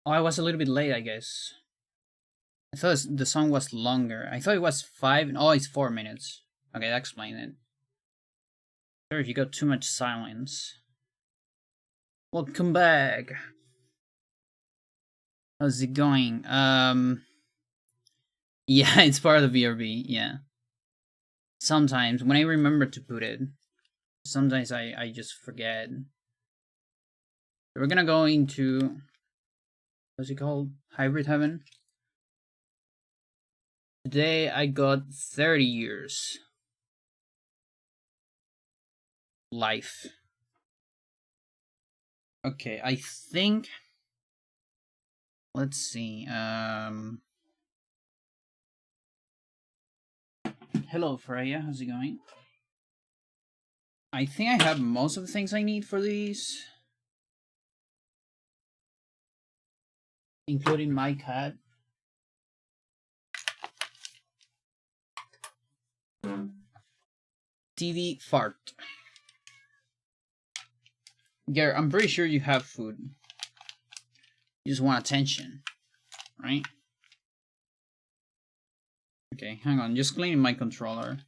Oh, I was a little bit late, I guess. I thought the song was longer. I thought it was 5. Oh, it's 4 minutes. Okay, that explains it. Sure, you got too much silence. Welcome back. How's it going? Yeah, it's part of the VRB, yeah. Sometimes, when I remember to put it, sometimes I just forget. We're gonna go into, what's it called? Hybrid Heaven. Today I got 30 years. Life. Okay, I think, let's see, hello Freya, how's it going? I think I have most of the things I need for these. Including my cat. TV fart. Garrett, I'm pretty sure you have food. You just want attention, right? Okay, hang on, just cleaning my controller.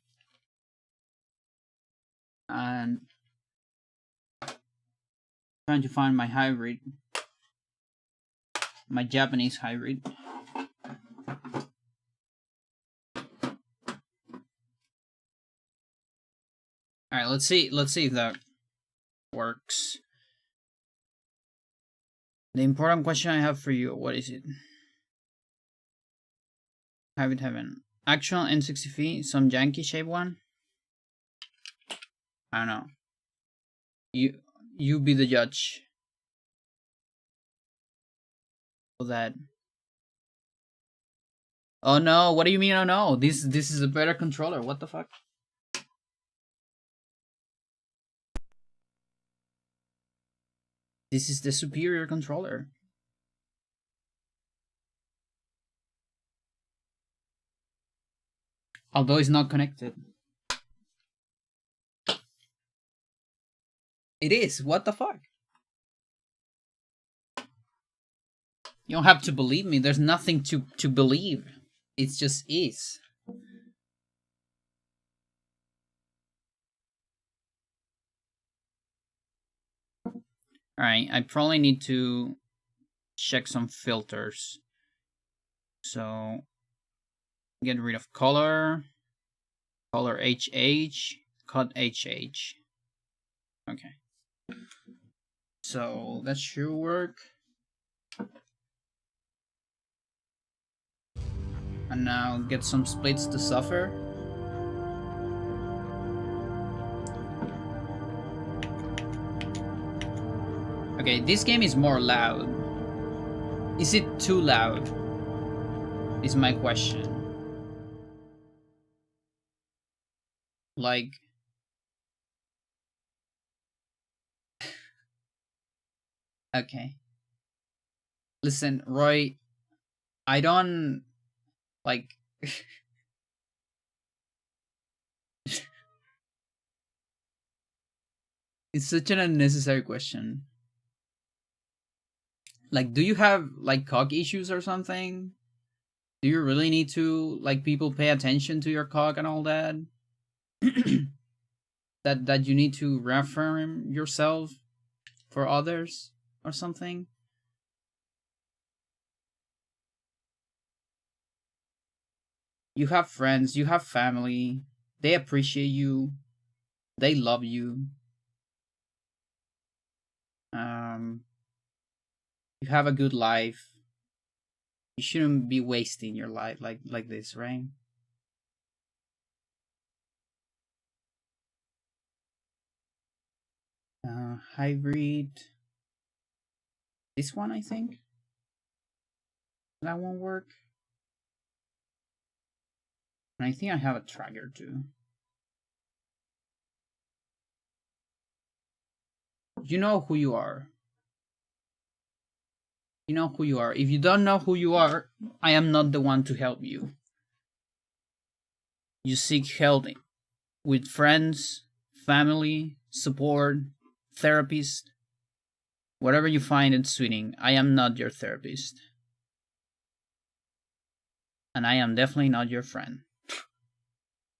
And trying to find my hybrid. My Japanese hybrid. Alright, let's see if that works. The important question I have for you, what is it? Hybrid Heaven. Actual N60V, some janky shape one? I don't know. You be the judge. For that. Oh no, what do you mean oh no? This is a better controller, what the fuck? This is the superior controller. Although it's not connected. It is, what the fuck? You don't have to believe me, there's nothing to believe. It just is. Alright, I probably need to check some filters. So, get rid of color, color HH, cut HH. Okay. So, that should work. And now get some splits to suffer. Okay, this game is more loud. Is it too loud? Is my question. Like... Okay. Listen, Roy, I don't... Like... It's such an unnecessary question. Like, do you have, like, cock issues or something? Do you really need to, like, people pay attention to your cock and all that? that you need to reaffirm yourself for others or something? You have friends, you have family, they appreciate you, they love you. You have a good life. You shouldn't be wasting your life like this, right? Hybrid. This one, I think. That won't work. And I think I have a tracker too. You know who you are. You know who you are. If you don't know who you are, I am not the one to help you. You seek help with friends, family, support, therapist. Whatever you find in Sweden, I am not your therapist. And I am definitely not your friend.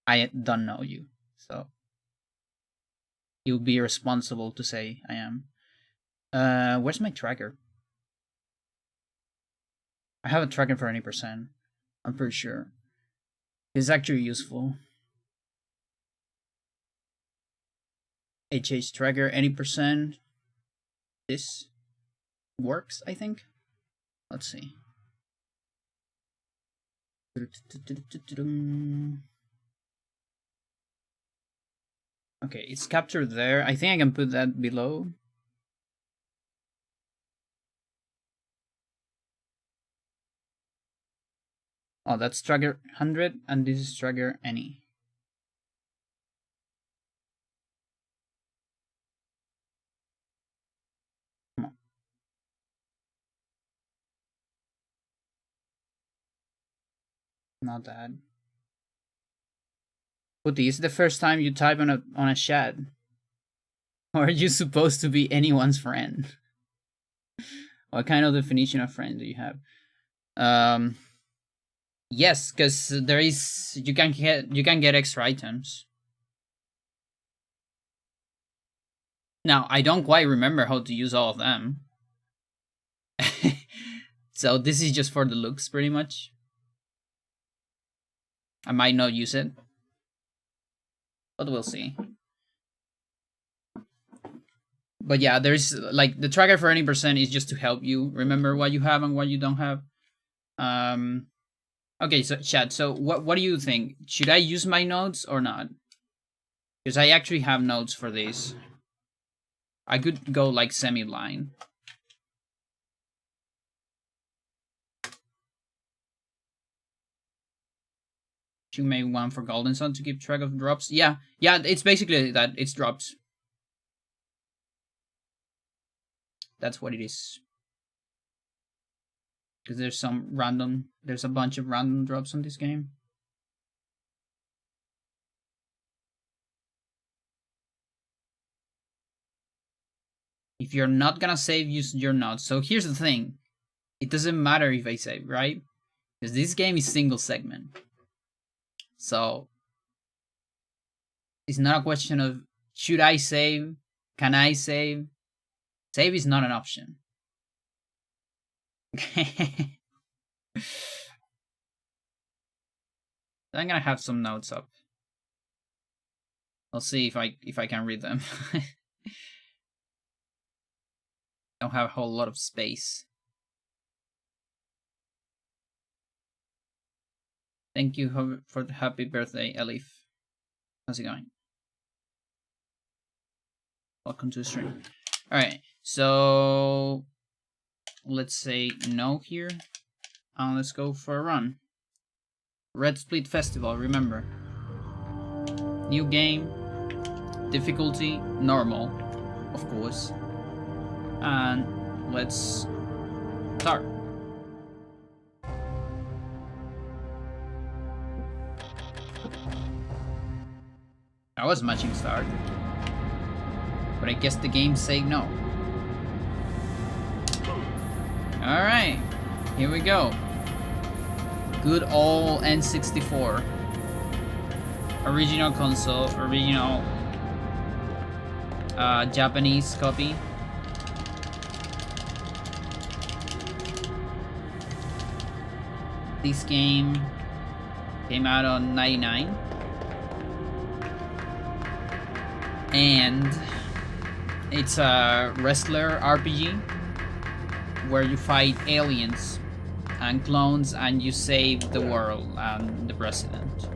I don't know you, so it would be irresponsible to say I am. Where's my tracker? I have a tracker for any percent. I'm pretty sure. It's actually useful. HH tracker, any percent. This works, I think. Let's see. Okay, it's captured there. I think I can put that below. Oh, that's tracker 100, and this is tracker any. Come on. Not that. Putty, is the first time you type on a chat? Or are you supposed to be anyone's friend? What kind of definition of friend do you have? Yes, because there is you can get extra items. Now I don't quite remember how to use all of them. So this is just for the looks pretty much. I might not use it, but we'll see. But yeah, there's like the tracker for any percent is just to help you remember what you have and what you don't have. Okay, so chat. So what do you think? Should I use my notes or not? Because I actually have notes for this. I could go like semi-blind. You may want for Golden Sun to keep track of drops. Yeah, it's basically that. It's drops. That's what it is. Because there's a bunch of random drops on this game. If you're not gonna save, use your notes. So here's the thing. It doesn't matter if I save, right? Because this game is single segment. So it's not a question of should I save? Can I save? Save is not an option. I'm gonna have some notes up. I'll see if I can read them. Don't have a whole lot of space. Thank you for the happy birthday, Elif. How's it going? Welcome to the stream. Alright, so let's say no here. And let's go for a run. Red Split Festival, remember. New game. Difficulty, normal, of course. And let's start. I was matching start, but I guess the game say no. Alright, here we go. Good old N64. Original console, original Japanese copy. This game came out on 99. And it's a wrestler RPG where you fight aliens and clones and you save the world and the president.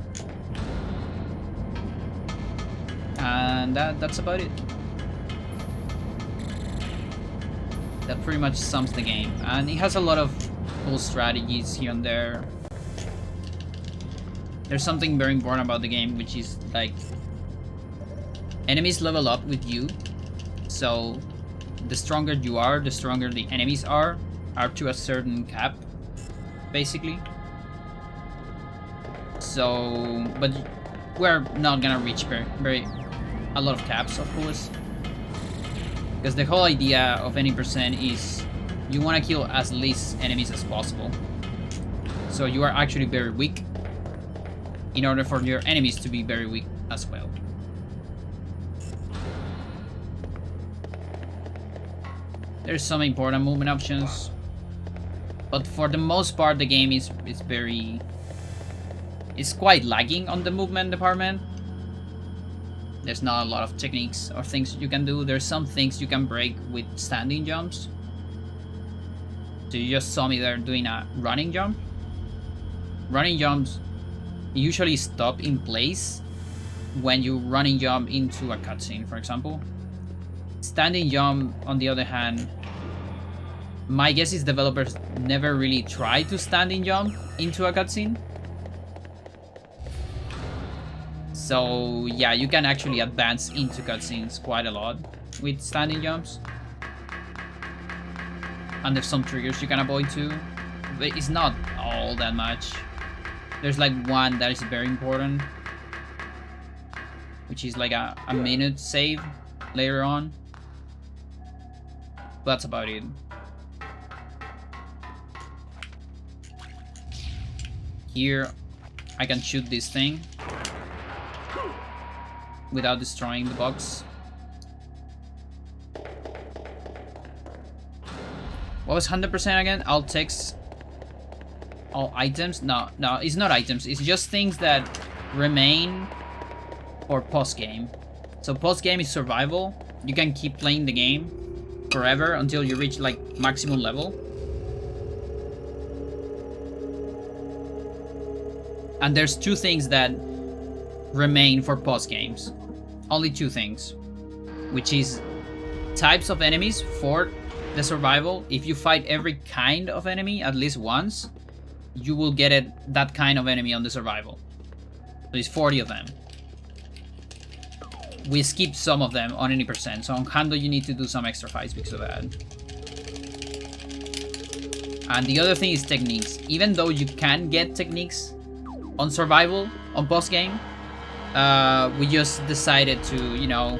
And that's about it. That pretty much sums the game. And it has a lot of cool strategies here and there. There's something very important about the game, which is like enemies level up with you, so the stronger you are, the stronger the enemies are to a certain cap, basically. So, but we're not gonna reach very a lot of caps, of course. Because the whole idea of any percent is you want to kill as least enemies as possible. So you are actually very weak in order for your enemies to be very weak as well. There's some important movement options, but for the most part the game is quite lagging on the movement department. There's not a lot of techniques or things you can do. There's some things you can break with standing jumps. So you just saw me there doing a running jump. Running jumps usually stop in place when you running jump into a cutscene, for example. Standing jump, on the other hand, my guess is developers never really try to standing jump into a cutscene. So yeah, you can actually advance into cutscenes quite a lot with standing jumps. And there's some triggers you can avoid too, but it's not all that much. There's like one that is very important, which is like a minute save later on. That's about it. Here, I can shoot this thing without destroying the box. What was 100% again? All text, all items? No, it's not items. It's just things that remain for post-game. So post-game is survival. You can keep playing the game forever until you reach like maximum level. And there's two things that remain for post games. Only two things, which is types of enemies for the survival. If you fight every kind of enemy at least once, you will get that kind of enemy on the survival. So it's 40 of them. We skipped some of them on any percent, so on Hando you need to do some extra fights because of that. And the other thing is techniques. Even though you can get techniques on survival, on post game, we just decided to, you know,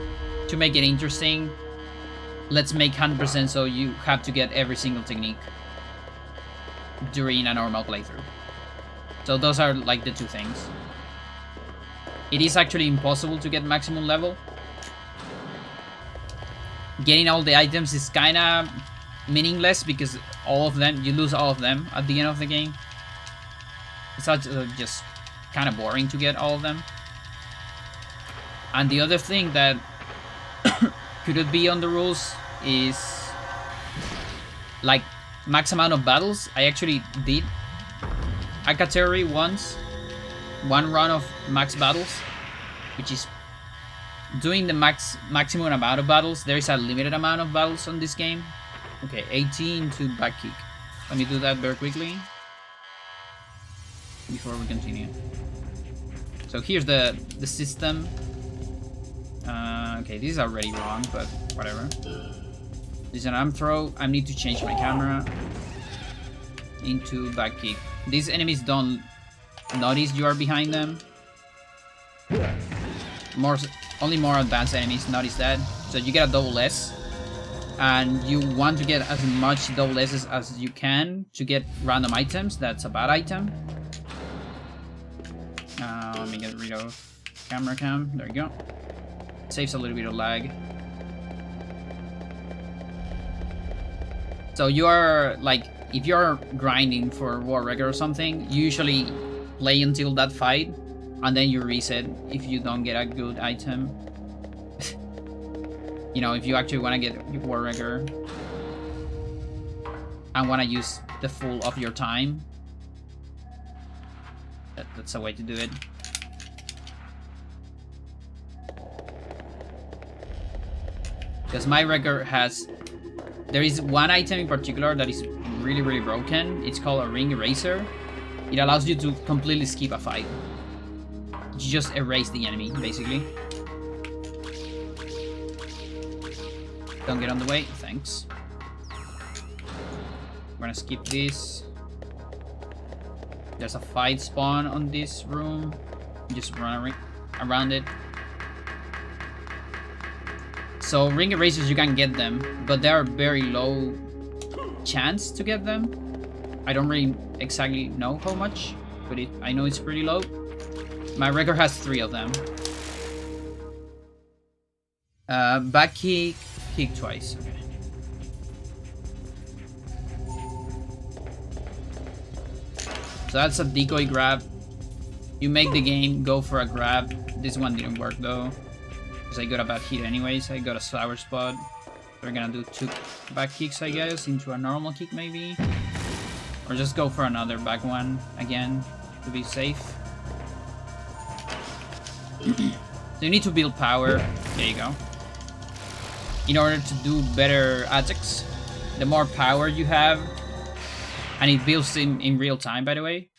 to make it interesting, let's make 100% so you have to get every single technique during a normal playthrough. So those are like the two things. It is actually impossible to get maximum level. Getting all the items is kinda meaningless because all of them, you lose all of them at the end of the game. It's just kind of boring to get all of them. And the other thing that could be on the rules is like max amount of battles. I actually did a category once, one run of max battles, which is doing the maximum amount of battles. There is a limited amount of battles on this game. Okay, 18 to back kick. Let me do that very quickly before we continue. So here's the system. Okay, this is already wrong, but whatever. This is an arm throw. I need to change my camera into back kick. These enemies don't notice you are behind them. Only more advanced enemies notice that. So you get a double S, and you want to get as much double S's as you can to get random items. That's a bad item. Let me get rid of camera cam. There you go. Saves a little bit of lag. So you are like, if you're grinding for War Record or something, you usually play until that fight, and then you reset if you don't get a good item. You know, if you actually want to get War Record and want to use the full of your time, that's a way to do it. Because my record has... There is one item in particular that is really, really broken. It's called a ring eraser. It allows you to completely skip a fight. You just erase the enemy, basically. Don't get on the way, thanks. I'm gonna skip this. There's a fight spawn on this room. Just run around it. So ring erasers, you can get them, but they are very low chance to get them. I don't really exactly know how much, but I know it's pretty low. My record has 3 of them. Back kick, kick twice. Okay. So that's a decoy grab. You make the game go for a grab. This one didn't work though, because I got a bad hit anyways. I got a sour spot. We're gonna do 2 back kicks, I guess, into a normal kick maybe. Or just go for another back one again to be safe. So you need to build power. There you go. In order to do better attacks, the more power you have, and it builds in real time, by the way.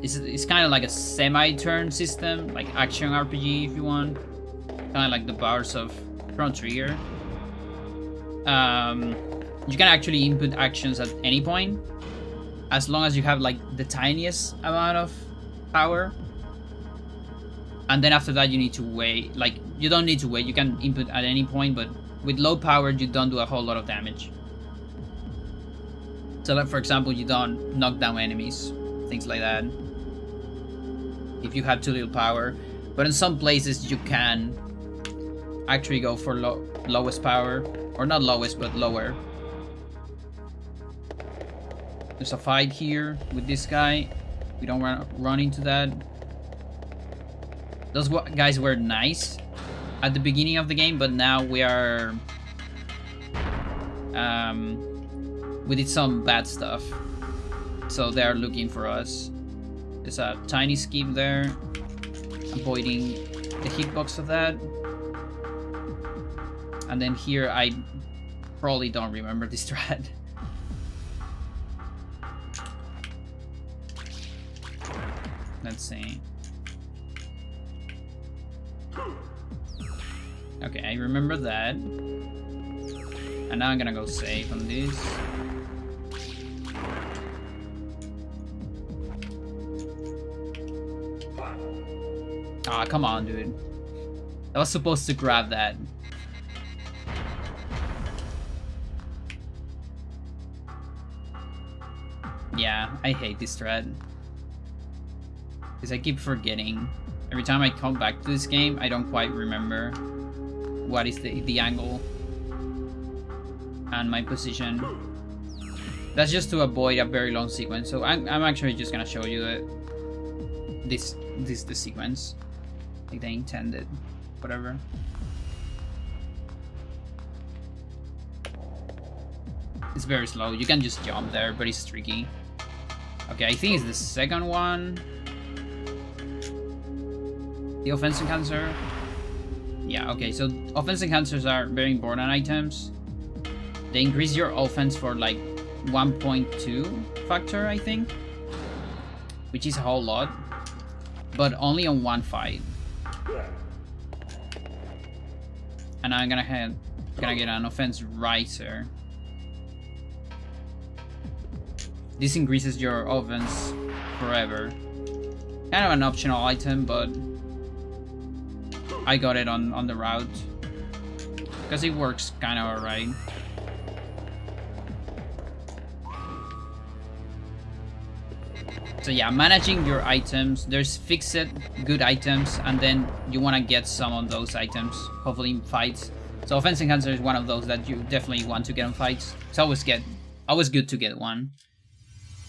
It's kind of like a semi-turn system, like action RPG if you want. Kind of like the powers of Chrono Trigger. You can actually input actions at any point, as long as you have like the tiniest amount of power. And then after that you need to wait. Like, you don't need to wait, you can input at any point, but with low power you don't do a whole lot of damage. So like, for example, you don't knock down enemies, things like that, if you have too little power. But in some places you can actually go for lowest power, or not lowest, but lower. There's a fight here with this guy. We don't run into that. Those guys were nice at the beginning of the game, but now we are we did some bad stuff, so they are looking for us. There's a tiny skip there, avoiding the hitbox of that. And then here I probably don't remember this strat. Let's see. Okay, I remember that. And now I'm gonna go safe on this. Ah, come on, dude. I was supposed to grab that. Yeah, I hate this thread. Because I keep forgetting. Every time I come back to this game, I don't quite remember what is the angle and my position. That's just to avoid a very long sequence. So I'm actually just gonna show you the sequence, like they intended, whatever. It's very slow. You can just jump there, but it's tricky. Okay, I think it's the second one. The offense enhancer. Yeah, okay, so offense enhancers are very important items. They increase your offense for like 1.2 factor, I think, which is a whole lot, but only on one fight. And I'm gonna get an offense riser. This increases your offense forever. Kind of an optional item, but I got it on the route because it works kind of alright. So yeah, managing your items. There's fixed good items, and then you want to get some of those items, hopefully in fights. So offense enhancer is one of those that you definitely want to get in fights. It's always good to get one.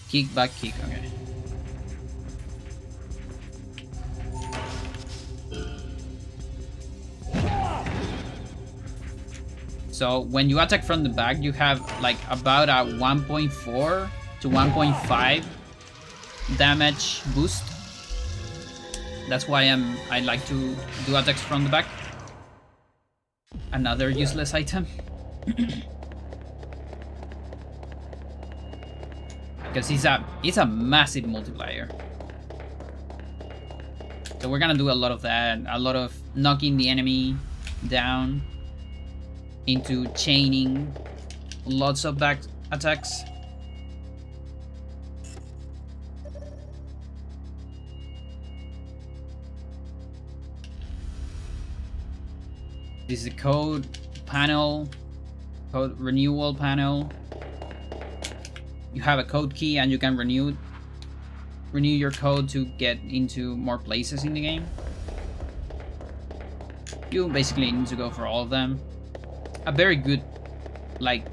Kick, back kick, okay. So when you attack from the back, you have like about a 1.4 to 1.5 damage boost. That's why I like to do attacks from the back. Another useless item. Because it's a massive multiplier. So we're gonna do a lot of that, a lot of knocking the enemy down into chaining lots of back attacks. this is the code panel, code renewal panel. You have a code key and you can renew your code to get into more places in the game. You basically need to go for all of them. A very good like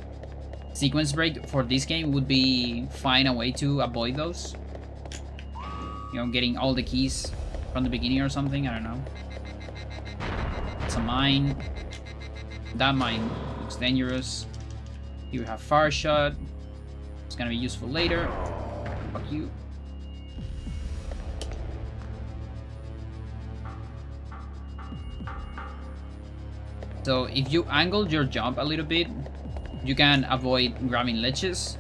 sequence break for this game would be find a way to avoid those. You know, getting all the keys from the beginning or something, I don't know. It's a mine. That mine looks dangerous. You have fire shot. It's gonna be useful later. Fuck you. So if you angle your jump a little bit, you can avoid grabbing ledges.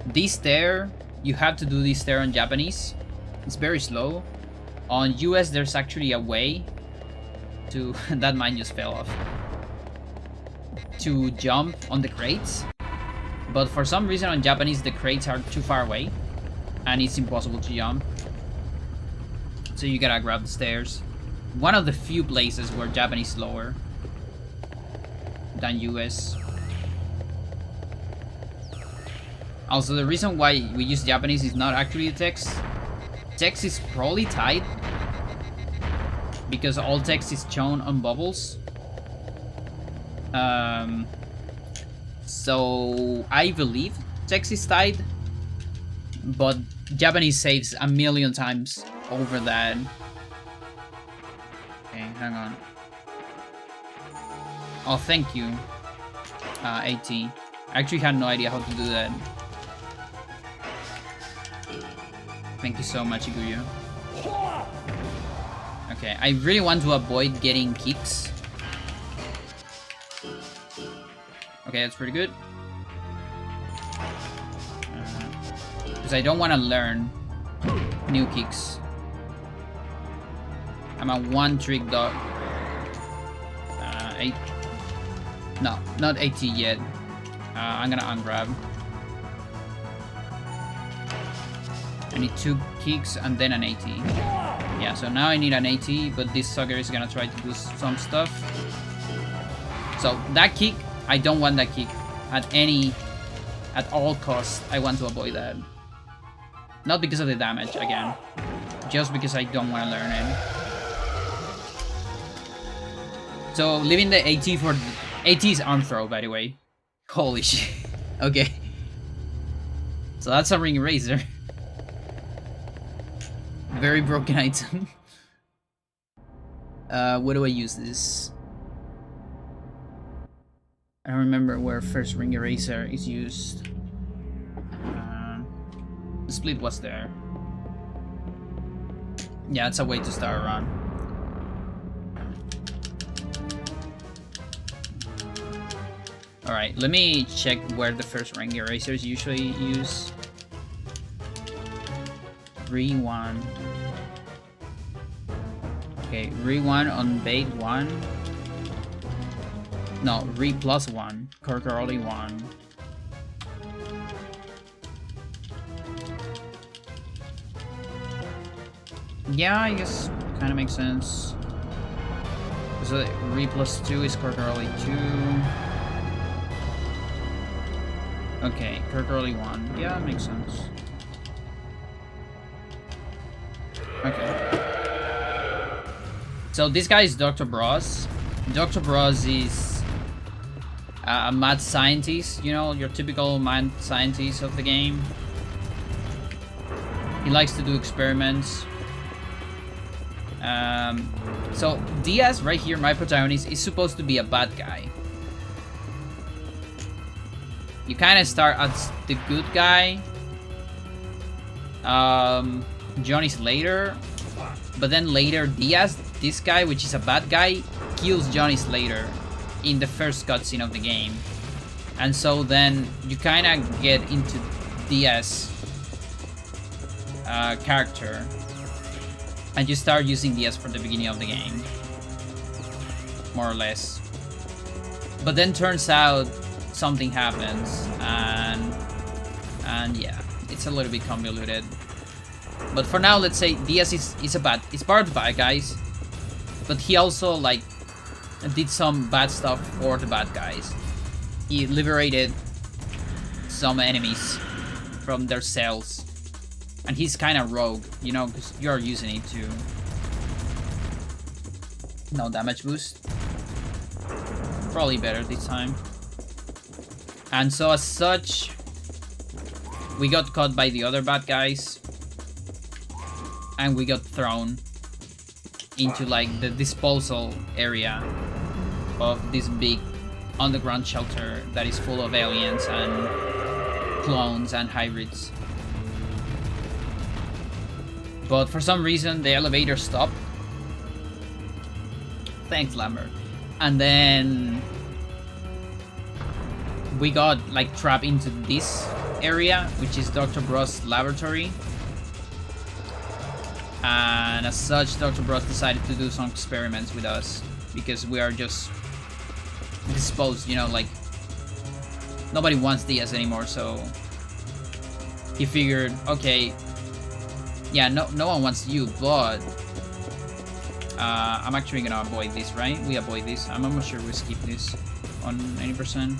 This stair, you have to do this stair on Japanese. It's very slow. On US, there's actually a way to... that mine just fell off. To jump on the crates. But for some reason on Japanese, the crates are too far away. And it's impossible to jump. So you gotta grab the stairs. One of the few places where Japanese is lower than US. Also, the reason why we use Japanese is not actually the text. Text is probably tied because all text is shown on bubbles. So I believe text is tied, but Japanese saves a million times over that. Okay, hang on. Oh, thank you, AT. I actually had no idea how to do that. Thank you so much, Iguya. Okay, I really want to avoid getting kicks. Okay, that's pretty good. Because I don't want to learn new kicks. I'm a one-trick dog. 8. No, not 80 yet. I'm gonna ungrab. I need 2 kicks and then an 80. Yeah, so now I need an 80, but this sucker is gonna try to do some stuff. So that kick, I don't want that kick at all costs. I want to avoid that. Not because of the damage, again. Just because I don't want to learn it. So leaving the AT for... AT is arm throw, by the way. Holy shit. Okay. So that's a ring eraser. Very broken item. Where do I use this? I don't remember where first ring eraser is used. The split was there. Yeah, it's a way to start a run. Alright, let me check where the first ring erasers usually use. Re1. Okay, Re1 on bait 1. No, Re plus 1. Corcoroli 1. Yeah, I guess kind of makes sense. So Re plus 2 is Corcoroli 2. Okay, Corcoroli 1. Yeah, that makes sense. Okay. So this guy is Dr. Bros. Dr. Bros is a mad scientist, you know, your typical mad scientist of the game. He likes to do experiments. So Diaz, right here, my protagonist, is supposed to be a bad guy. You kind of start as the good guy. Johnny's later, but then later Diaz, this guy, which is a bad guy, kills Johnny Slater in the first cutscene of the game. And so then you kind of get into Diaz character, and you start using Diaz for the beginning of the game, more or less. But then turns out something happens, and yeah, it's a little bit convoluted. But for now, let's say Diaz is part of the bad guys, but he also like did some bad stuff for the bad guys. He liberated some enemies from their cells. And he's kind of rogue, you know, because you're using it to... No damage boost. Probably better this time. And so as such, we got caught by the other bad guys. And we got thrown into like the disposal area of this big underground shelter that is full of aliens and clones and hybrids. But for some reason the elevator stopped. Thanks, Lambert. And then we got like trapped into this area, which is Dr. Bro's laboratory. And as such, Dr. Bros decided to do some experiments with us because we are just disposed, you know, like nobody wants DS anymore, so he figured, okay, yeah, no one wants you, but I'm actually gonna avoid this, right? We avoid this. I'm almost sure we skip this on 90%,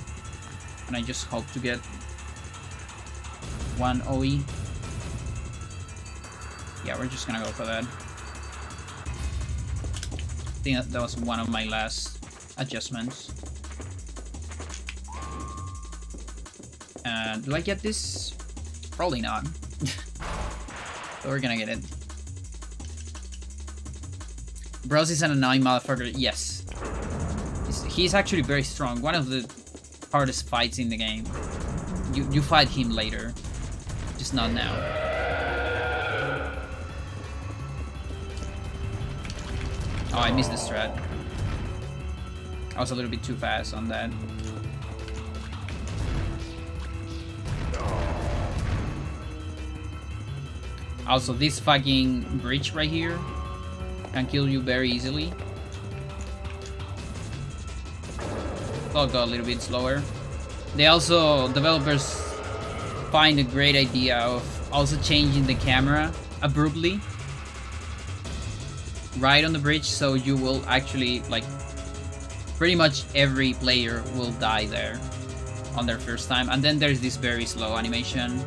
and I just hope to get one OE. Yeah, we're just gonna go for that. I think that was one of my last adjustments. Do I get this? Probably not. But we're gonna get it. Bros is an annoying motherfucker. Yes. He's actually very strong. One of the hardest fights in the game. You fight him later. Just not now. Oh, I missed the strat. I was a little bit too fast on that. Also, this fucking bridge right here can kill you very easily. I'll go a little bit slower. They also, developers find a great idea of also changing the camera abruptly right on the bridge, so you will actually, like, pretty much every player will die there on their first time. And then there's this very slow animation.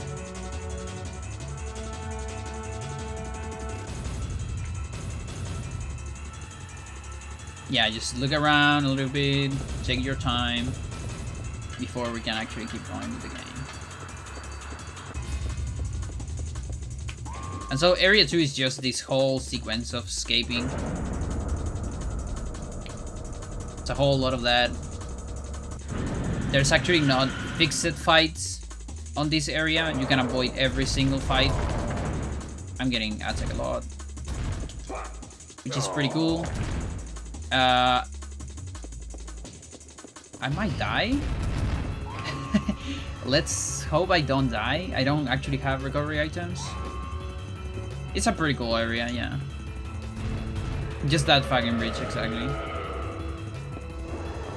Yeah, just look around a little bit, take your time before we can actually keep going with the game. And so area 2 is just this whole sequence of escaping. It's a whole lot of that. There's actually not fixed fights on this area. You can avoid every single fight. I'm getting attacked a lot, which is pretty cool. I might die. Let's hope I don't die. I don't actually have recovery items. It's a pretty cool area, yeah. Just that fucking bridge, exactly.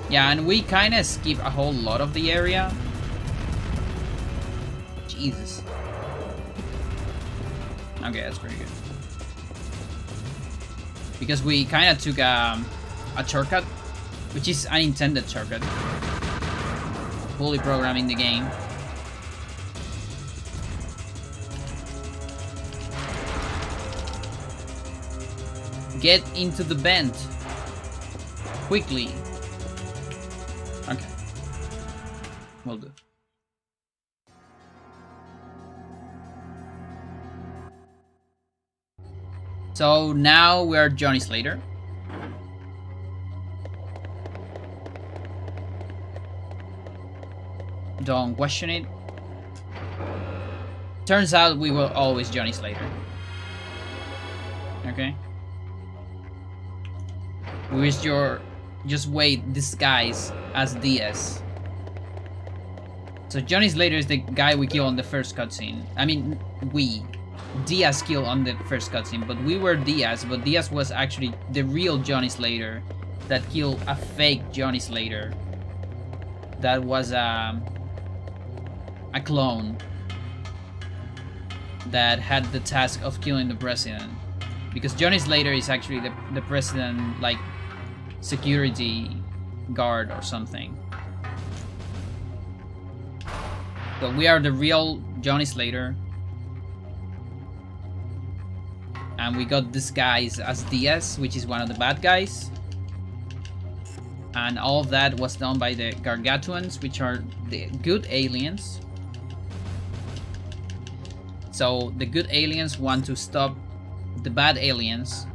Yeah, and we kind of skip a whole lot of the area. Jesus. Okay, that's pretty good. Because we kind of took a shortcut, which is an intended shortcut. Fully programming the game. Get into the vent quickly. Okay, will do. So now we're Johnny Slater. Don't question it. Turns out we were always Johnny Slater. Okay. We just wait disguise as DS. So Johnny Slater is the guy we kill on the first cutscene. I mean, Diaz killed on the first cutscene, but we were Diaz, but Diaz was actually the real Johnny Slater that killed a fake Johnny Slater. That was a clone that had the task of killing the president. Because Johnny Slater is actually the president, like, security guard or something. So we are the real Johnny Slater. And we got this guy as Diaz, which is one of the bad guys. And all of that was done by the Gargantuans, which are the good aliens. So the good aliens want to stop the bad aliens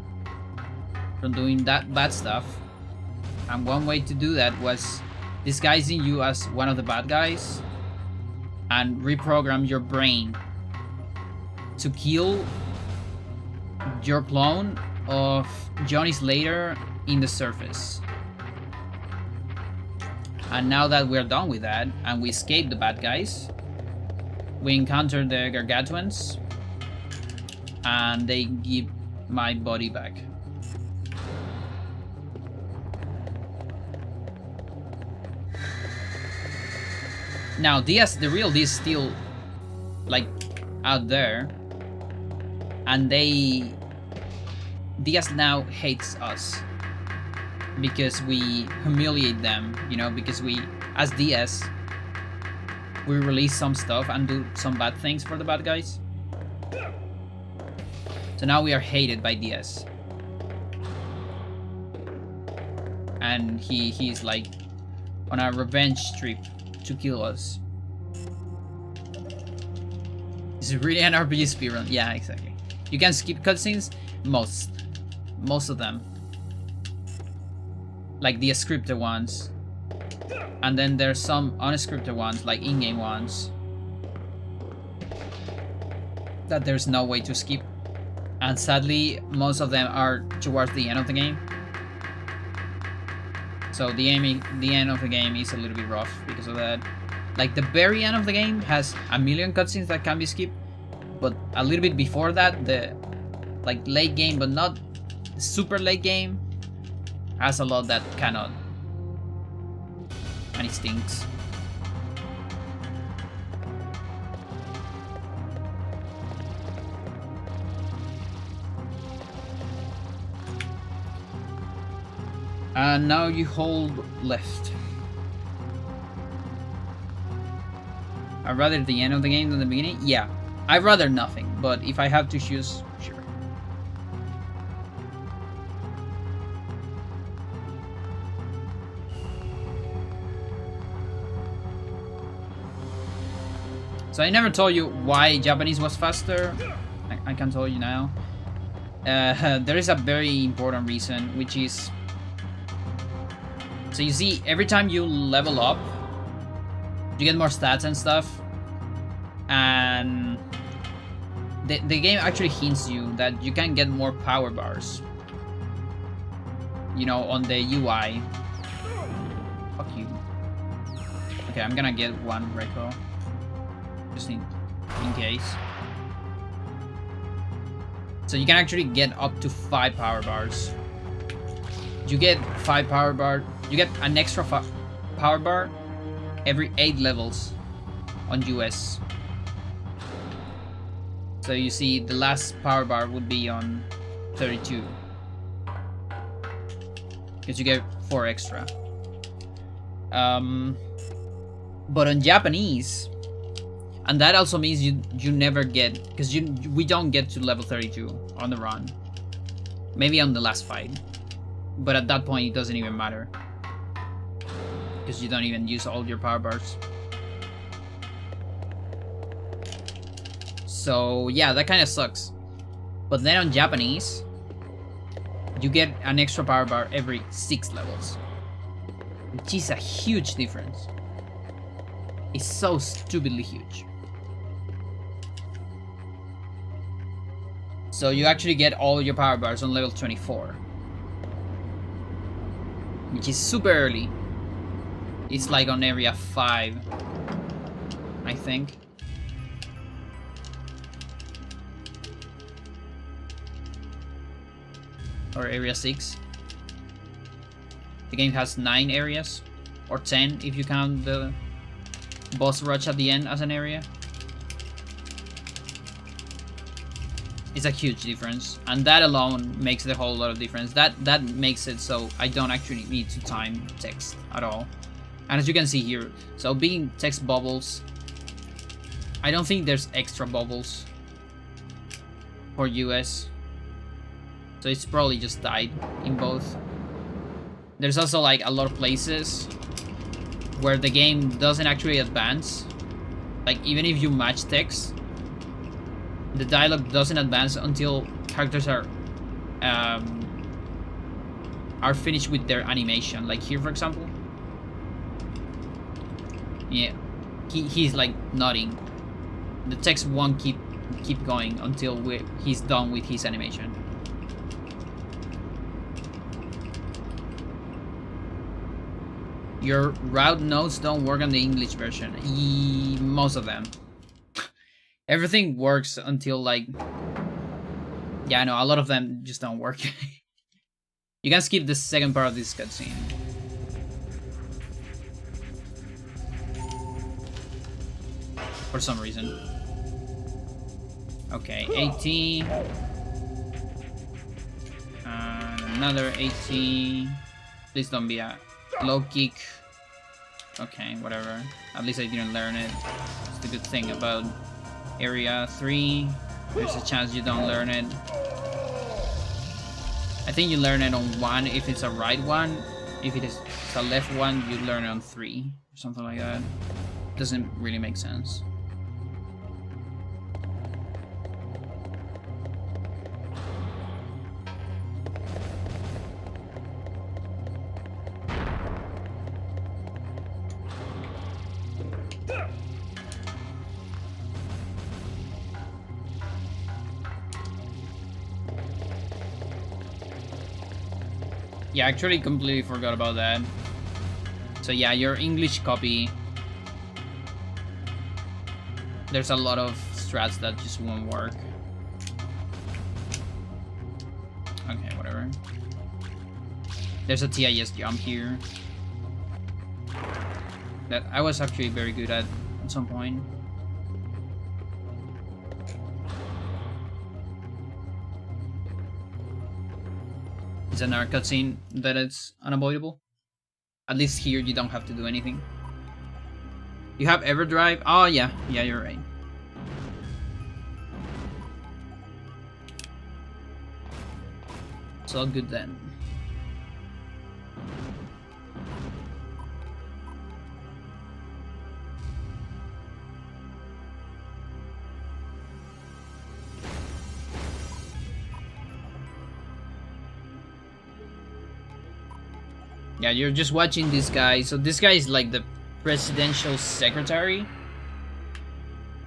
from doing that bad stuff. And one way to do that was disguising you as one of the bad guys and reprogram your brain to kill your clone of Johnny Slater in the surface. And now that we're done with that and we escape the bad guys, we encounter the Gargantuans and they give my body back. Now Diaz, the real Diaz, still like out there, and Diaz now hates us because we humiliate them, you know, because we, as Diaz, we release some stuff and do some bad things for the bad guys. So now we are hated by Diaz. And he's like on a revenge trip to kill us. Is it really an RPG speedrun? Yeah, exactly. You can skip cutscenes, most of them. Like the scripted ones. And then there's some unscripted ones, like in-game ones, that there's no way to skip. And sadly, most of them are towards the end of the game. So the end of the game is a little bit rough because of that. Like the very end of the game has a million cutscenes that can be skipped, but a little bit before that, the like late game, but not super late game, has a lot that cannot. And it stinks. And now you hold left. I'd rather the end of the game than the beginning? Yeah. I'd rather nothing, but if I have to choose, sure. So I never told you why Japanese was faster. I can tell you now. There is a very important reason, which is... So you see, every time you level up, you get more stats and stuff. And the game actually hints you that you can get more power bars. You know, on the UI. Fuck you. Okay, I'm gonna get one Reiko. Just in case. So you can actually get up to 5 power bars. You get 5 power bar. You get an extra power bar every 8 levels on US. So you see, the last power bar would be on 32. Because you get 4 extra. But on Japanese, and that also means you never get, because we don't get to level 32 on the run. Maybe on the last fight. But at that point it doesn't even matter. Because you don't even use all your power bars. So yeah, that kind of sucks. But then on Japanese, you get an extra power bar every 6 levels. Which is a huge difference. It's so stupidly huge. So you actually get all your power bars on level 24. Which is super early. It's like on area 5, I think. Or area 6. The game has 9 areas. Or 10 if you count the boss rush at the end as an area. It's a huge difference, and that alone makes the whole lot of difference. That makes it so I don't actually need to time text at all. And as you can see here, so being text bubbles, I don't think there's extra bubbles for US, so it's probably just died in both. There's also like a lot of places where the game doesn't actually advance. Like even if you match text, the dialogue doesn't advance until characters are finished with their animation. Like here, for example. Yeah, he's like nodding. The text won't keep going until he's done with his animation. Your route notes don't work on the English version. Most of them. Everything works until like... Yeah, I know, a lot of them just don't work. You can skip the second part of this cutscene. For some reason. Okay, 18. And another 18. Please don't be a low kick. Okay, whatever. At least I didn't learn it. It's the good thing about Area 3. There's a chance you don't learn it. I think you learn it on 1 if it's a right one. If it's a left one, you learn it on 3. Or something like that. Doesn't really make sense. Yeah, I actually completely forgot about that. So yeah, your English copy, there's a lot of strats that just won't work. Okay, whatever. There's a TIS jump here that I was actually very good at some point. It's another cutscene that it's unavoidable. At least here you don't have to do anything. You have EverDrive? Oh yeah, yeah, you're right. It's all good then. Yeah, you're just watching this guy. So this guy is like the presidential secretary.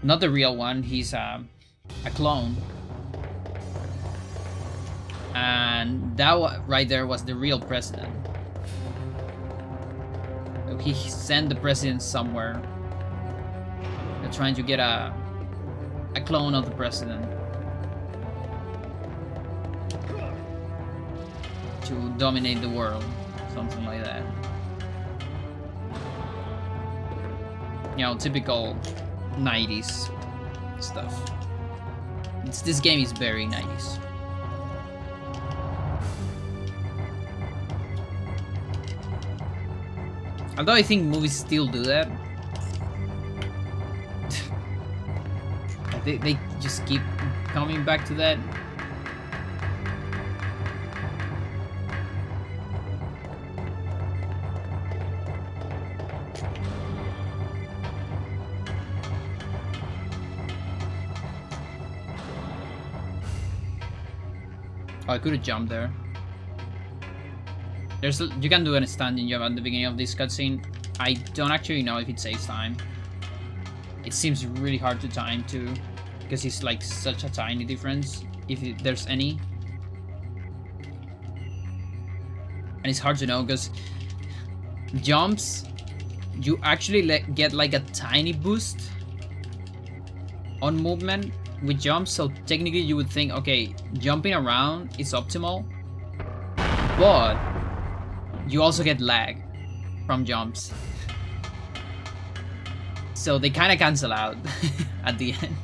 Not the real one. He's a clone. And that right there was the real president. So he sent the president somewhere. They're trying to get a clone of the president to dominate the world. Something like that. You know, typical 90s stuff. This game is very 90s. Although I think movies still do that. they just keep coming back to that. Oh, I could have jumped there. You can do a standing jump at the beginning of this cutscene. I don't actually know if it saves time. It seems really hard to time too, because it's like such a tiny difference, if there's any. And it's hard to know because jumps, you actually get like a tiny boost on movement with jumps, so technically you would think, okay, jumping around is optimal, but you also get lag from jumps, so they kind of cancel out at the end.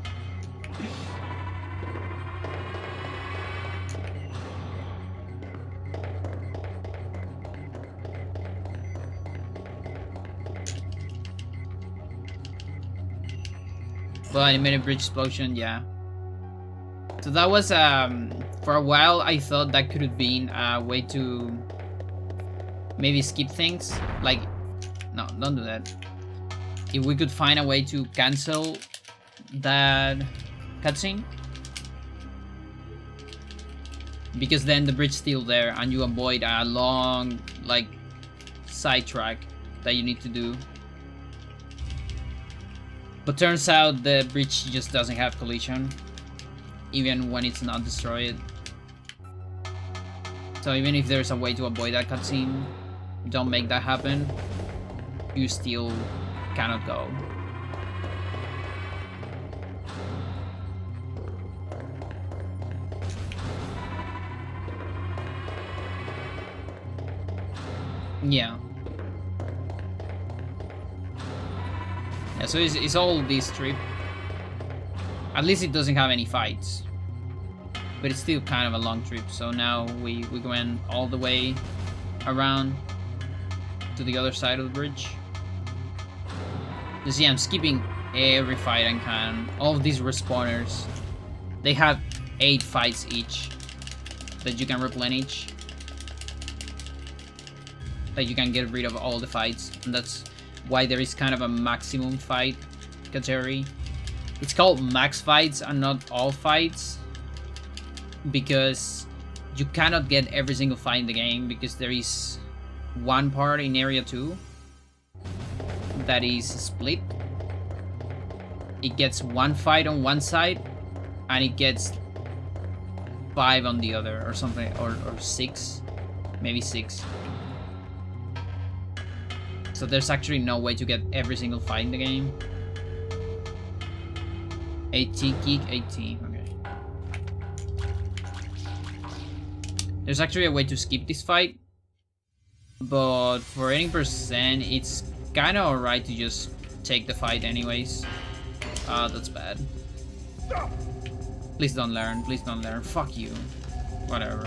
But it made a bridge explosion, yeah. So that was, for a while I thought that could have been a way to maybe skip things. Like, no, don't do that. If we could find a way to cancel that cutscene. Because then the bridge's still there and you avoid a long, like, sidetrack that you need to do. But turns out the bridge just doesn't have collision, even when it's not destroyed. So even if there's a way to avoid that cutscene, don't make that happen, you still cannot go. Yeah. Yeah, so it's all this trip. At least it doesn't have any fights. But it's still kind of a long trip, so now we went all the way around to the other side of the bridge. You see, I'm skipping every fight I can. All of these respawners, they have 8 fights each that you can replenish. That you can get rid of all the fights, and that's why there is kind of a maximum fight category. It's called max fights and not all fights, because you cannot get every single fight in the game, because there is one part in area 2 that is split. It gets 1 fight on one side and it gets 5 on the other, or something, or 6, maybe 6. So there's actually no way to get every single fight in the game. 18 kick, 18, okay. There's actually a way to skip this fight, but for 80% it's kinda alright to just take the fight anyways. That's bad. Please don't learn, please don't learn, fuck you. Whatever.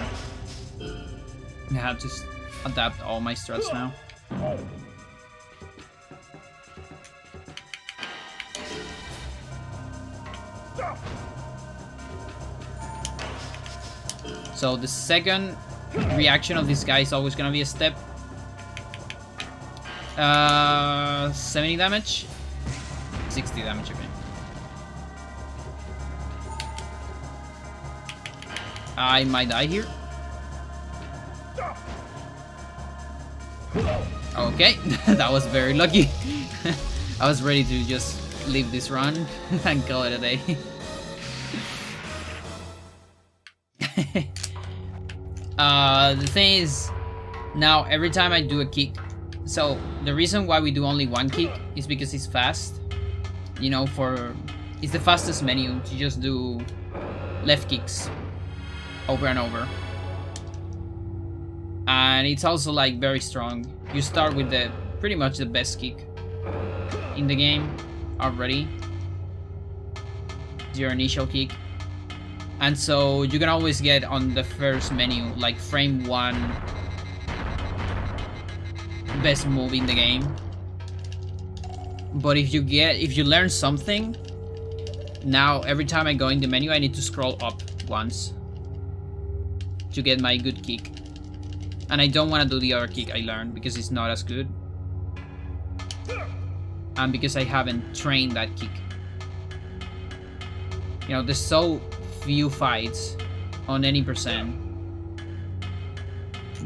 I have to adapt all my strats now. So the second reaction of this guy is always gonna be a step. 70 damage? 60 damage, okay. I might die here. Okay, that was very lucky. I was ready to just leave this run and call it a day. The thing is, now every time I do a kick, so the reason why we do only 1 kick is because it's fast. You know, it's the fastest menu to just do left kicks over and over. And it's also like very strong. You start with pretty much the best kick in the game already. It's your initial kick. And so you can always get on the first menu, like frame 1, best move in the game. But if you learn something, now every time I go in the menu I need to scroll up once to get my good kick. And I don't want to do the other kick I learned because it's not as good. And because I haven't trained that kick. You know, there's so few fights on any percent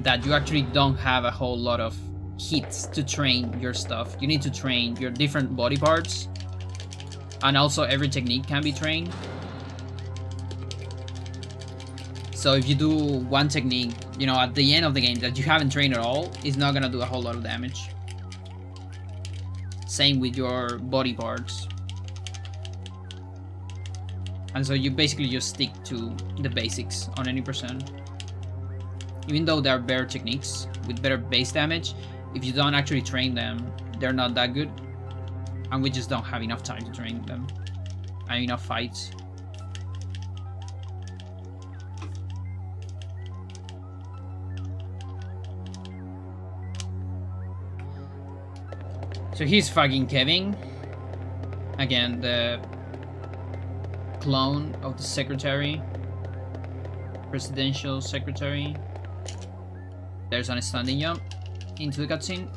that you actually don't have a whole lot of hits to train your stuff. You need to train your different body parts, and also every technique can be trained. So if you do one technique, you know, at the end of the game that you haven't trained at all, it's not gonna do a whole lot of damage. Same with your body parts. And so you basically just stick to the basics on any percent. Even though there are better techniques with better base damage, if you don't actually train them, they're not that good. And we just don't have enough time to train them. And enough fights. So he's fucking Kevin. Again, the clone of the secretary, presidential secretary. There's a standing jump into the cutscene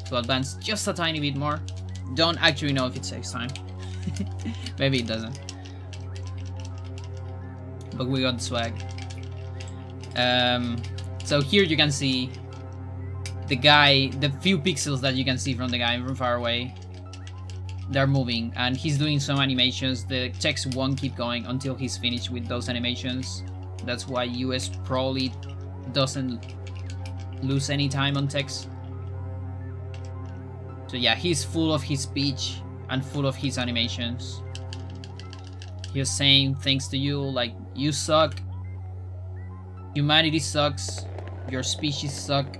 to advance just a tiny bit more. Don't actually know if it saves time. Maybe it doesn't. But we got the swag. So here you can see the guy, the few pixels that you can see from the guy from far away. They're moving, and he's doing some animations. The text won't keep going until he's finished with those animations. That's why US probably doesn't lose any time on text. So yeah, he's full of his speech and full of his animations. He's saying things to you like, you suck, humanity sucks, your species suck,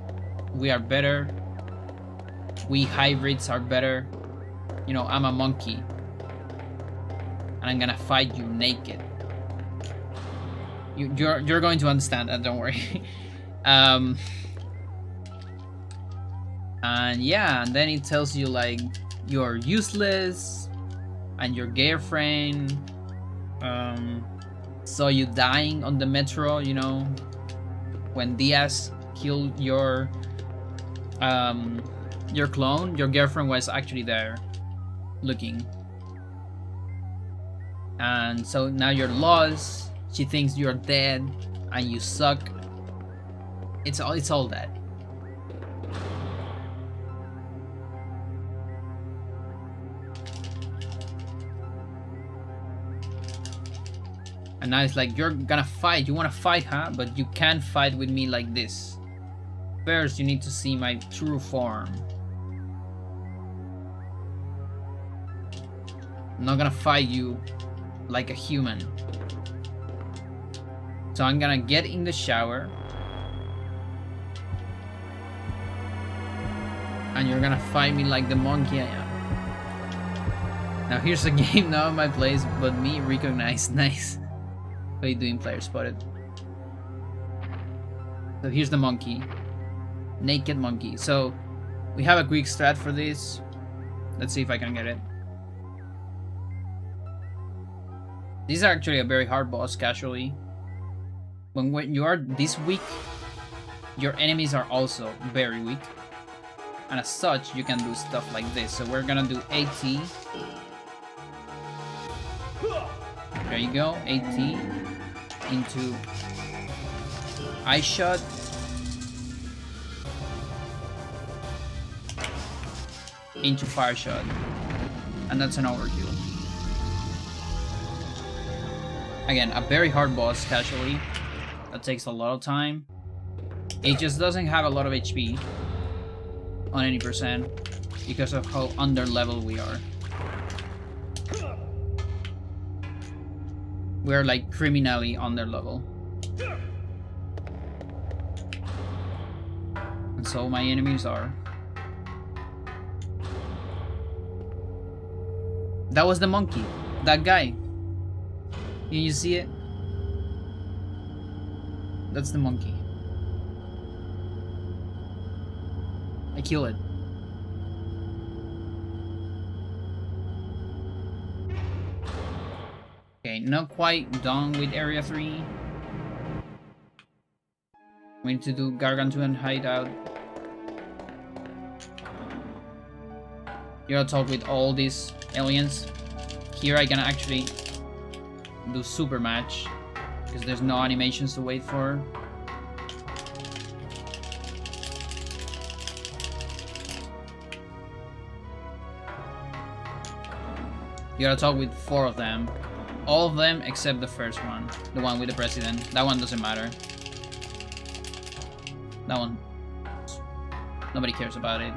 we are better, we hybrids are better, you know, I'm a monkey, and I'm gonna fight you naked. You're going to understand that, don't worry. And yeah, and then it tells you like you're useless and your girlfriend saw you dying on the metro, you know, when Diaz killed your clone. Your girlfriend was actually there looking, and so now you're lost. She thinks you're dead and you suck. It's all that. And now it's like, you're gonna fight. You wanna fight, huh? But you can't fight with me like this. First, you need to see my true form. I'm not gonna fight you like a human. So I'm gonna get in the shower. And you're gonna fight me like the monkey I am. Now here's a game now in my place, but me recognized. Nice. What are you doing, player spotted? So here's the monkey. Naked monkey. So we have a quick strat for this. Let's see if I can get it. This is actually a very hard boss casually. When you are this weak, your enemies are also very weak. And as such, you can do stuff like this. So we're gonna do AT. There you go, AT into eye shot. Into fire shot. And that's an overkill. Again, a very hard boss casually. That takes a lot of time. It just doesn't have a lot of HP on any percent because of how under level we are. We're like criminally under level. And so my enemies are. That was the monkey. That guy. Can you see it? That's the monkey. I kill it. Okay, not quite done with Area 3. We need to do Gargantuan Hideout. You gotta talk with all these aliens. Here I can actually do super match because there's no animations to wait for. You gotta talk with 4 of them. All of them except the first one. The one with the president. That one doesn't matter. That one, nobody cares about it.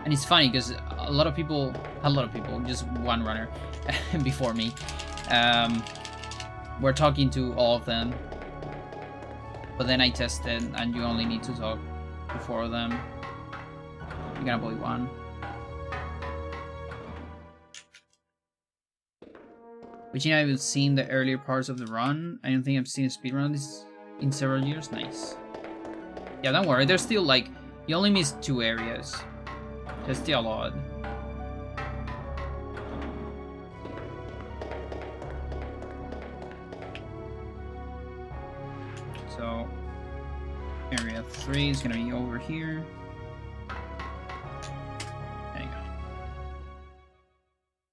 And it's funny because a lot of people, just one runner before me, we're talking to all of them. But then I tested and you only need to talk to 4 of them. You're gonna bully 1. But you know, I've seen the earlier parts of the run. I don't think I've seen a speedrun this in several years. Nice. Yeah, don't worry. There's still like, you only missed 2 areas. There's still a lot. So area 3 is gonna be over here. There you go.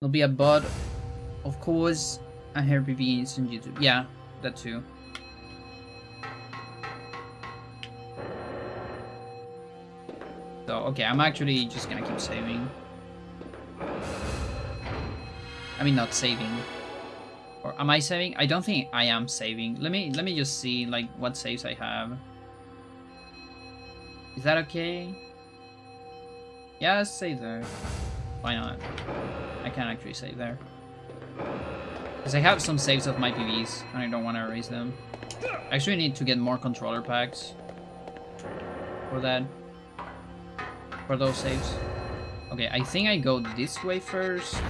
There'll be a bot, of course, and her PPs on YouTube. Yeah, that too. So, okay, I'm actually just gonna keep saving. I mean, not saving. Or am I saving? I don't think I am saving. Let me just see like what saves I have. Is that okay? Yeah, let's save there. Why not? I can actually save there. Because I have some saves of my PVs and I don't want to erase them. I actually need to get more controller packs for that. For those saves. Okay, I think I go this way first.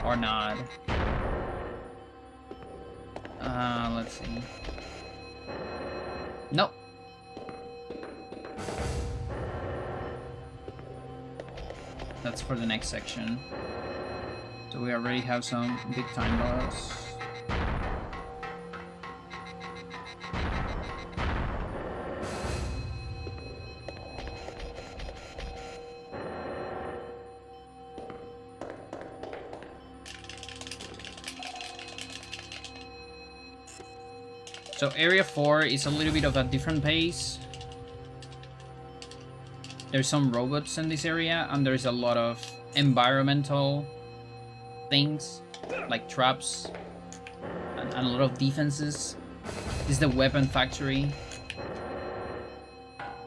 Or not. Let's see. Nope. That's for the next section. So we already have some big time boss. So area 4 is a little bit of a different pace. There's some robots in this area, and there's a lot of environmental things, like traps, and a lot of defenses. This is the weapon factory.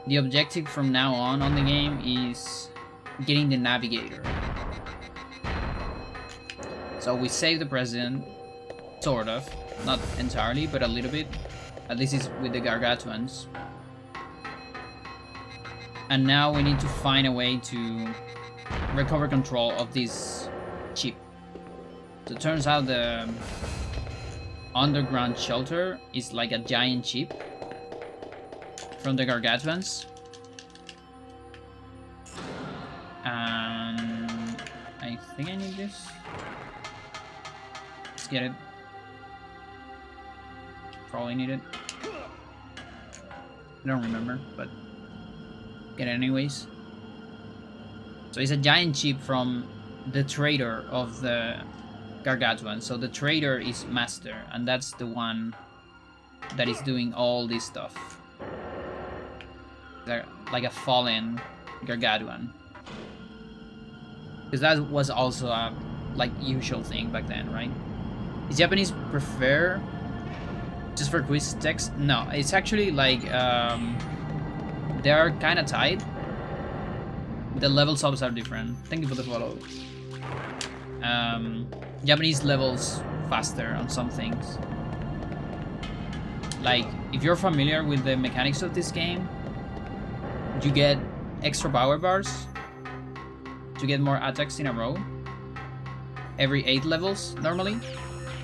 The objective from now on the game is getting the navigator. So we save the president, sort of. Not entirely, but a little bit. At least it's with the Gargantuans. And now we need to find a way to recover control of this chip. So it turns out the underground shelter is like a giant chip from the Gargantuans. And I think I need this. Let's get it. Probably need it. I don't remember, but get it anyways. So it's a giant chip from the trader of the Gargantuan. So the trader is Master, and that's the one that is doing all this stuff. They're like a fallen Gargantuan. Because that was also a like usual thing back then, right? Is Japanese prefer just for quiz text? No, it's actually like they are kind of tied. The level subs are different. Thank you for the follow. Japanese levels faster on some things. Like if you're familiar with the mechanics of this game, you get extra power bars to get more attacks in a row every 8 levels normally.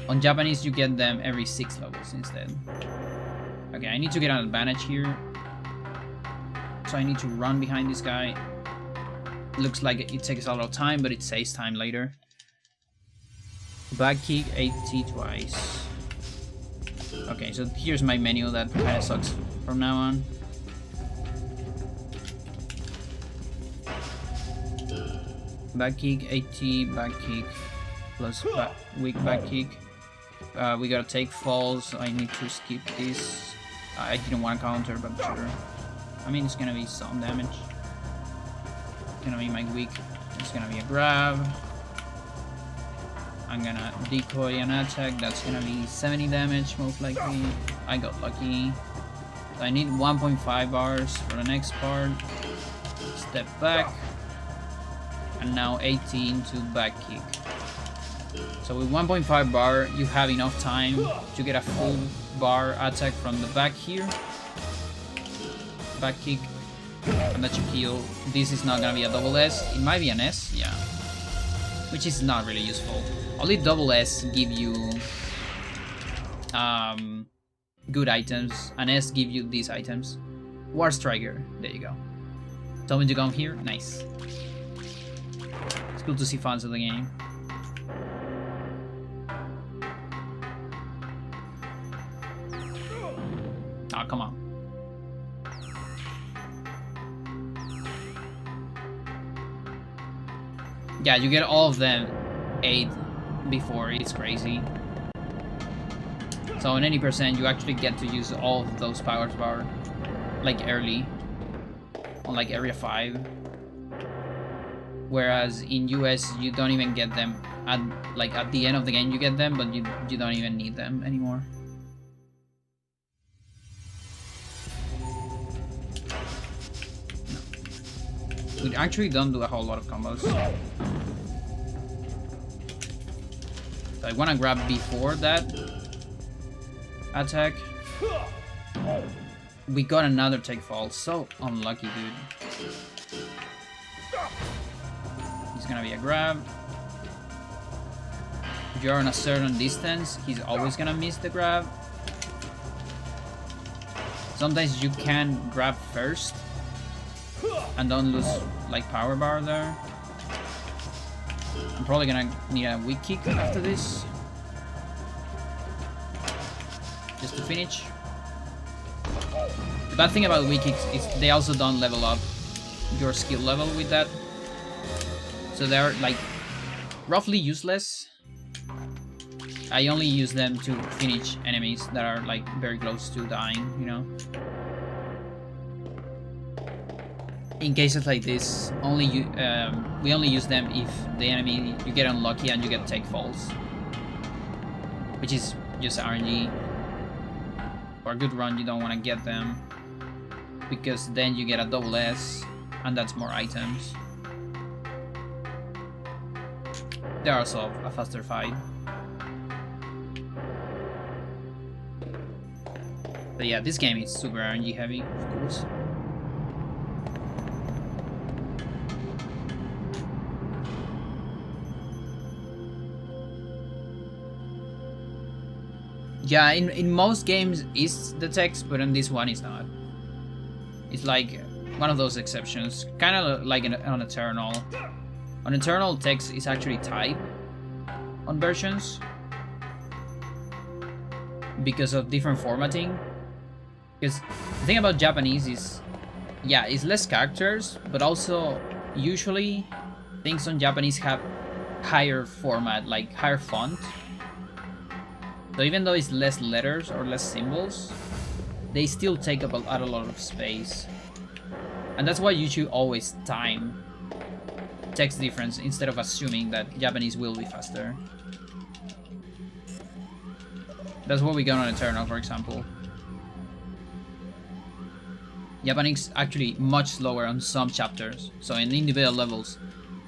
On Japanese, you get them every 6 levels instead. Okay, I need to get an advantage here. So I need to run behind this guy. Looks like it takes a lot of time, but it saves time later. Back kick 80 twice. Okay, so here's my menu that kind of sucks from now on. Back kick 80, back kick plus weak back kick. We gotta take falls, so I need to skip this. I didn't want to counter, but sure. I mean, it's gonna be some damage. It's gonna be my weak. It's gonna be a grab. I'm gonna decoy an attack. That's gonna be 70 damage, most likely. I got lucky. So I need 1.5 bars for the next part. Step back. And now 18 to back kick. So with 1.5 bar, you have enough time to get a full bar attack from the back here. Back kick, and that should kill. This is not gonna be a double S. It might be an S, yeah. Which is not really useful. Only double S give you good items. An S give you these items. War Striker, there you go. Tell me to come here, nice. It's cool to see fans of the game. Oh, come on. Yeah, you get all of them 8 before. It's crazy. So in any percent, you actually get to use all of those powers bar, like early, on like area 5. Whereas in US, you don't even get them at the end of the game. You get them, but you don't even need them anymore. No. We actually don't do a whole lot of combos. So I want to grab before that attack. We got another take fall. So unlucky, dude. He's gonna be a grab. If you're on a certain distance, he's always gonna miss the grab. Sometimes you can grab first and don't lose like power bar there. I'm probably gonna need a weak kick after this, just to finish. The bad thing about weak kicks is they also don't level up your skill level with that. So they're like roughly useless. I only use them to finish enemies that are like very close to dying, you know. In cases like this, we only use them if the enemy, you get unlucky and you get take falls, which is just RNG. For a good run, you don't want to get them because then you get a double S, and that's more items. They're also a faster fight. But yeah, this game is super RNG heavy, of course. Yeah, in most games it's the text, but in this one it's not. It's like one of those exceptions, kind of like on Eternal. On Eternal, text is actually type on versions because of different formatting. Because the thing about Japanese is, yeah, it's less characters, but also usually things on Japanese have higher format, like higher font. So even though it's less letters or less symbols, they still take up a lot of space. And that's why you should always time text difference instead of assuming that Japanese will be faster. That's what we got on Eternal, for example. Japanese actually much slower on some chapters. So in individual levels,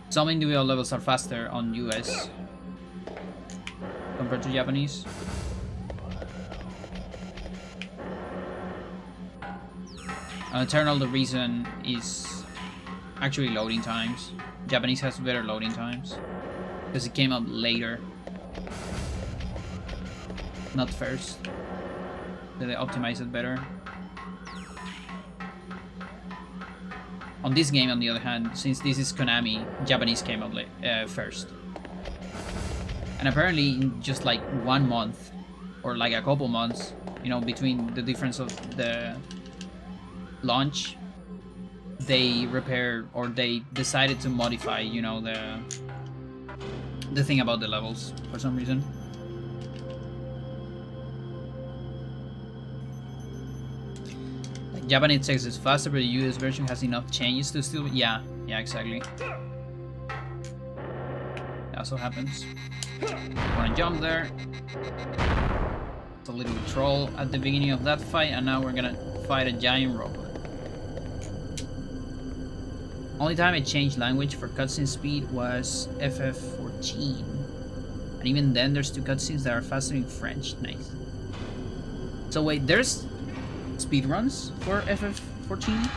some individual levels are faster on US compared to Japanese. On Eternal, the reason is actually loading times. Japanese has better loading times because it came out later, not first. So they optimize it better. On this game, on the other hand, since this is Konami, Japanese came out first. And apparently in just like 1 month, or like a couple months, you know, between the difference of the launch, they repaired, or they decided to modify, you know, the thing about the levels for some reason. Like Japanese text is faster, but the US version has enough changes to still, yeah, exactly. That also happens. Wanna jump there. It's a little troll at the beginning of that fight, and now we're gonna fight a giant robot. Only time I changed language for cutscene speed was FF14. And even then there's 2 cutscenes that are faster in French. Nice. So wait, there's speedruns for FF14?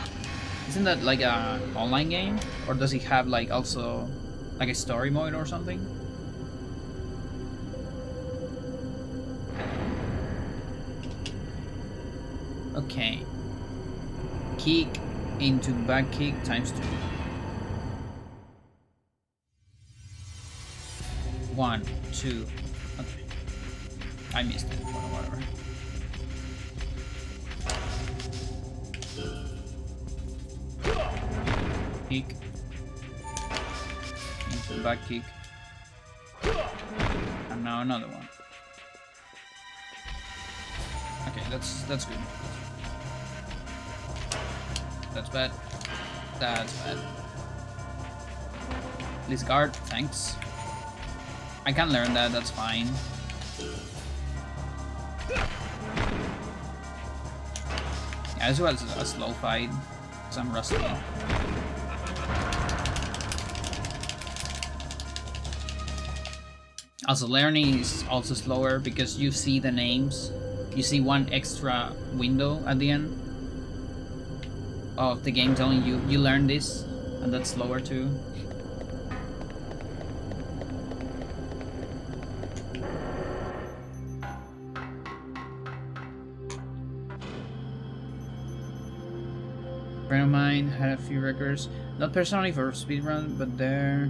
Isn't that like a online game? Or does it have like also like a story mode or something? Okay. Kick into back kick ×2. 1, 2. Okay. I missed it. Whatever. Kick. Into the back kick. And now another one. Okay, that's good. That's bad. That's bad. Please guard, thanks. I can learn that, that's fine. Yeah, this was a slow fight, because I'm rusty. Also, learning is also slower because you see the names. You see one extra window at the end of the game telling you you learned this, and that's slower too. A friend of mine had a few records, not personally for speedrun, but there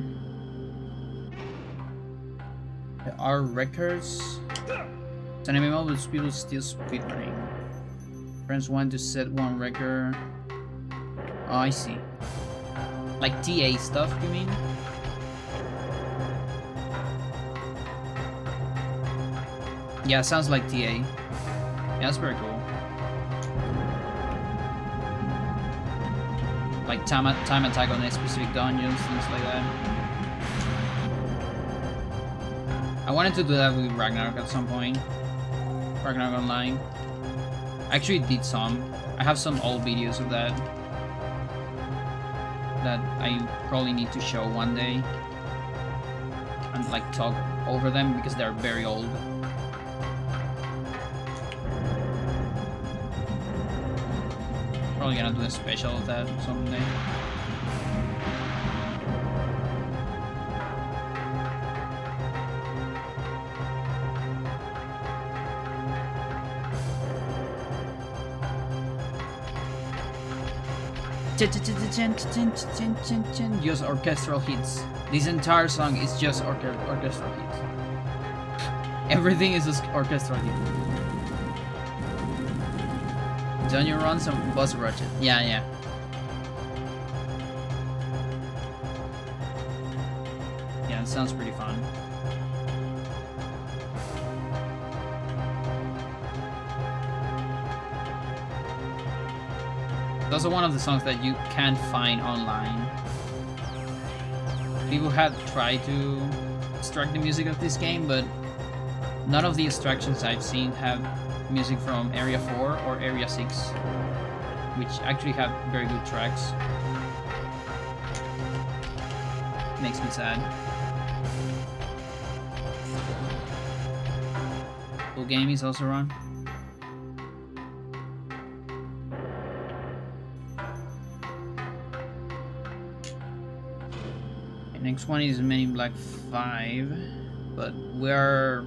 are records. It's an MMO, but people still speedrunning. Friends want to set one record. Oh, I see. Like TA stuff, you mean? Yeah, sounds like TA. Yeah, that's very cool. Like time attack on a specific dungeons, things like that. I wanted to do that with Ragnarok at some point. Ragnarok Online. I actually did some. I have some old videos of that I probably need to show one day and like talk over them because they're very old. Probably gonna do a special of that someday. Just orchestral hits. This entire song is just orchestral hits. Everything is just orchestral hits. Don't you run some boss ratchet? Yeah, yeah. Yeah, it sounds pretty fun. It's also one of the songs that you can't find online. People have tried to extract the music of this game, but none of the extractions I've seen have music from Area 4 or Area 6, which actually have very good tracks. Makes me sad. Full game is also run. Next one is Men in Black 5, but we're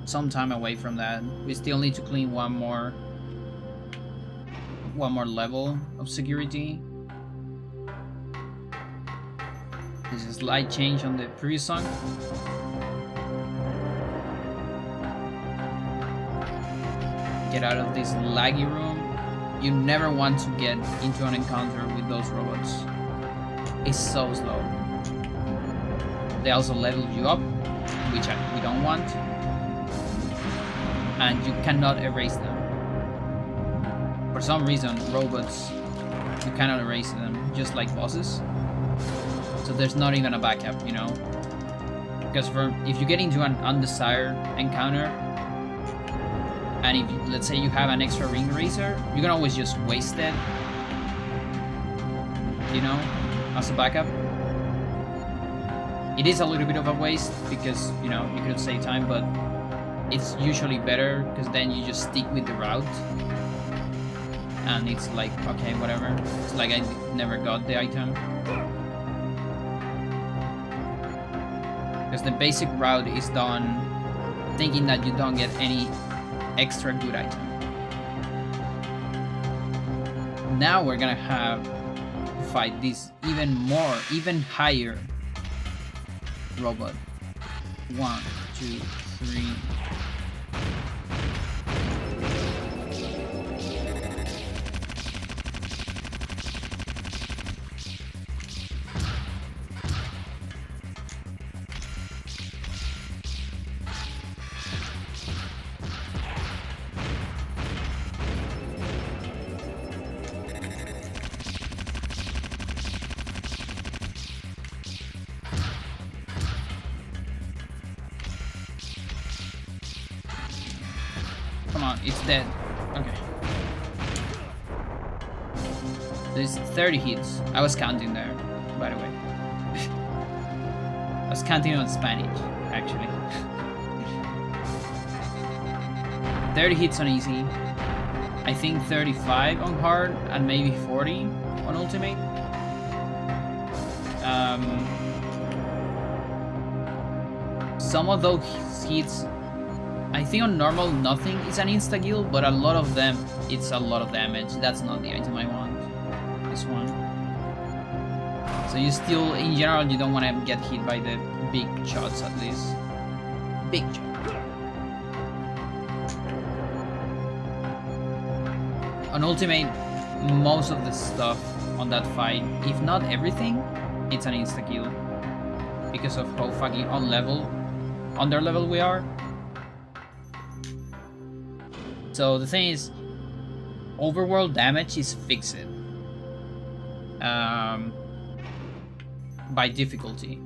some time away from that. We still need to clean one more level of security. There's a slight change on the previous song. Get out of this laggy room. You never want to get into an encounter with those robots. It's so slow. They also level you up, which we don't want, and you cannot erase them. For some reason, robots, you cannot erase them, just like bosses. So there's not even a backup, you know? Because if you get into an undesired encounter, and if let's say you have an extra ring eraser, you can always just waste it, you know, as a backup. It is a little bit of a waste because, you know, you could save time, but it's usually better because then you just stick with the route. And it's like, okay, whatever. It's like I never got the item. Because the basic route is done thinking that you don't get any extra good item. Now we're gonna have to fight this even higher robot. 1, 2, 3. Come on, it's dead. Okay. There's 30 hits. I was counting there, by the way. I was counting on Spanish, actually. 30 hits on easy. I think 35 on hard, and maybe 40 on ultimate. Some of those hits, I think on normal nothing is an insta-kill, but a lot of them, it's a lot of damage. That's not the item I want. This one. So you still, in general, you don't want to get hit by the big shots at least. Big shot. On ultimate, most of the stuff on that fight, if not everything, it's an insta-kill. Because of how fucking under level we are. So the thing is, overworld damage is fixed by difficulty.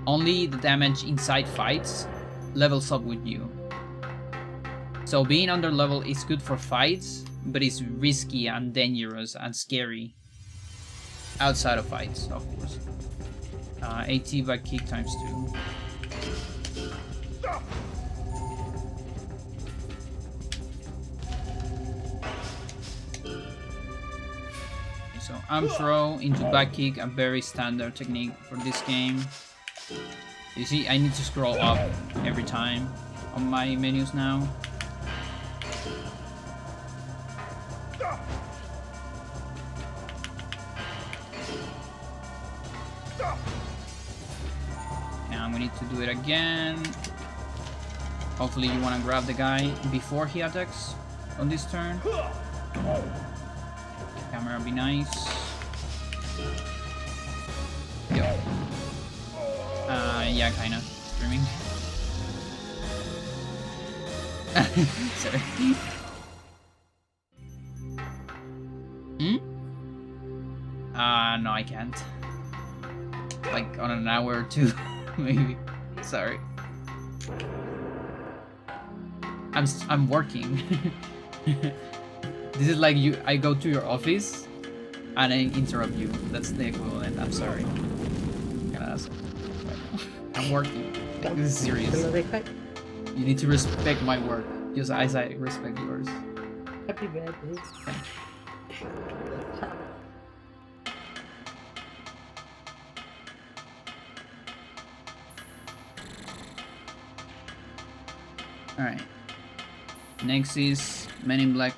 Only the damage inside fights levels up with you. So being under level is good for fights, but it's risky and dangerous and scary outside of fights, of course. AT by kick times 2. So arm throw into back kick, a very standard technique for this game. You see, I need to scroll up every time on my menus now. And we need to do it again. Hopefully you want to grab the guy before he attacks on this turn. Camera be nice. Yo. Yeah, kinda. Streaming. Sorry. No, I can't. Like on an hour or two, maybe. Sorry. I'm working. This is like I go to your office and I interrupt you. That's the equivalent. I'm sorry. I'm working. This is serious. You need to respect my work, just as I respect yours. Happy birthday. Alright. Next is Men in Black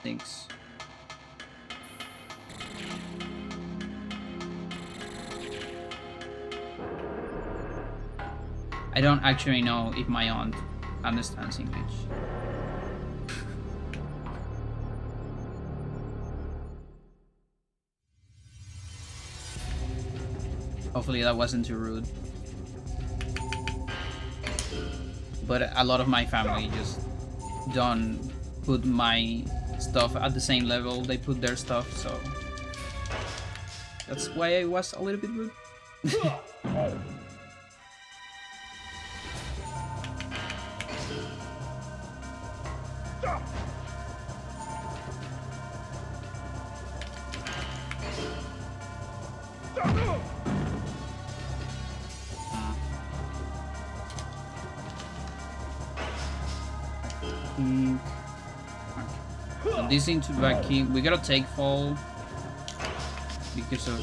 6. I don't actually know if my aunt understands English. Hopefully that wasn't too rude. But a lot of my family just don't put my stuff at the same level they put their stuff, so that's why I was a little bit rude. So this into back kick, we gotta take fall because of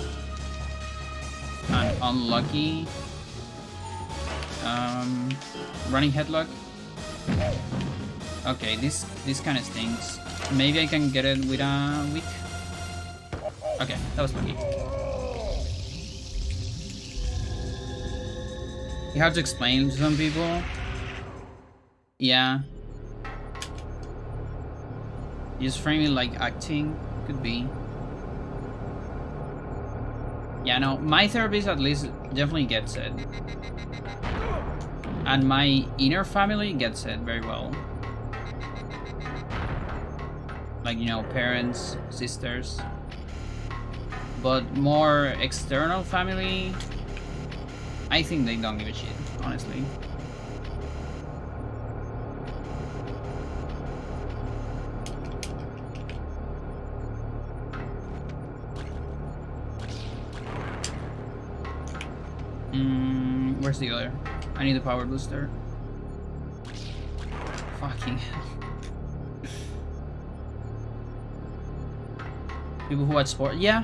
an unlucky running headlock. Okay, this kind of stinks. Maybe I can get it with a weak. Okay, that was lucky. You have to explain to some people. Yeah. Just frame it like acting, could be. Yeah, no, my therapist at least definitely gets it. And my inner family gets it very well. Like, you know, parents, sisters. But more external family, I think they don't give a shit, honestly. where's the other? I need the power booster. Fucking hell. People who watch sport, yeah.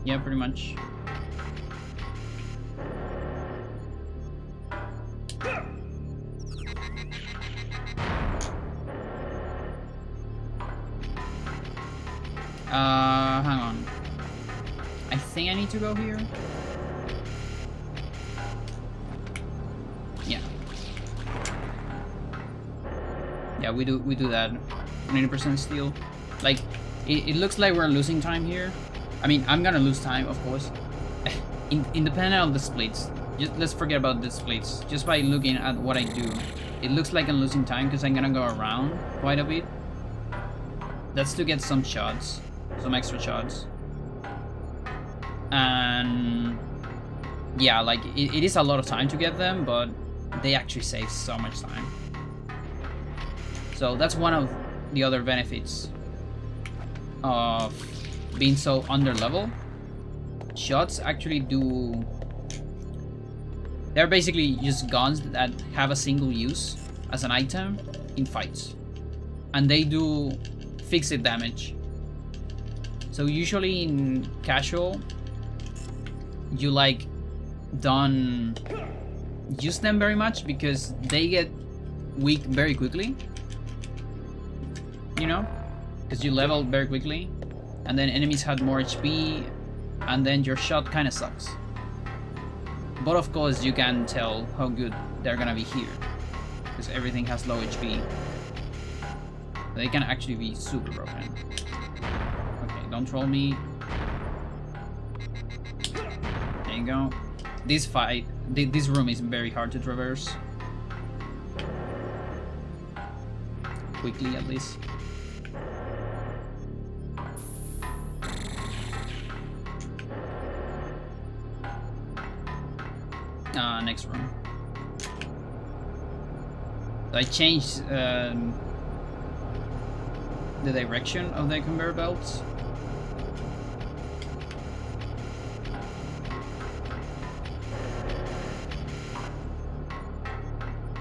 Yeah, pretty much. Hang on. I think I need to go here. Yeah. Yeah, we do that. 90% steal. Like, it looks like we're losing time here. I mean, I'm gonna lose time, of course. Independent of the splits. Just let's forget about the splits. Just by looking at what I do, it looks like I'm losing time because I'm gonna go around quite a bit. That's to get some shots, some extra shots. And yeah, like it is a lot of time to get them, but they actually save so much time. So that's one of the other benefits of being so under level. Shots actually do... They're basically just guns that have a single use as an item in fights. And they do fixed damage. So usually in casual, you like don't use them very much because they get weak very quickly. You know? Because you level very quickly. And then enemies had more HP. And then your shot kind of sucks. But of course you can tell how good they're gonna be here. Because everything has low HP. They can actually be super broken. Okay, don't troll me. There you go. This fight, this room is very hard to traverse. Quickly, at least. Next room. So I changed the direction of the conveyor belts.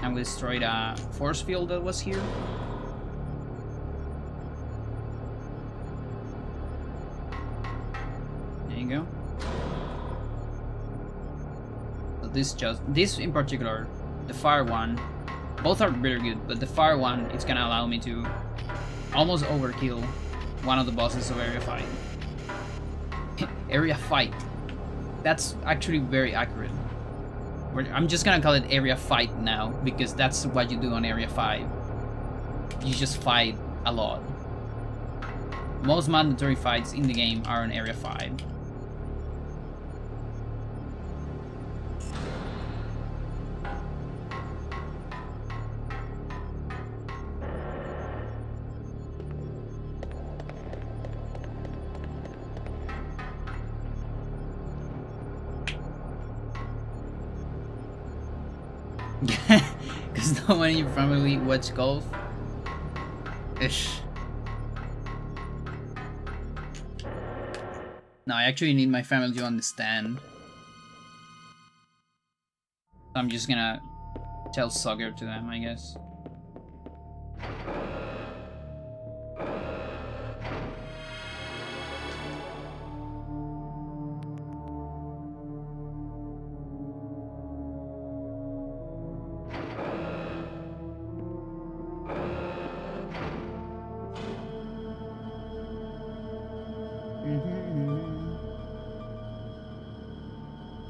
And we destroyed a force field that was here. There you go. So this in particular, the fire one, both are very good, but the fire one is gonna allow me to almost overkill one of the bosses of Area 5. Area 5. That's actually very accurate. I'm just gonna call it Area Fight now, because that's what you do on Area 5. You just fight a lot. Most mandatory fights in the game are on Area 5. Because no one in your family watch golf. Ish. No, I actually need my family to understand. I'm just gonna tell soccer to them, I guess.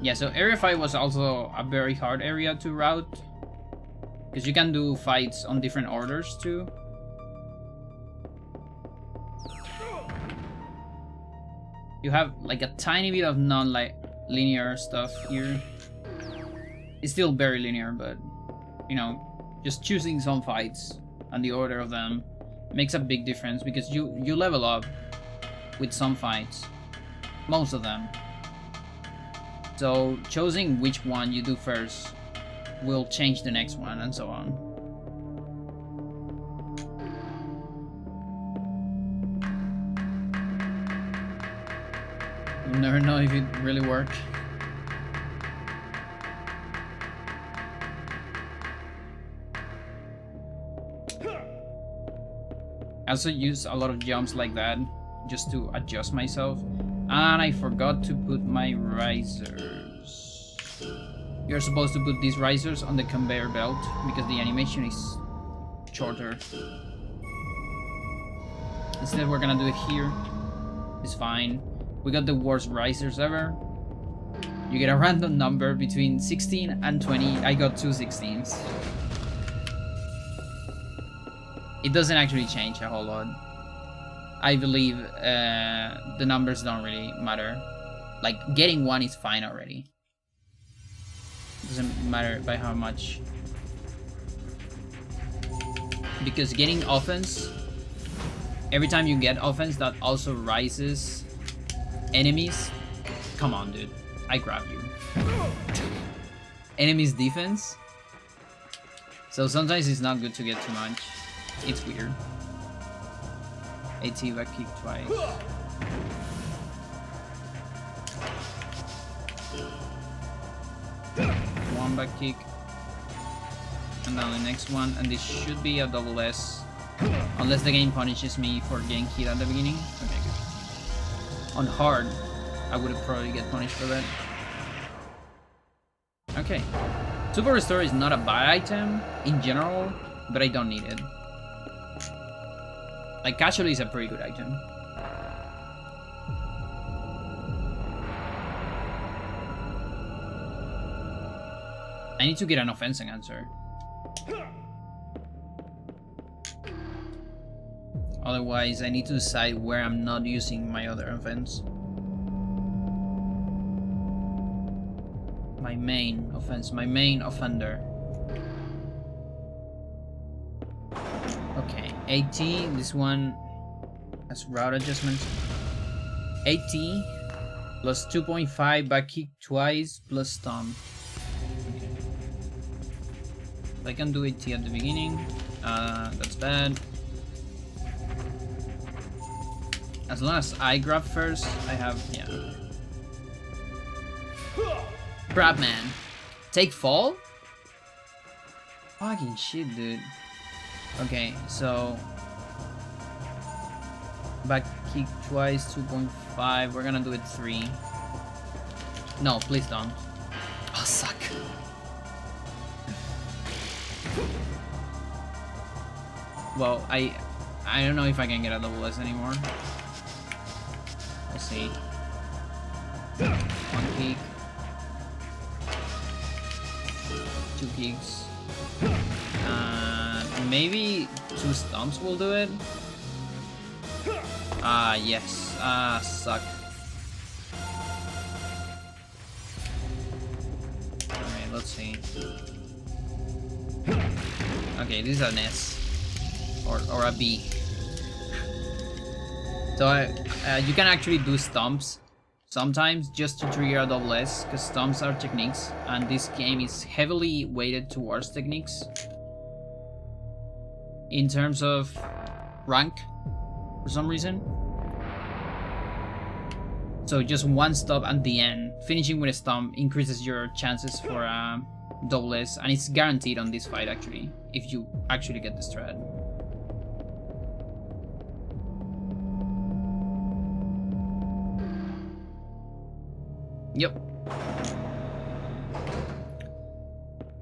Yeah, so Area 5 was also a very hard area to route. Because you can do fights on different orders too. You have like a tiny bit of non-linear stuff here. It's still very linear, but you know, just choosing some fights and the order of them makes a big difference because you level up with some fights. Most of them. So choosing which one you do first will change the next one and so on. never know if it really worked. I also use a lot of jumps like that just to adjust myself. And I forgot to put my risers. You're supposed to put these risers on the conveyor belt because the animation is shorter. Instead, we're gonna do it here. It's fine. We got the worst risers ever. You get a random number between 16 and 20. I got 2 16s. It doesn't actually change a whole lot. I believe the numbers don't really matter. Like, getting 1 is fine already. It doesn't matter by how much. Because getting offense, every time you get offense, that also rises enemies. Come on, dude. I grabbed you. Enemies defense. So sometimes it's not good to get too much. It's weird. AT back kick twice. One back kick. And now the next one. And this should be a double S. Unless the game punishes me for getting hit at the beginning. Okay, good. On hard, I would have probably get punished for that. Okay. Super Restore is not a bad item in general, but I don't need it. Like, casually is a pretty good item. I need to get an offensive answer. Otherwise, I need to decide where I'm not using my other offense. My main offense, my main offender. Okay, 80, this one has route adjustments. 80 plus 2.5 back kick twice plus stomp. Okay. I can do 80 at the beginning. That's bad. As long as I grab first, I have, yeah. Grab man. Take fall? Fucking shit, dude. Okay, so back kick twice, 2.5. We're gonna do it 3. No, please don't. Oh, suck. Well, I don't know if I can get a double S anymore. We'll see. One kick. 2 kicks. Maybe 2 stomps will do it. Yes. Suck. Alright, let's see. Okay, this is an S. Or a B. So you can actually do stomps sometimes just to trigger a double S, because stomps are techniques, and this game is heavily weighted towards techniques. In terms of rank, for some reason. So just one stop at the end, finishing with a stomp increases your chances for a double S, and it's guaranteed on this fight actually, if you actually get the strat. Yep.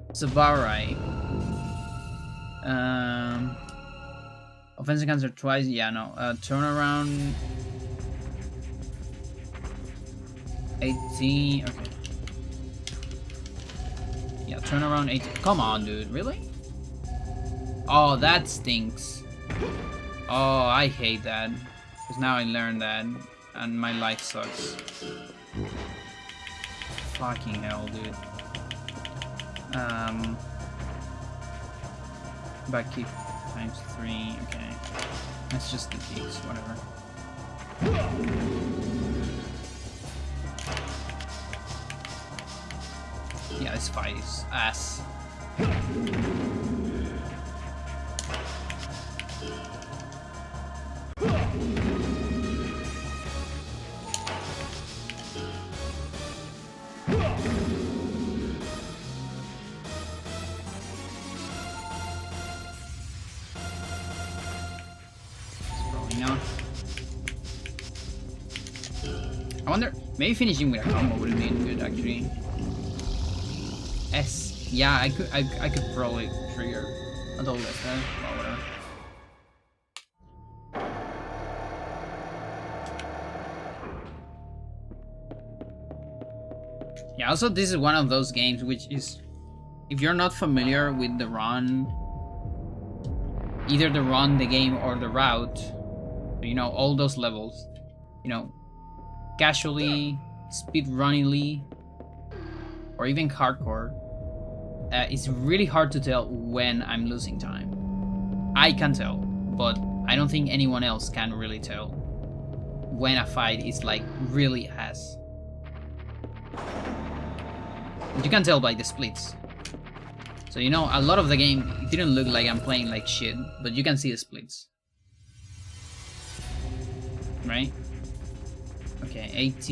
It's about right. Offensive cancer twice. Yeah, no. Turnaround 18. Okay. Yeah, turnaround 18. Come on, dude. Really? Oh, that stinks. Oh, I hate that. Because now I learned that. And my life sucks. Fucking hell, dude. Back kick times 3. Okay. That's just the kicks, whatever. Yeah, this fight is ass. Maybe finishing with a combo would have been good actually. S. Yeah, I could probably trigger a double S there. Well, whatever. Yeah, also this is one of those games which is, if you're not familiar with the run, either the run, the game, or the route, you know, all those levels, you know, casually, speedrunningly, or even hardcore, it's really hard to tell when I'm losing time. I can tell, but I don't think anyone else can really tell when a fight is like really ass. You can tell by the splits. So you know, a lot of the game, it didn't look like I'm playing like shit, but you can see the splits. Right? Okay, AT,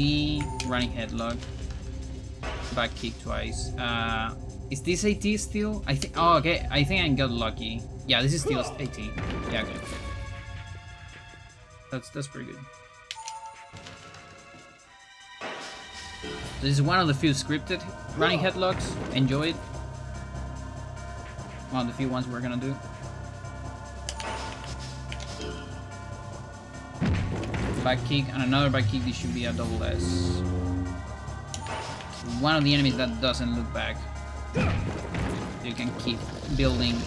running headlock, back kick twice. Is this AT still? I think. Oh, okay. I think I got lucky. Yeah, this is still AT. Yeah, okay. That's pretty good. This is one of the few scripted running headlocks. Enjoy it. One of the few ones we're gonna do. Back kick and another back kick. This should be a double S. One of the enemies that doesn't look back. You can keep building.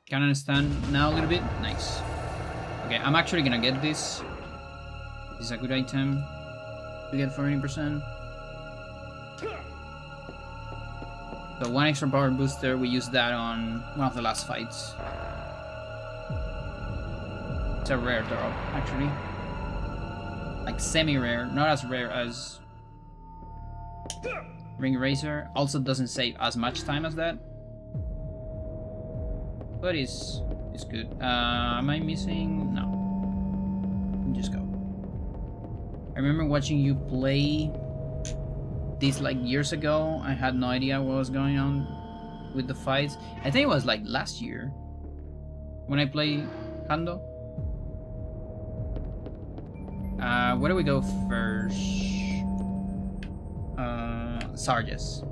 Can understand now a little bit? Nice. Okay, I'm actually gonna get this. This is a good item to get for 80%. So one extra power booster, we used that on one of the last fights. It's a rare drop, actually. Like semi-rare, not as rare as Ring Razor. Also doesn't save as much time as that. But it's good. Am I missing? No. Just go. I remember watching you play this like years ago. I had no idea what was going on with the fights. I think it was like last year when I played Kando. Where do we go first? Sarges.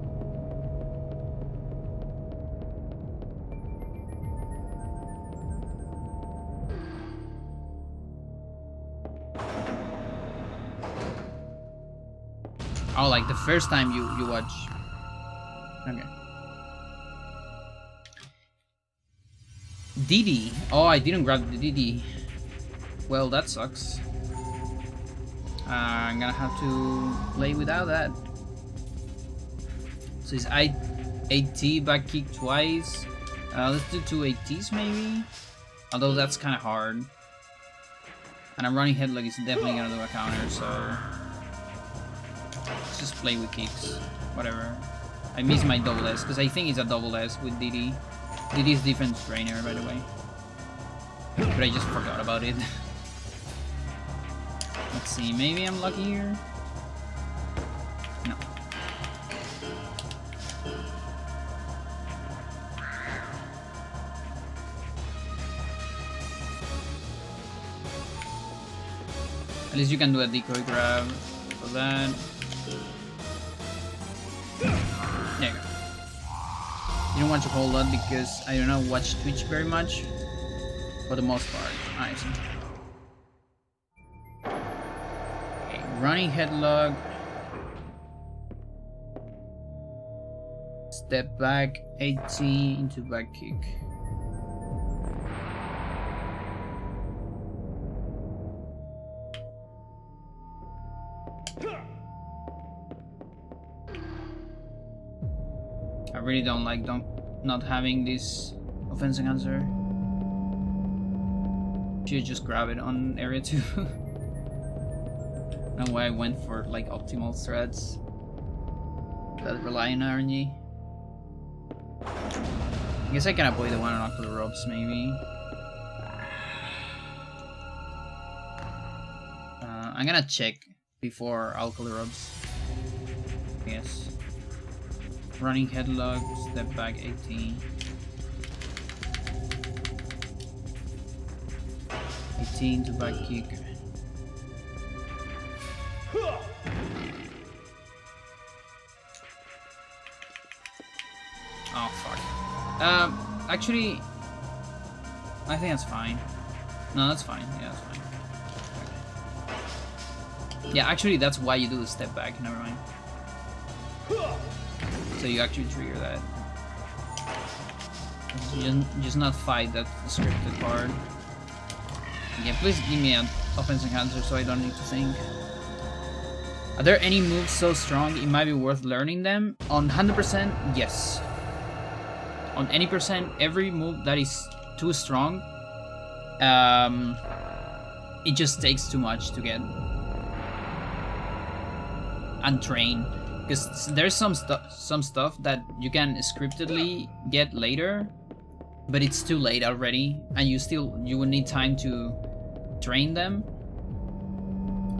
Oh, like the first time you watch. Okay. DD. Oh, I didn't grab the DD. Well, that sucks. I'm gonna have to play without that. So it's AT back kick twice. Let's do 2 ATs maybe. Although that's kind of hard. And a running headlock is definitely gonna do a counter, so let's just play with kicks. Whatever. I miss my double S because I think it's a double S with DD. DD is defense trainer, by the way. But I just forgot about it. Let's see, maybe I'm lucky here? No. At least you can do a decoy grab for that. There you go. You don't want to hold that because I don't watch Twitch very much. For the most part. I see. Okay, running headlock. Step back, 80 into back kick. I really don't like not having this offensive answer. Should just grab it on area 2. That's why I went for like optimal threads that rely on RNG. I guess I can avoid the one on Ocular Ropes maybe. I'm gonna check before Ocular Ropes. Yes. Running headlock, step back 18. 18 to back kick. Oh fuck. Actually, I think that's fine. No, that's fine. Yeah, that's fine. Yeah, actually, that's why you do the step back. Never mind. So you actually trigger that. Just not fight that scripted part. Yeah, please give me an offense enhancer so I don't need to think. Are there any moves so strong it might be worth learning them? On 100%, yes. On any percent, every move that is too strong, it just takes too much to get and train. Because there's some stuff that you can scriptedly get later, but it's too late already, and you will need time to train them.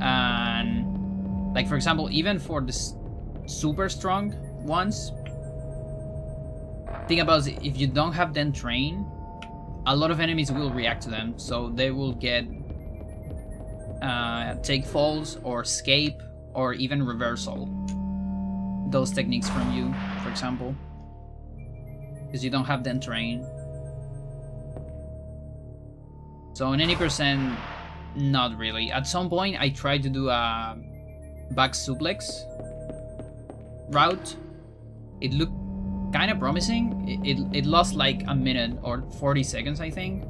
And like, for example, even for the super strong ones, think about it, if you don't have them trained, a lot of enemies will react to them, so they will get take falls or escape or even reversal those techniques from you, for example, because you don't have them trained. So in any percent, not really. At some point I tried to do a back suplex route. It looked kind of promising. It lost like a minute or 40 seconds, I think,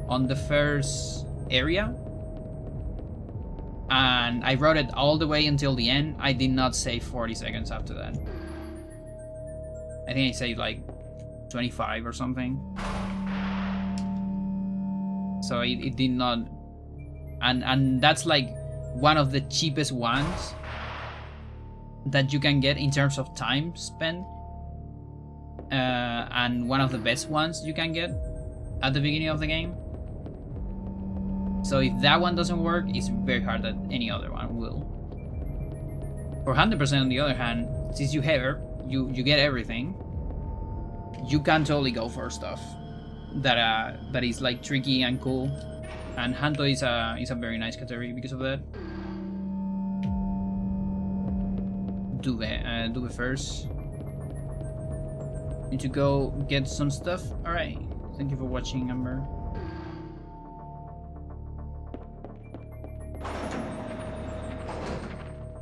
on the first area, and I wrote it all the way until the end. I did not save 40 seconds after that. I think I saved like 25 or something. So it did not, and that's like one of the cheapest ones that you can get in terms of time spent. And one of the best ones you can get at the beginning of the game. So if that one doesn't work, it's very hard that any other one will. For 100% on the other hand, since you get everything, you can totally go for stuff that is like tricky and cool. And Hanto is a very nice category because of that. Do it first. Need to go get some stuff. Alright. Thank you for watching, Amber.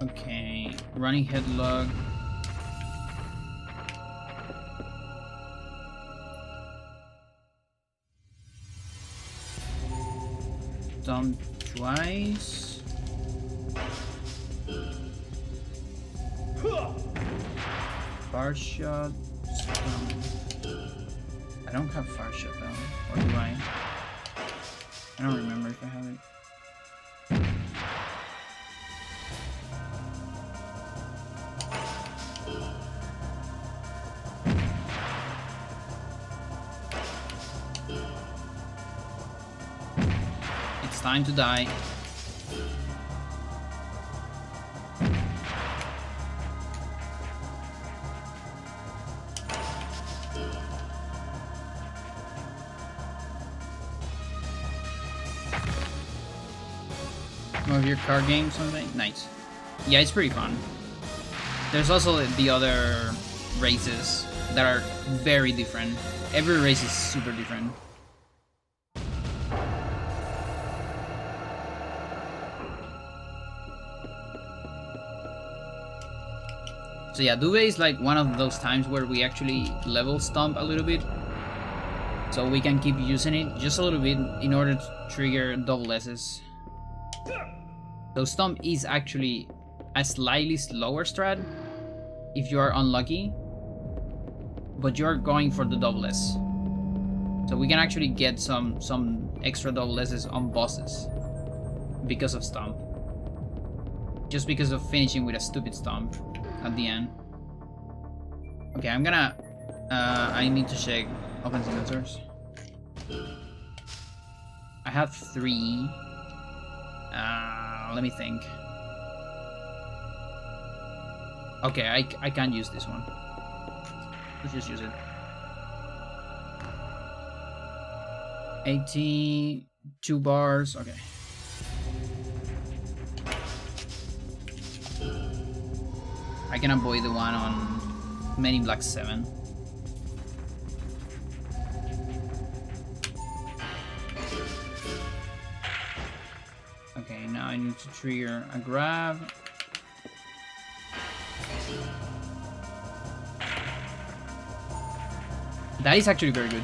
Okay. Running headlock. Stomp twice. Far shot. I don't have far shot though, or do I? I don't remember if I have it. It's time to die. Of your card game, something nice. Yeah, it's pretty fun. There's also the other races that are very different. Every race is super different. So yeah, Dube is like one of those times where we actually level stomp a little bit, so we can keep using it just a little bit in order to trigger double S's. So Stomp is actually a slightly slower strat if you are unlucky, but you're going for the double S. So we can actually get some extra double S's on bosses because of Stomp. Just because of finishing with a stupid Stomp at the end. Okay, I'm gonna... I need to check offensive answers. I have 3. Let me think. Okay, I can't use this one. Let's just use it. 18. 2 bars. Okay. I can avoid the one on Men in Black 7. Okay, now I need to trigger a grab. That is actually very good.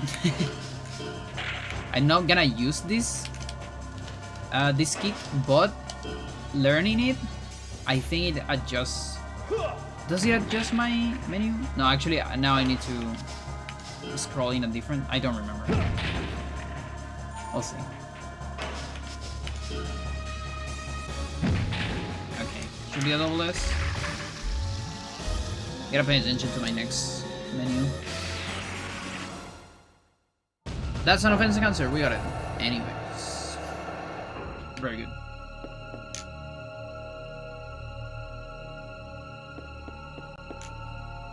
I'm not gonna use this kick, but learning it, I think it adjusts. Does it adjust my menu? No, actually, now I need to scroll in a different. I don't remember. I'll see. Okay, should be a double S. Gotta pay attention to my next menu. That's an offensive answer. We got it. Anyways, very good.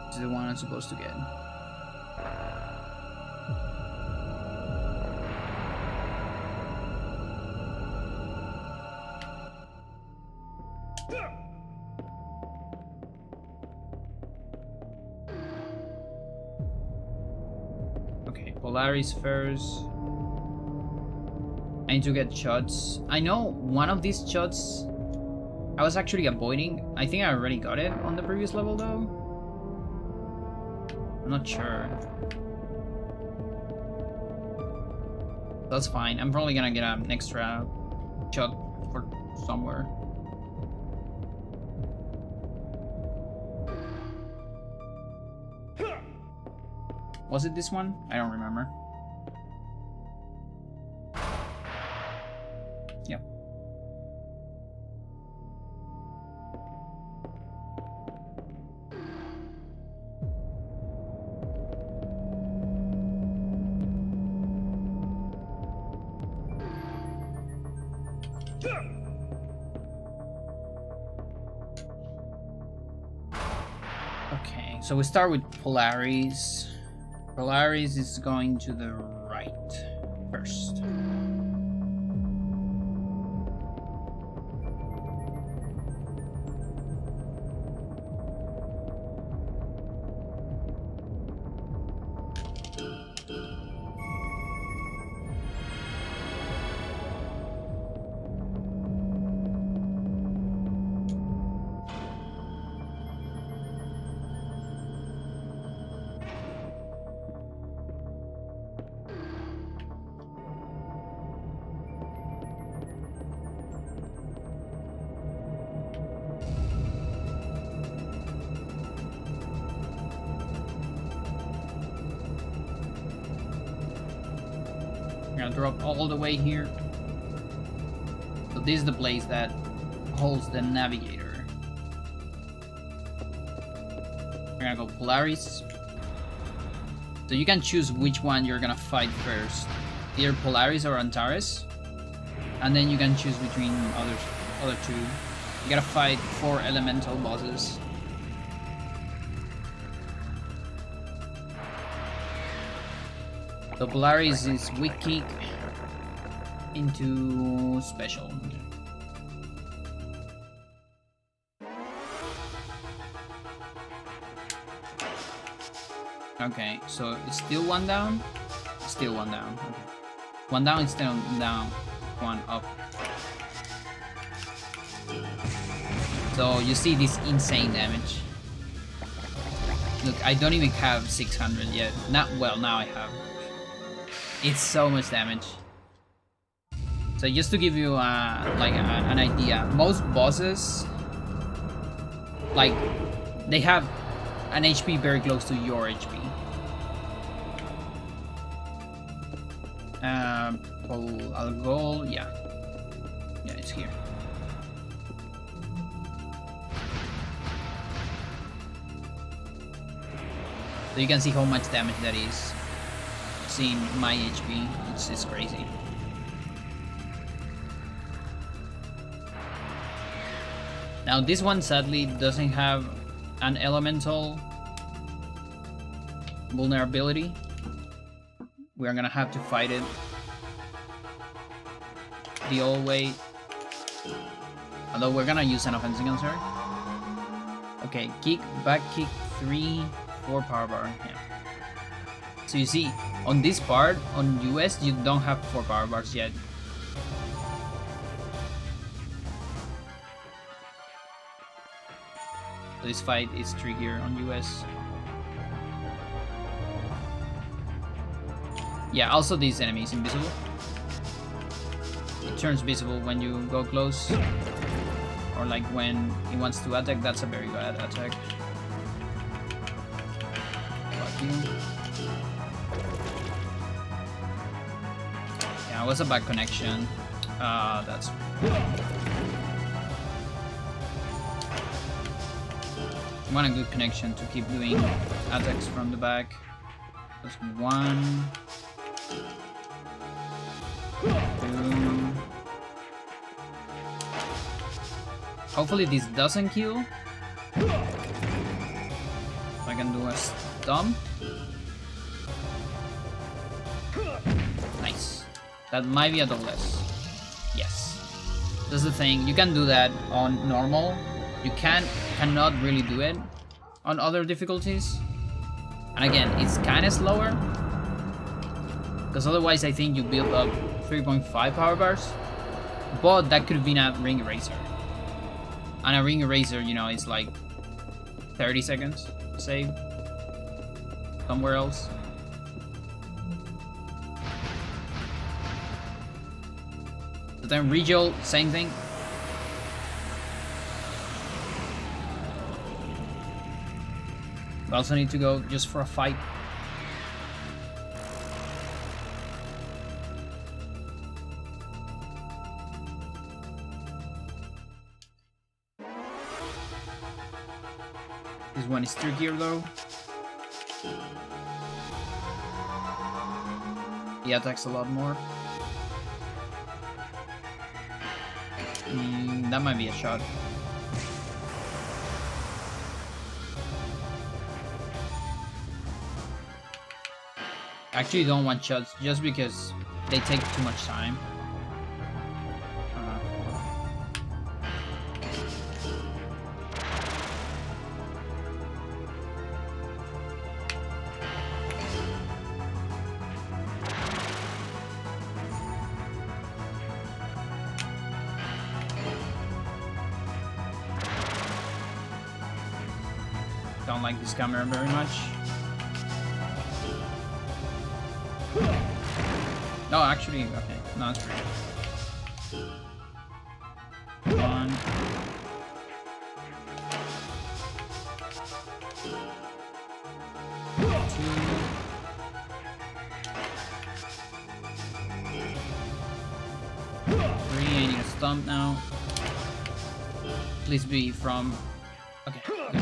This is the one I'm supposed to get. Okay, Polaris first. I need to get shots. I know one of these shots I was actually avoiding. I think I already got it on the previous level though. I'm not sure. That's fine. I'm probably gonna get an extra shot for somewhere. Was it this one? I don't remember. Yep. Okay, so we start with Polaris. Polaris is going to the right first. I'm gonna drop all the way here. So this is the place that holds the navigator. We're gonna go Polaris. So you can choose which one you're gonna fight first. Either Polaris or Antares. And then you can choose between other two. You gotta fight 4 elemental bosses. So Polaris is weak kick into special. Okay, so it's still 1 down? Still 1 down. Okay. 1 down is still down, 1 up. So you see this insane damage. Look, I don't even have 600 yet. Not well, now I have. It's so much damage. So just to give you like an idea, most bosses, like, they have an HP very close to your HP. I'll go, yeah, it's here. So you can see how much damage that is. Seeing my HP, it's crazy. Now this one sadly doesn't have an elemental vulnerability. We're gonna have to fight it. the old way. Although we're gonna use an offensive answer. Okay, kick, back kick, 3, 4 power bar. Yeah. So you see, on this part, on US, you don't have 4 power bars yet. So this fight is trickier on US. Yeah, also this enemy is invisible. It turns visible when you go close. Or like when he wants to attack, that's a very bad attack. Fuck you. Yeah, it was a bad connection. That's... I want a good connection to keep doing attacks from the back. That's 1, 2. Hopefully this doesn't kill. I can do a stomp. Nice. That might be a double S. Yes. That's the thing. You can do that on normal. You cannot really do it on other difficulties. And again, it's kind of slower. Because otherwise I think you build up 3.5 power bars. But that could have been a ring eraser. And a ring eraser, you know, it's like 30 seconds save somewhere else. But then Regio, same thing. We also need to go just for a fight. This one is trickier though. He attacks a lot more. That might be a shot. Actually don't want shots just because they take too much time. Don't like this camera very much. No, actually, okay. No, it's pretty good. 1. 2. 3, I need a stomp now. Please be from... Okay. Good.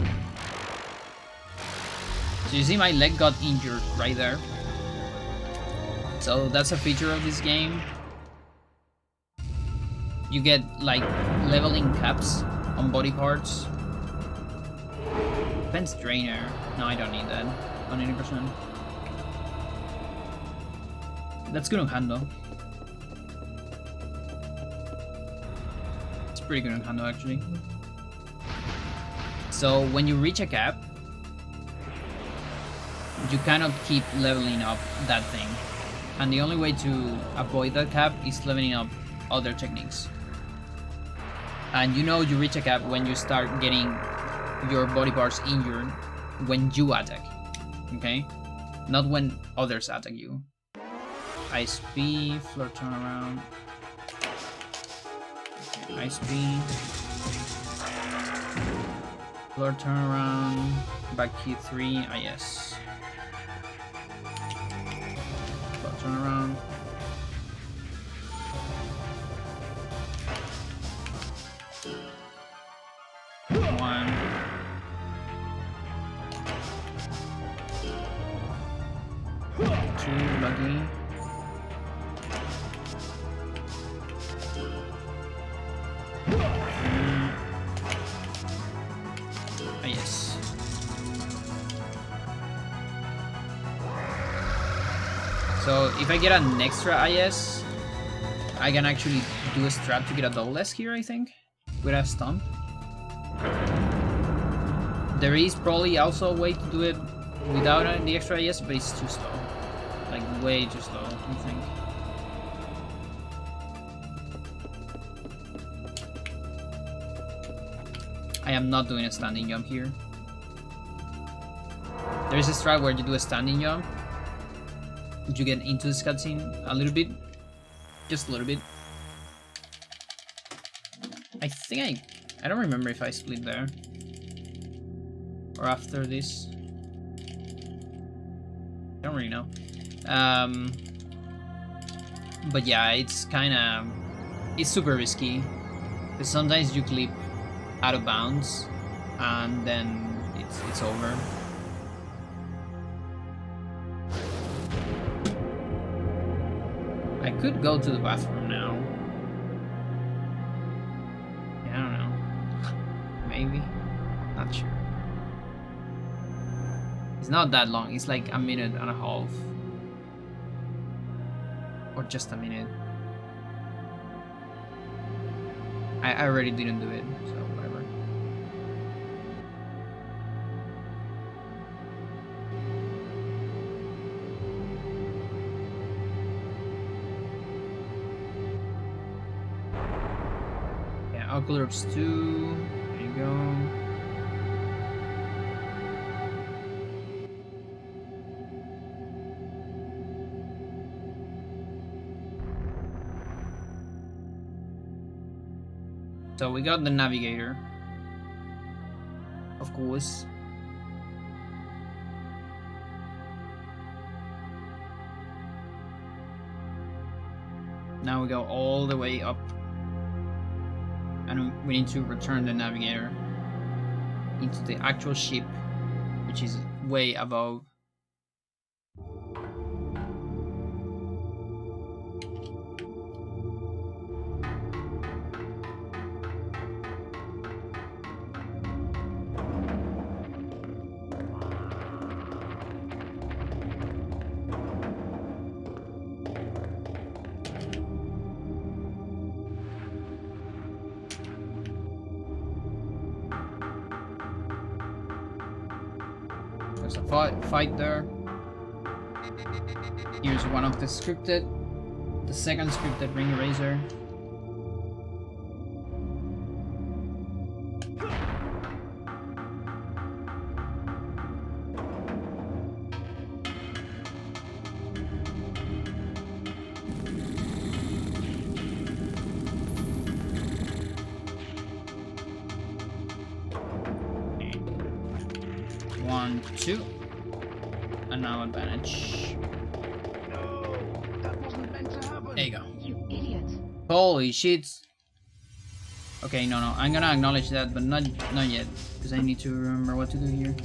So you see my leg got injured right there. So that's a feature of this game. You get like leveling caps on body parts. Fence drainer. No, I don't need that. On 80%. That's good on hand though. It's pretty good on hand though, actually. So when you reach a cap, you cannot keep leveling up that thing. And the only way to avoid that cap is leveling up other techniques. And you know you reach a cap when you start getting your body parts injured when you attack. Okay? Not when others attack you. Ice P, floor turnaround. Okay, Ice P. Floor turnaround. Back key 3, yes. Turn around. One. 2, lucky. 3. Yes. So if I get an extra IS, I can actually do a strat to get a double desk here, I think, with a stomp. There is probably also a way to do it without the extra yes, but it's too slow. Like, way too slow, I think. I am not doing a standing jump here. There is a strat where you do a standing jump. You get into this cutscene a little bit. Just a little bit. I think I don't remember if I split there. Or after this. Don't really know. But yeah, it's kinda... It's super risky. Because sometimes you clip out of bounds. And then it's over. I could go to the bathroom now. Yeah, I don't know. Maybe. Not sure. It's not that long. It's like a minute and a half. Or just a minute. I already didn't do it, so whatever. Oculus 2, there you go. So we got the navigator, of course. Now we go all the way up. And we need to return the navigator into the actual ship, which is way above. There's a fight there. Here's one of the second scripted ring eraser. One, two, and now advantage. No, that wasn't meant to happen. There you go. You idiot. Holy shit. Okay, no, I'm gonna acknowledge that, but not yet, because I need to remember what to do here.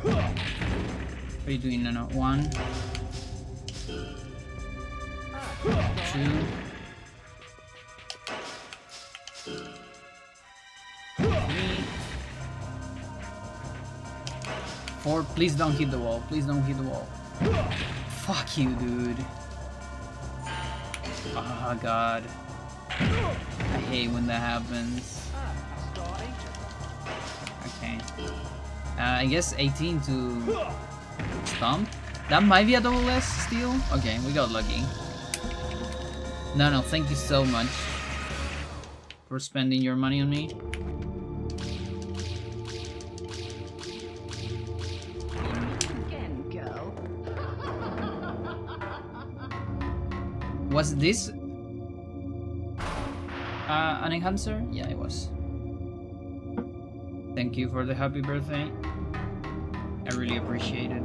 What are you doing? No. 1, 2. 4, please don't hit the wall. Please don't hit the wall. Fuck you, dude. Oh god. I hate when that happens. Okay. I guess 18 to stomp. That might be a double S still. Okay, we got lucky. No, thank you so much for spending your money on me. Was this an enhancer? Yeah, it was. Thank you for the happy birthday. I really appreciate it.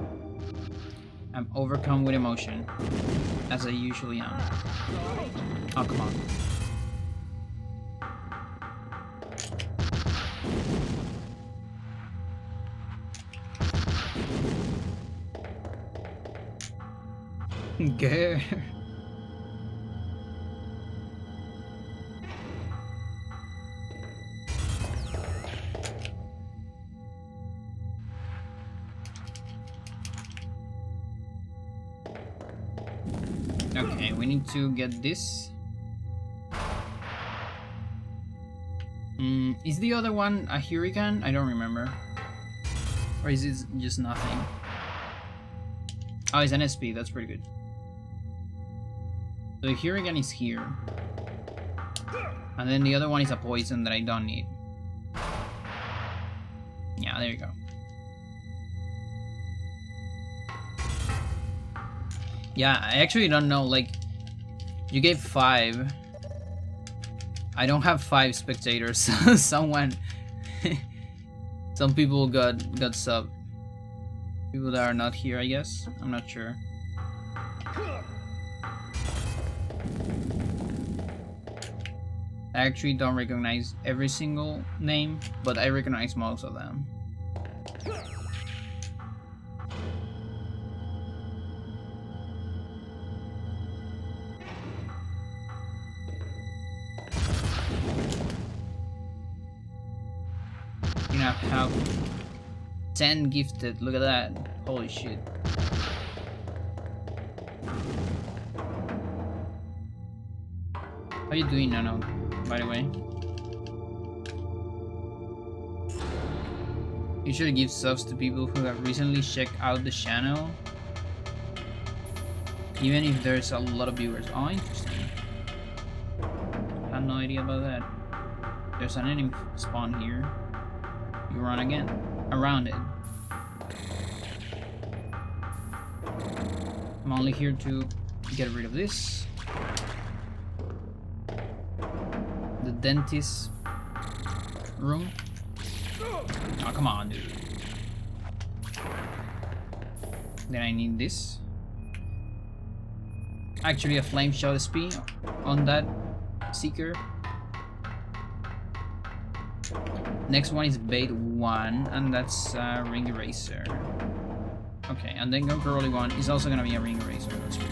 I'm overcome with emotion, as I usually am. Oh, come on. Okay. Okay, we need to get this. Is the other one a hurricane? I don't remember. Or is it just nothing? Oh, it's an SP, that's pretty good. So the hurricane is here. And then the other one is a poison that I don't need. Yeah, there you go. Yeah, I actually don't know, like, you gave 5. I don't have 5 spectators. Some people got sub. People that are not here, I guess. I'm not sure. I actually don't recognize every single name, but I recognize most of them. You know, have 10 gifted, look at that. Holy shit. How you doing, Nano, by the way? You should give subs to people who have recently checked out the channel, even if there's a lot of viewers. Oh, interesting. I have no idea about that. There's an enemy spawn here. You run again. Around it. I'm only here to get rid of this. The dentist room. Oh, come on, dude. Then I need this. Actually, a flame shot SP on that seeker. Next one is bait 1, and that's ring eraser. Okay, and then Gunker Rolly 1 is also gonna be a ring eraser. That's good.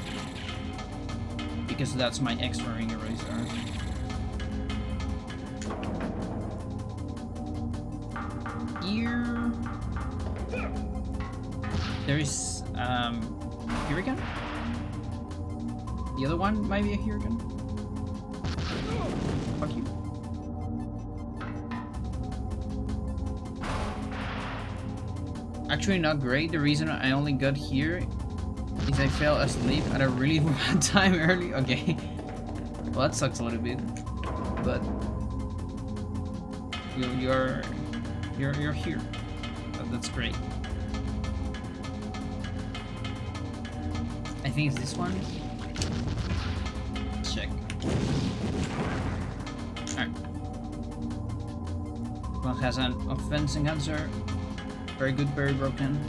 Because that's my extra ring eraser. Here there is hurricane. The other one might be a hurricane. Fuck you. Actually not great. The reason I only got here is I fell asleep at a really bad time early. Okay. Well, that sucks a little bit. But you're here. That's great. I think it's this one. Let's check. Alright. One has an offense enhancer. Very good, very broken.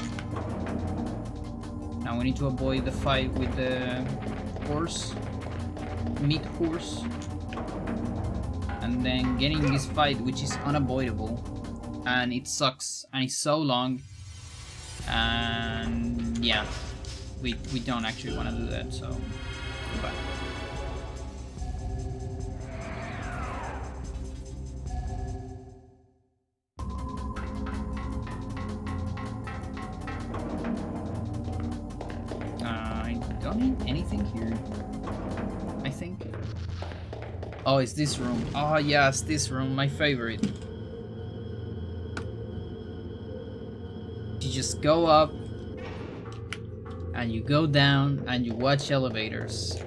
Now we need to avoid the fight with the horse. Meat horse. And then getting this fight, which is unavoidable. And it sucks. And it's so long. And yeah. We don't actually want to do that, so goodbye. I don't need anything here, I think. Oh, it's this room. Oh yes, this room, my favorite. You just go up and you go down and you watch elevators.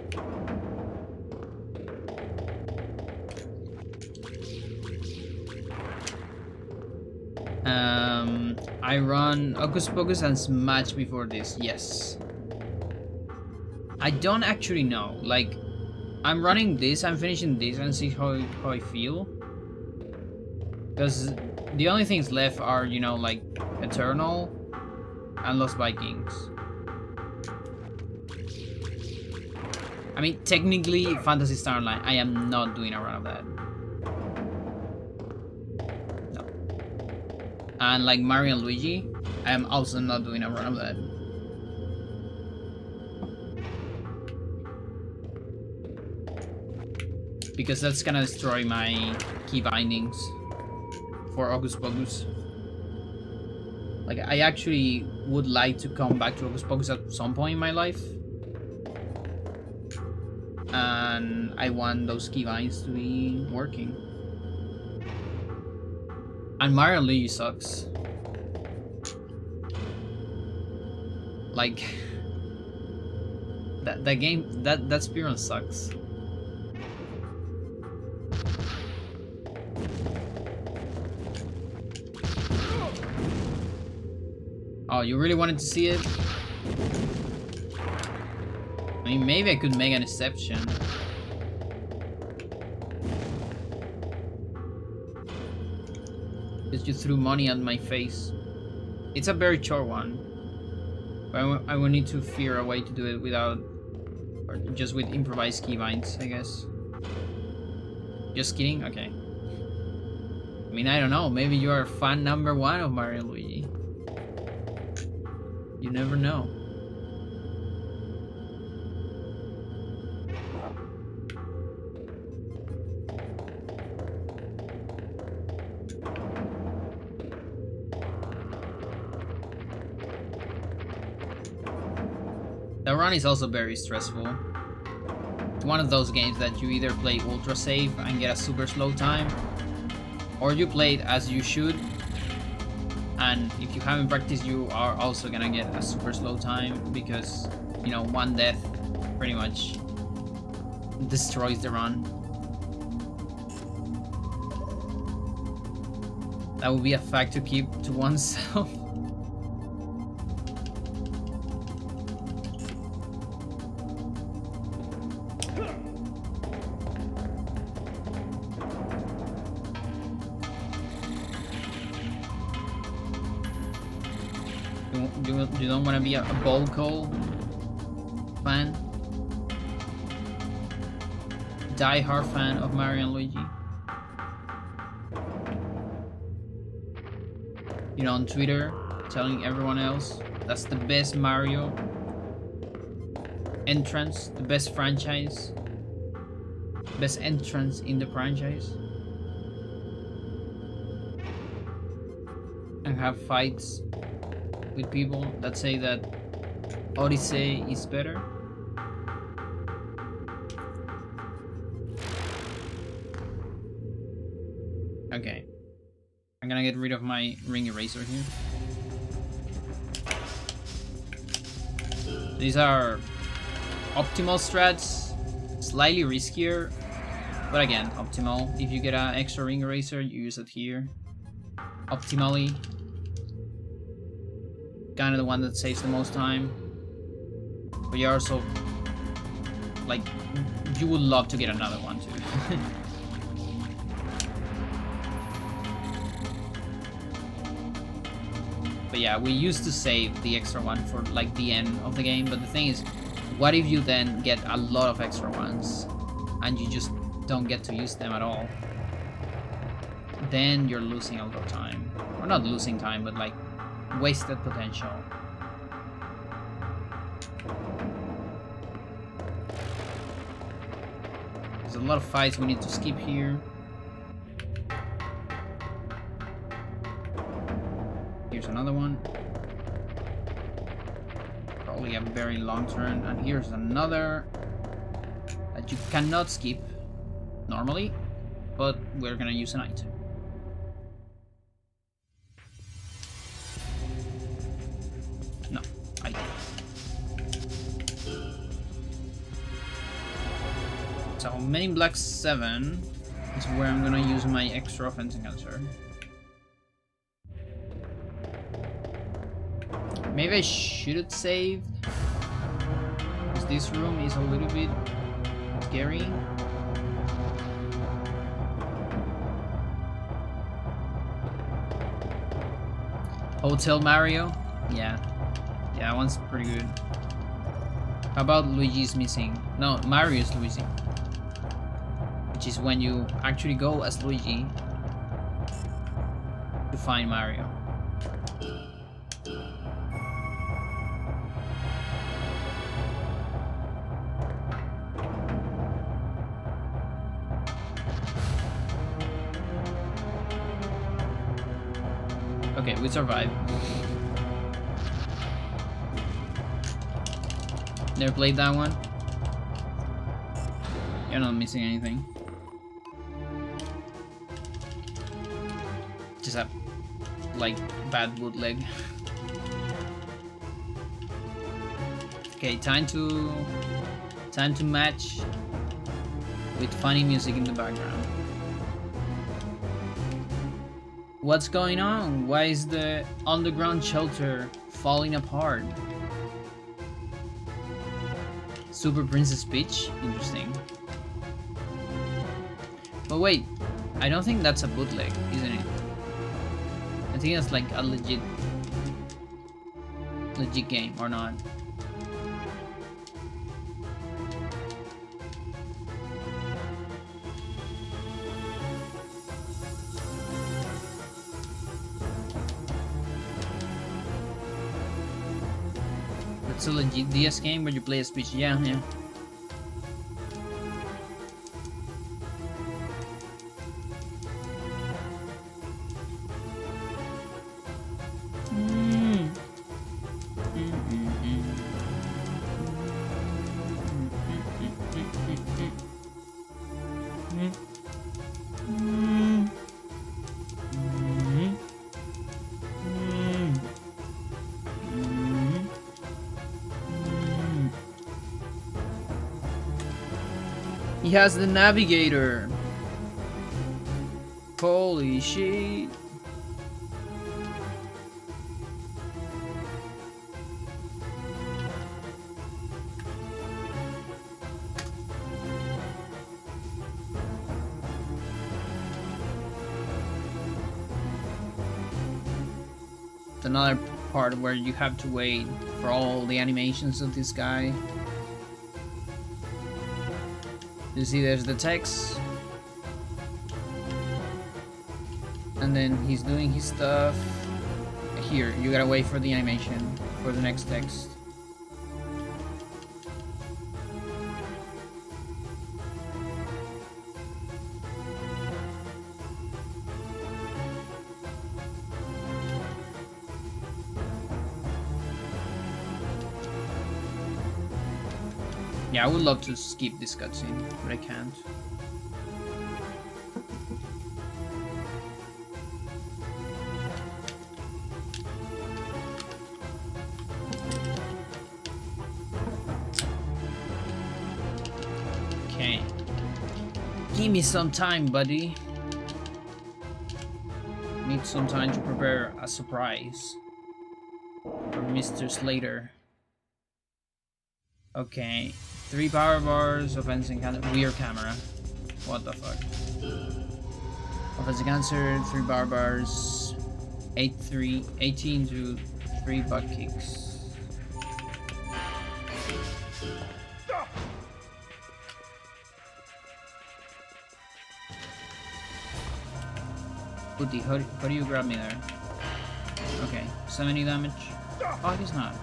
I run Hocus Pocus and Smash before this, yes. I don't actually know, like, I'm running this, I'm finishing this and see how I feel. Because the only things left are, you know, like, Eternal and Lost Vikings. I mean, technically, Phantasy Star Online, I am not doing a run of that. No. And like Mario and Luigi, I am also not doing a run of that. Because that's gonna destroy my key bindings for Hocus Pocus. Like, I actually would like to come back to Hocus Pocus at some point in my life. and I want those keybinds to be working. And Mario and Luigi sucks. Like that game, that speedrun sucks. Oh, you really wanted to see it? I mean, maybe I could make an exception. Because you threw money at my face. It's a very short one. But I will need to figure a way to do it without... or just with improvised keybinds, I guess. Just kidding? Okay. I mean, I don't know. Maybe you are fan number 1 of Mario and Luigi. You never know. The run is also very stressful. It's one of those games that you either play ultra safe and get a super slow time, or you play it as you should, and if you haven't practiced, you are also gonna get a super slow time because, you know, one death pretty much destroys the run. That would be a fact to keep to oneself. You don't want to be a Volko fan? Die-hard fan of Mario and Luigi? You know, on Twitter, telling everyone else that's the best Mario entrance, the best franchise, best entrance in the franchise, and have fights with people that say that Odyssey is better. Okay, I'm gonna get rid of my ring eraser here. These are optimal strats, slightly riskier, but again, optimal. If you get an extra ring eraser, you use it here. Optimally. Kind of the one that saves the most time, but you also, like, you would love to get another one too. But yeah, we used to save the extra one for like the end of the game, but the thing is, what if you then get a lot of extra ones and you just don't get to use them at all? Then you're losing a lot of time. Or not losing time, but like wasted potential. There's a lot of fights we need to skip here. Here's another one. Probably a very long turn. And here's another that you cannot skip normally, but we're gonna use an item. No, item. So Men in Black 7 is where I'm gonna use my extra offense enhancer. Maybe I should have saved, because this room is a little bit scary. Hotel Mario? Yeah. Yeah, that one's pretty good. How about Luigi's Missing? No, Mario's Luigi. Which is when you actually go as Luigi to find Mario. Okay, we survived. Never played that one. You're not missing anything. Just a like bad bootleg. Okay, time to match with funny music in the background. What's going on? Why is the underground shelter falling apart? Super Princess Peach? Interesting. But wait, I don't think that's a bootleg, isn't it? I think that's like a legit game, or not? It's a legit DS game where you play as Peach. Yeah. He has the navigator. Holy shit. It's another part where you have to wait for all the animations of this guy. You see, there's the text, and then he's doing his stuff. Here, you gotta wait for the animation for the next text. Yeah, I would love to skip this cutscene, but I can't. Okay. Give me some time, buddy. Need some time to prepare a surprise for Mr. Slater. Okay. 3 power bars, offensive cancer, weird camera. What the fuck? Offensive cancer, 3 power bars, 18 to 3 butt kicks. Booty, how do you grab me there? Okay, 70 damage. Oh, I guess not.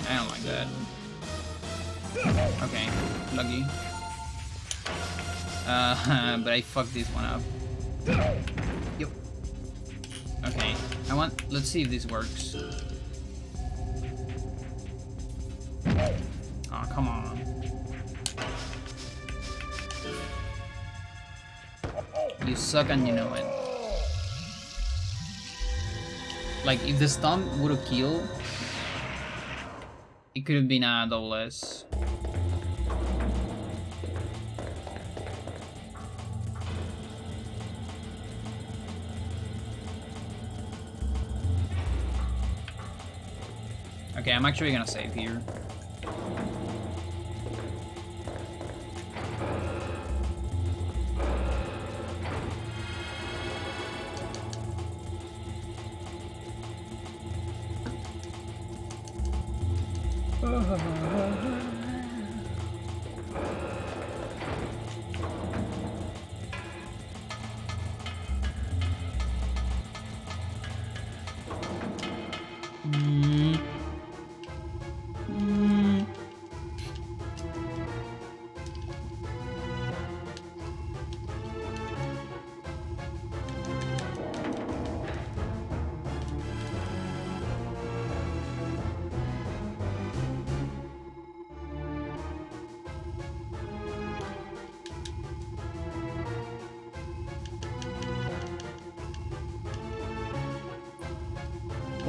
I don't like that. Okay, lucky. But I fucked this one up. Yep. Okay, let's see if this works. Oh, come on. You suck and you know it. Like, if the stomp would have killed, it could have been a double S. Okay, I'm actually gonna save here.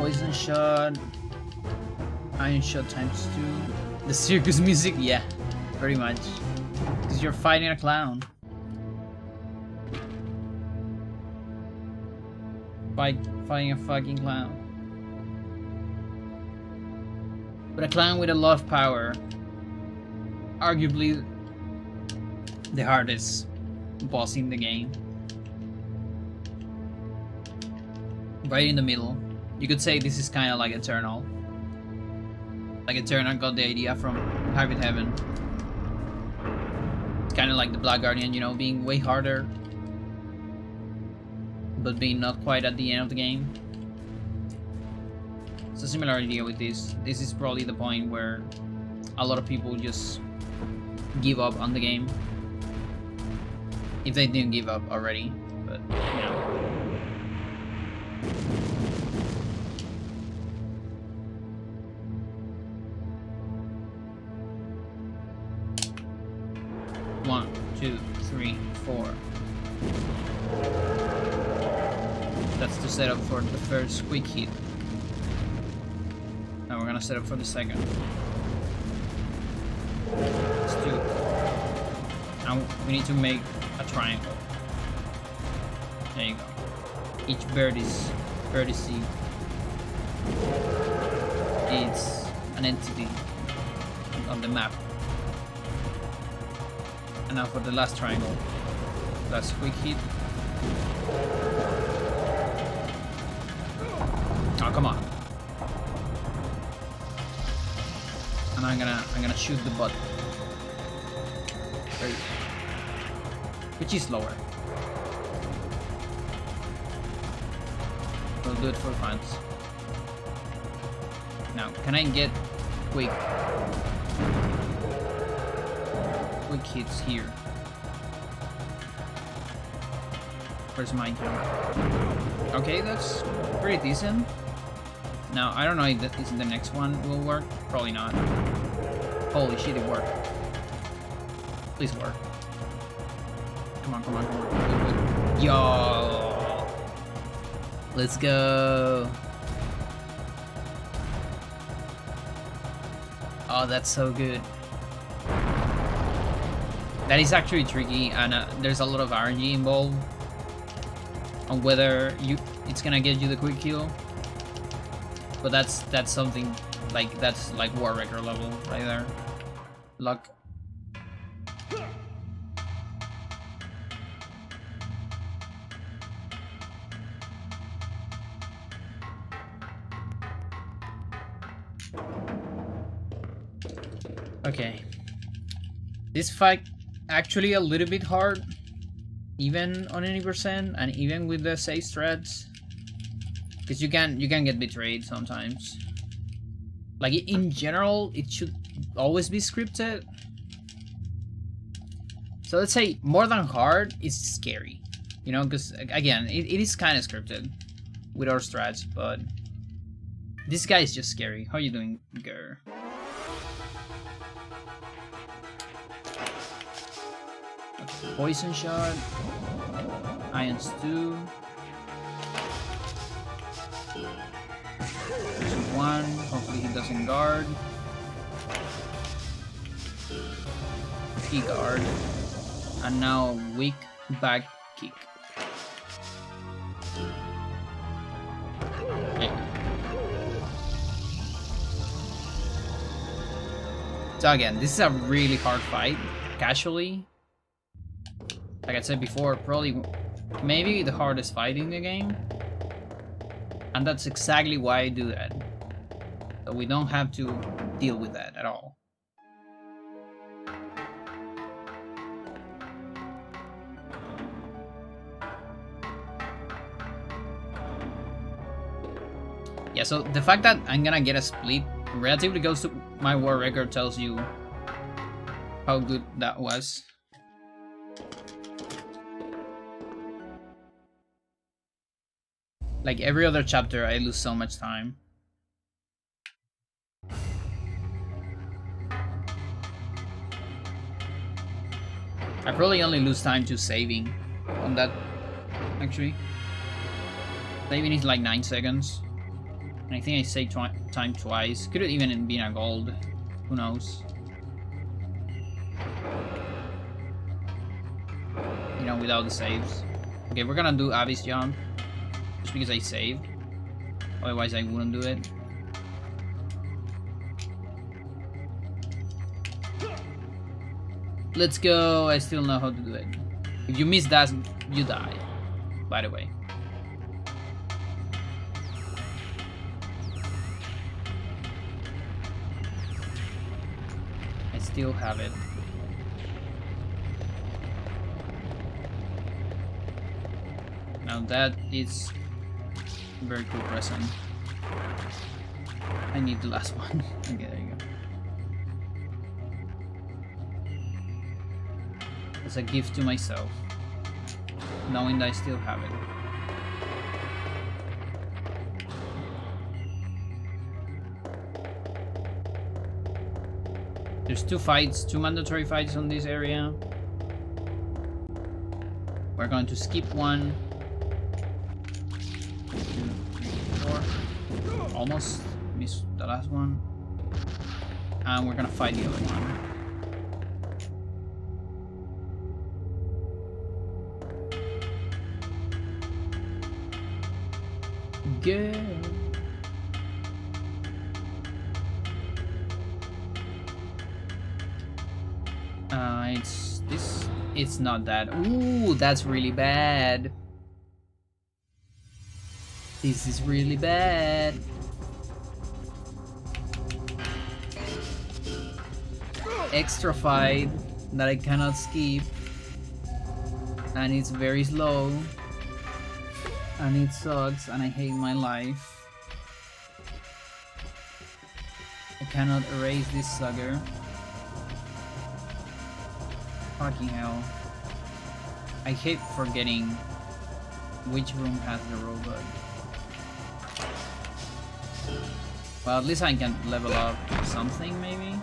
Poison shot. Iron shot times 2. The circus music, yeah, pretty much. Because you're fighting a clown. Fighting a fucking clown. But a clown with a lot of power. Arguably the hardest boss in the game. Right in the middle. You could say this is kind of like Eternal. Like Eternal got the idea from Pirate Heaven. It's kind of like the Black Guardian, you know, being way harder. But being not quite at the end of the game. It's a similar idea with this. This is probably the point where a lot of people just give up on the game. If they didn't give up already, but you know. One, two, three, four. That's the setup for the first quick hit. Now we're gonna set up for the second. Let's do it. Now we need to make a triangle. There you go. Each vertex is an entity on the map. And now for the last triangle. Last quick hit. Oh, come on. And I'm gonna shoot the butt. Right. Which is lower. We'll do it for fans. Now, can I get quick hits here? Where's my jump? Okay, that's pretty decent. Now, I don't know if the next one will work. Probably not. Holy shit, it worked. Please work. Come on, come on, come on. Good, good. Yo! Let's go! Oh, that's so good. That is actually tricky, and there's a lot of RNG involved on whether it's gonna get you the quick kill. But that's something that's like War Record level right there. Luck. Okay. This fight actually a little bit hard, even on any percent, and even with the safe strats. Because you can get betrayed sometimes. Like in general, it should always be scripted. So let's say more than hard is scary, you know, because again, it is kind of scripted with our strats, but this guy is just scary. How you doing, girl? Okay, poison shot, iron stew. One, hopefully he doesn't guard. He guard. And now weak back kick. Okay. So again, this is a really hard fight, casually. Like I said before, probably maybe the hardest fight in the game. And that's exactly why I do that. So we don't have to deal with that at all. Yeah, so the fact that I'm gonna get a split relatively close to my war record tells you how good that was. Like every other chapter, I lose so much time. I probably only lose time to saving on that, actually. Saving is like 9 seconds. I think I saved time twice. Could have even been a gold. Who knows? You know, without the saves. Okay, we're gonna do Abby's jump. Just because I saved. Otherwise I wouldn't do it. Let's go. I still know how to do it. If you miss that, you die. By the way. I still have it. Now that is a very cool present. I need the last one. Okay, there you go. As a gift to myself, knowing that I still have it. There's two mandatory fights on this area. We're going to skip one. 2, 3, 4. Almost missed the last one. And we're gonna fight the other one. Good. It's not that. Ooh, that's really bad. This is really bad. Extra fight that I cannot skip. And it's very slow. And it sucks and I hate my life. I cannot erase this sucker. Fucking hell. I hate forgetting which room has the robot. Well, at least I can level up something, maybe?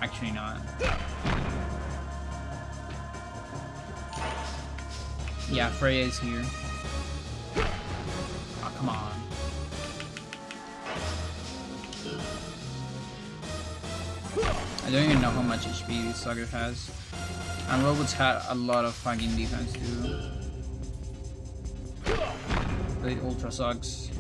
Actually not. Yeah, Freya is here. Oh, come on. I don't even know how much HP this sucker has. And robots had a lot of fucking defense too. But it ultra sucks.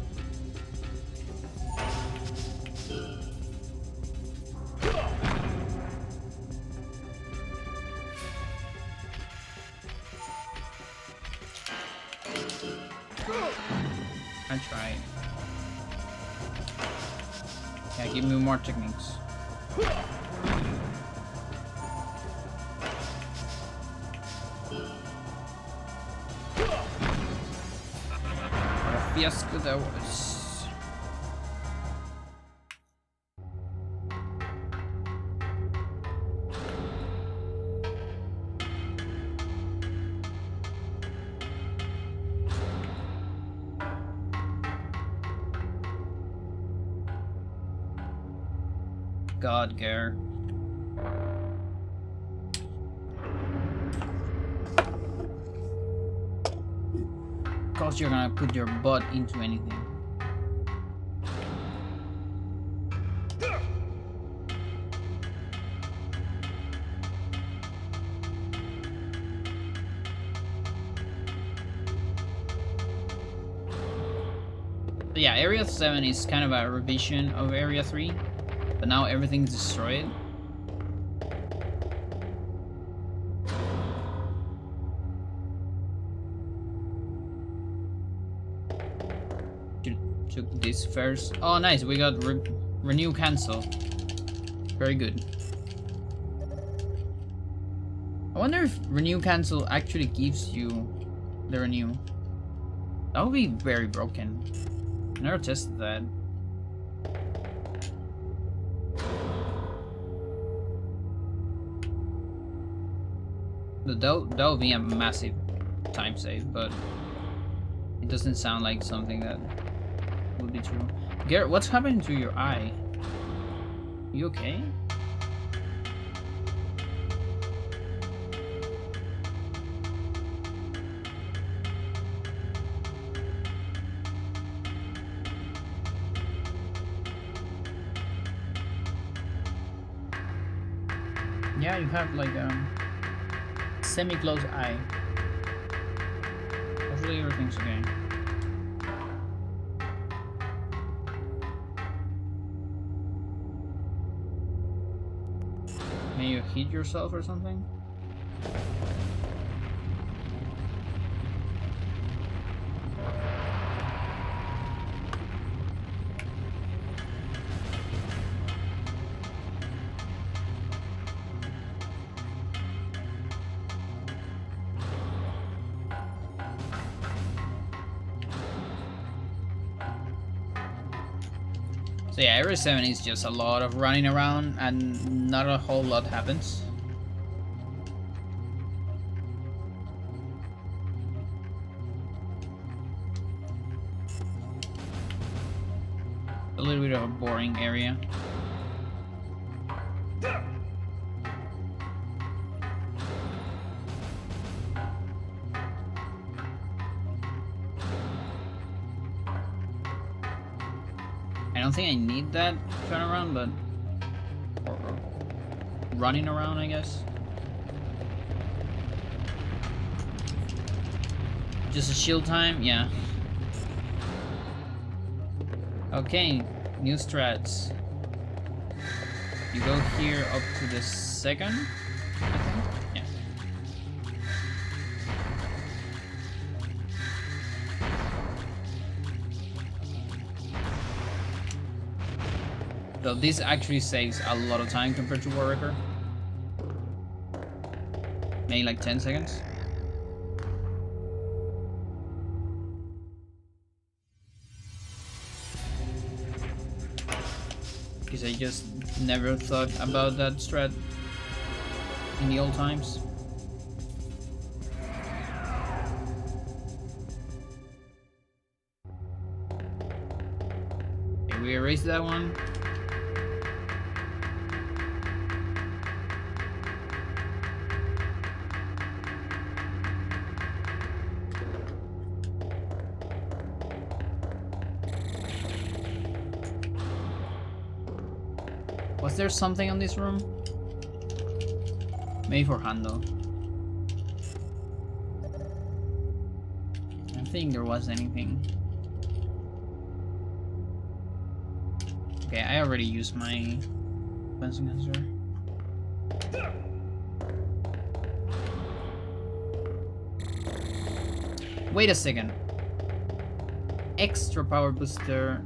I tried. Yeah, give me more techniques. What a fiasco that was. God, Gare. Of course you're gonna put your butt into anything. So yeah, Area 7 is kind of a revision of Area 3. But now everything's destroyed. Took this first. Oh, nice. We got renew cancel. Very good. I wonder if renew cancel actually gives you the renew. That would be very broken. I never tested that. That would be a massive time save, but it doesn't sound like something that would be true. Garrett, what's happening to your eye? You okay? Yeah, you have like a semi-closed eye. Hopefully everything's okay. May you hit yourself or something? So yeah, Area 7 is just a lot of running around and not a whole lot happens. A little bit of a boring area. I don't think I need that turnaround, but or running around, I guess. Just a shield time, yeah. Okay, new strats. You go here up to the second, I think. Yeah. So this actually saves a lot of time compared to War Wrecker. Maybe like 10 seconds. Because I just never thought about that strat in the old times. Okay, we erased that one. Was there something on this room? Maybe for Hando. I don't think there was anything. Okay, I already used my fencing answer. Wait a second. Extra power booster.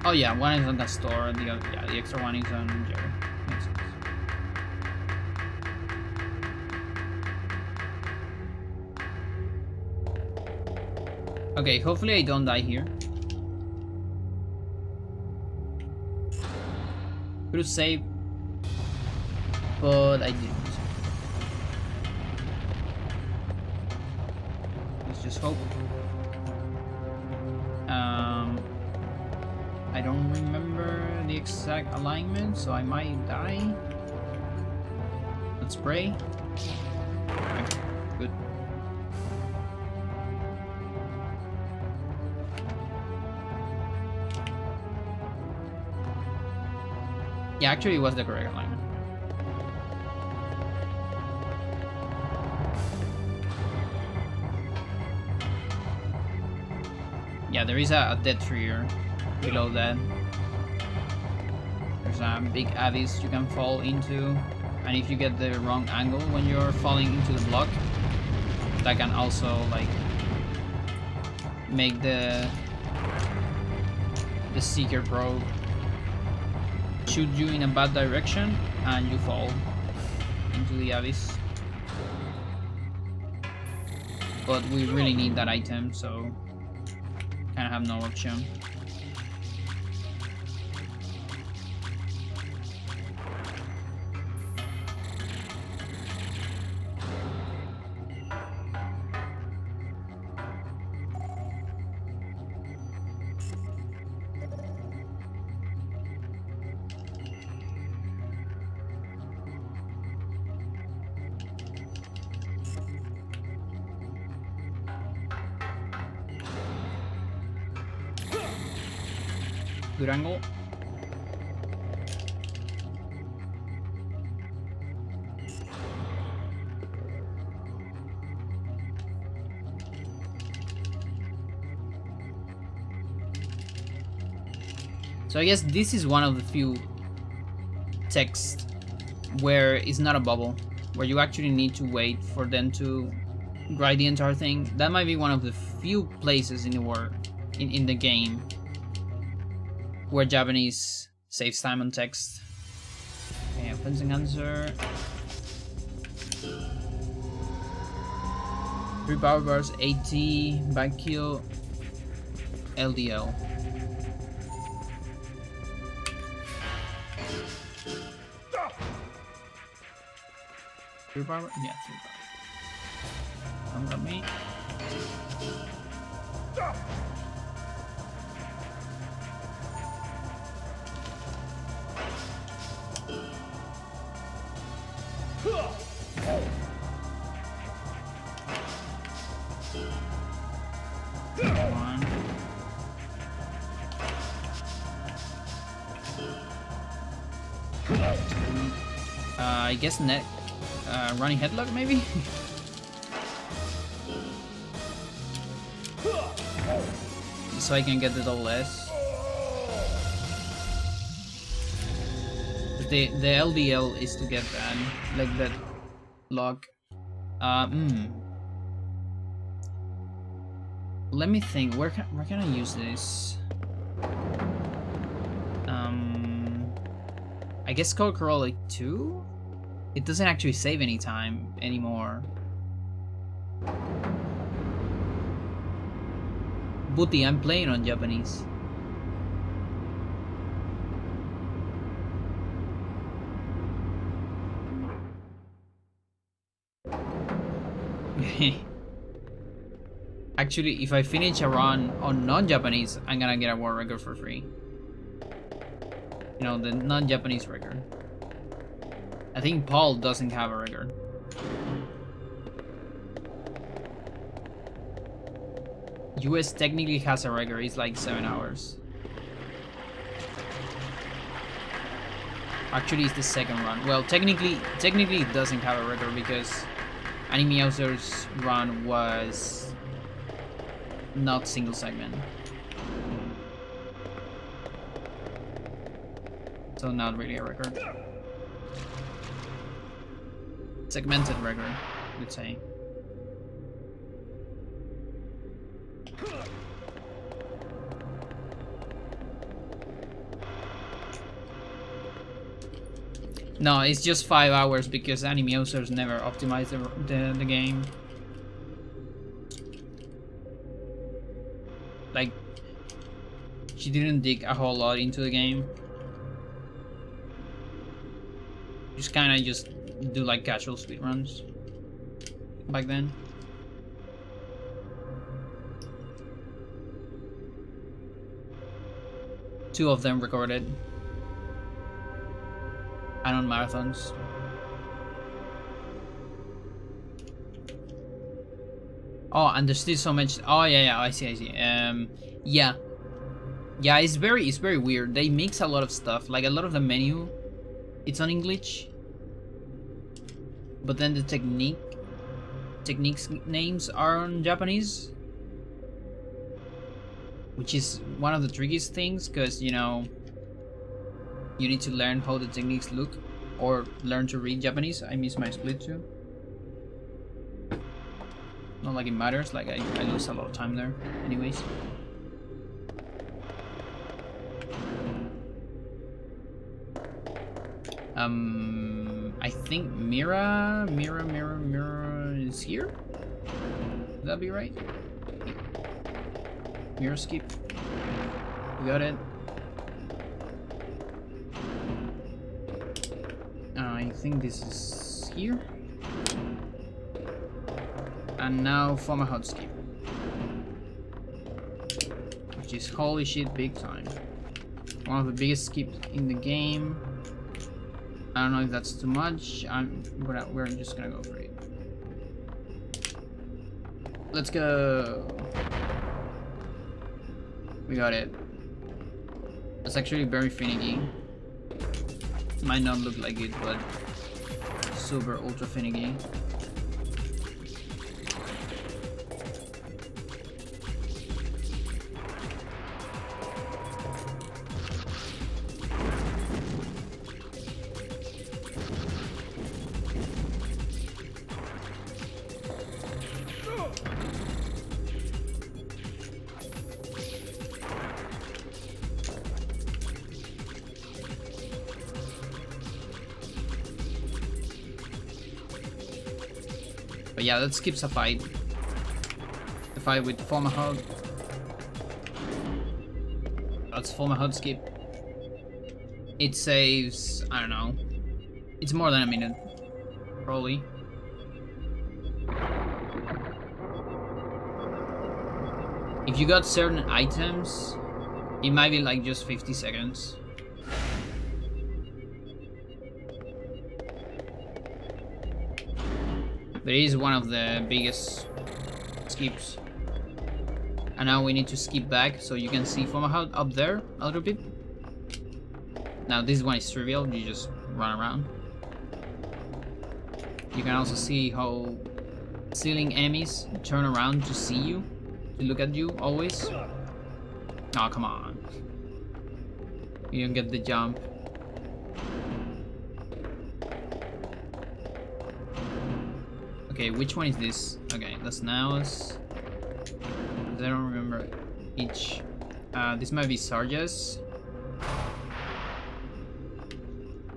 Oh yeah, one is on the store, the other, yeah, the extra one is on Jerry. Makes sense. Okay, hopefully I don't die here. Could have saved, but I didn't. Let's just hope. I don't remember the exact alignment, so I might die. Let's pray. Okay, good. Yeah, actually it was the correct alignment. Yeah, there is a dead trigger below that. There's a big abyss you can fall into, and if you get the wrong angle when you're falling into the block, that can also like make the seeker probe shoot you in a bad direction and you fall into the abyss. But we really need that item, so kind of have no option. Good angle. So I guess this is one of the few texts where it's not a bubble, where you actually need to wait for them to write the entire thing. That might be one of the few places in the world, in the game, where Japanese saves time on text. Okay, fencing answer. 3 power bars, 80, back kill, LDL. Three power? Yeah, 3 power. Come got me. One. I guess net running headlock maybe? So I can get the double S. The LDL is to get that, like that lock. Let me think. Where can I use this? I guess Cold Crawl 2? It doesn't actually save any time anymore. Buti, I'm playing on Japanese. Actually, if I finish a run on non-Japanese, I'm gonna get a world record for free. You know, the non-Japanese record. I think Paul doesn't have a record. US technically has a record, it's like 7 hours. Actually, it's the second run. Well, technically it doesn't have a record because Anime Author's run was not single segment. So not really a record. Segmented record, you'd say. No, it's just 5 hours because Anime Authors never optimized the game. Like, she didn't dig a whole lot into the game. Just kinda just do like casual speedruns back then. Two of them recorded. And on marathons. Oh, and there's still so much. Oh yeah, I see. Yeah, it's very weird. They mix a lot of stuff. Like a lot of the menu, it's on English, but then the techniques names are on Japanese, which is one of the trickiest things because you know you need to learn how the techniques look or learn to read Japanese. I miss my split too. Not like it matters, like I lose a lot of time there anyways. I think Mira is here? Would that be right? Mira skip. We got it. I think this is here. And now for my hot skip. Which is holy shit big time. One of the biggest skips in the game. I don't know if that's too much. We're just gonna go for it. Let's go. We got it. It's actually very finicky. Might not look like it, but super ultra finicky. But yeah, that skips a fight. The fight with Formahawk. That's Formahawk skip. It saves, I don't know. It's more than a minute. Probably. If you got certain items, it might be like just 50 seconds. But it is one of the biggest skips. And now we need to skip back so you can see Formahawk up there a little bit. Now this one is trivial, you just run around. You can also see how ceiling enemies turn around to see you, to look at you always. Oh, come on. You don't get the jump. Okay, which one is this? Okay, that's Naos. I don't remember each. This might be Sarjas.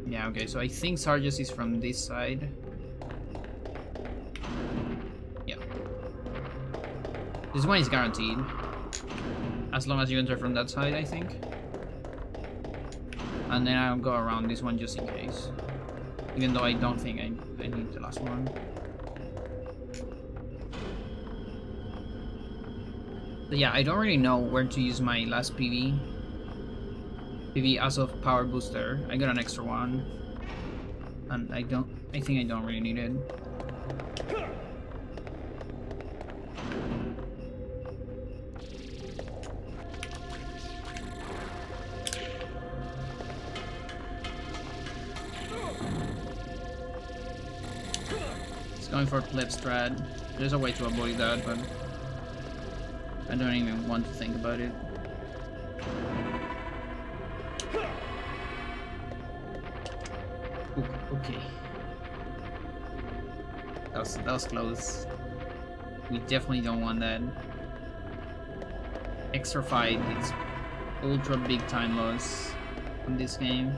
Yeah, okay, so I think Sarjas is from this side. Yeah. This one is guaranteed. As long as you enter from that side, I think. And then I'll go around this one just in case. Even though I don't think I need the last one. But yeah, I don't really know where to use my last PV as of power booster. I got an extra one. And I think I don't really need it. It's going for pleb strat. There's a way to avoid that, but I don't even want to think about it. Ooh, okay. That was close. We definitely don't want that. Extra fight is ultra big time loss in this game.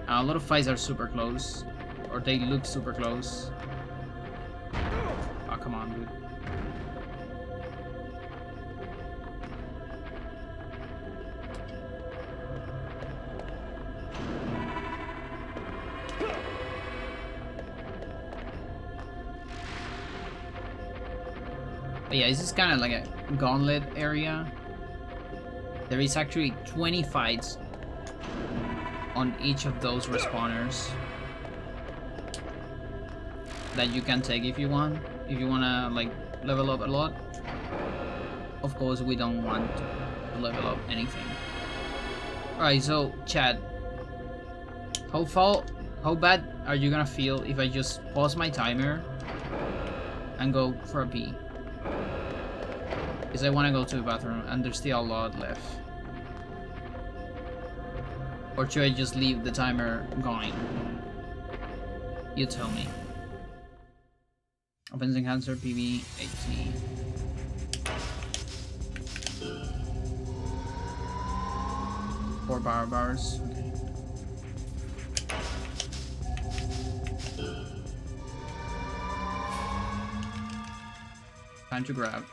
A lot of fights are super close, or they look super close. Oh, come on, dude. But yeah, this is kind of like a gauntlet area. There is actually 20 fights on each of those respawners that you can take if you want. If you wanna like level up a lot. Of course, we don't want to level up anything. Alright, so chat. How bad are you gonna feel if I just pause my timer and go for a pee? Because I want to go to the bathroom and there's still a lot left. Or should I just leave the timer going? You tell me. Opens enhancer PB 80. Four power bars. Okay. Time to grab.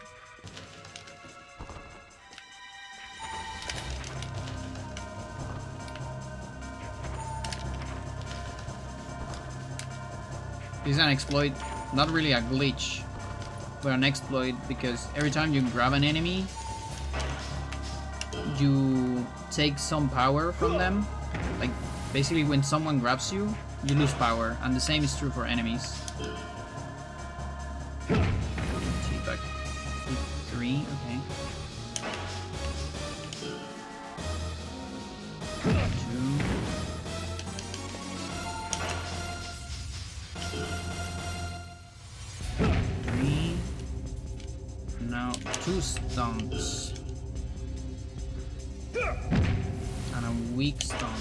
This is an exploit, not really a glitch, but an exploit, because every time you grab an enemy, you take some power from them. Like, basically when someone grabs you, you lose power, and the same is true for enemies. Back 3, okay. 2. Now 2 stunts and a weak stun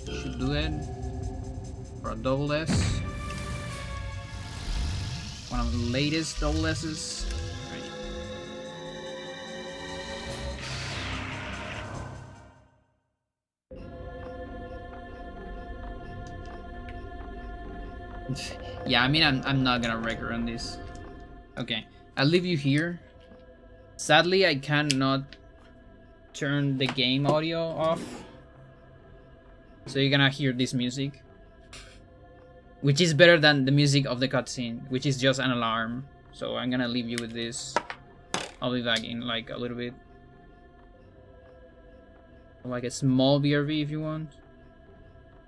should do it for a double S. One of the latest double S's. Great. Yeah, I mean, I'm not gonna record on this. Okay, I'll leave you here. Sadly, I cannot turn the game audio off, so you're gonna hear this music, which is better than the music of the cutscene, which is just an alarm. So I'm gonna leave you with this. I'll be back in like a little bit. Like a small BRB if you want,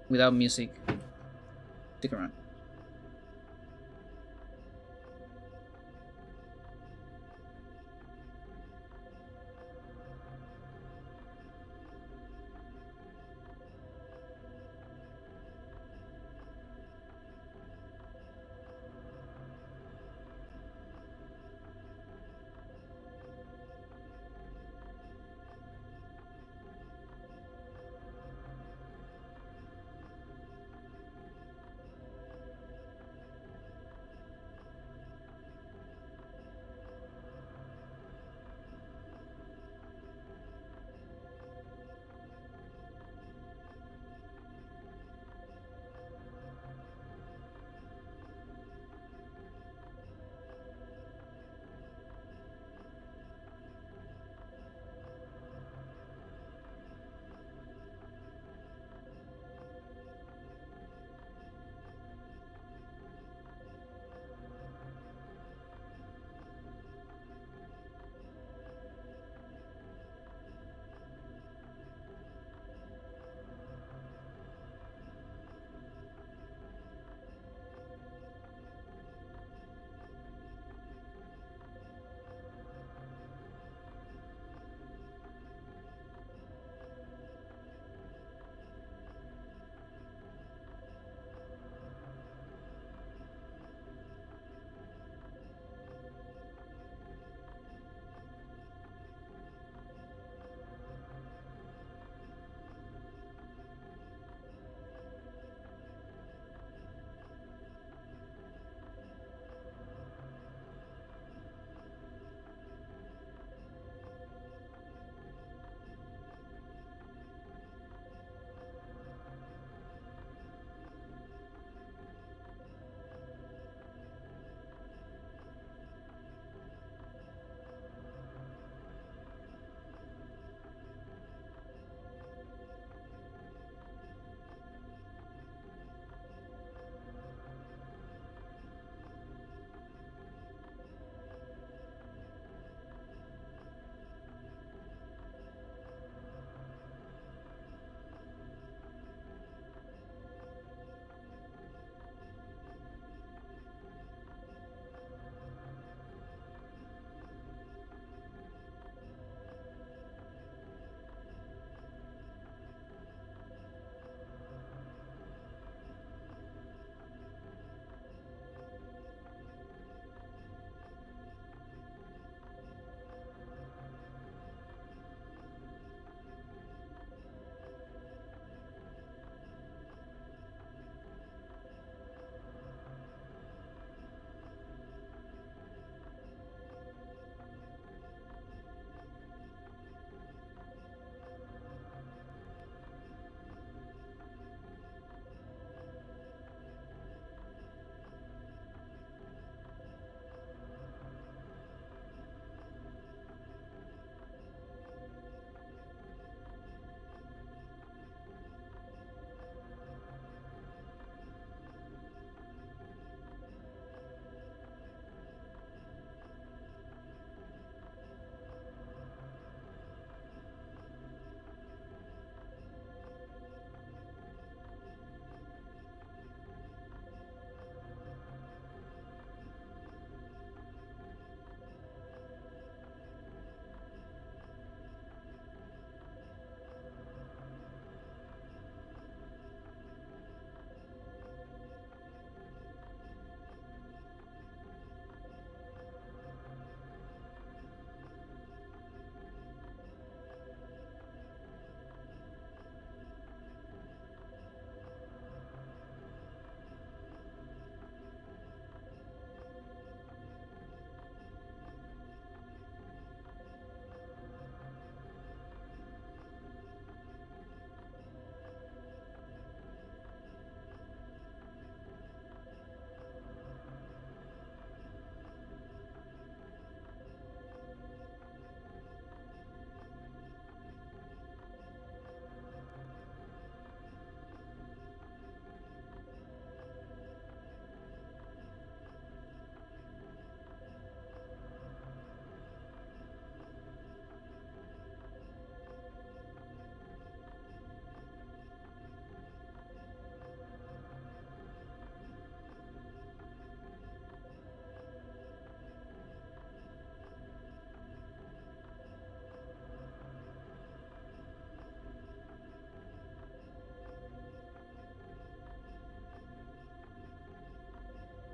without music. Stick around.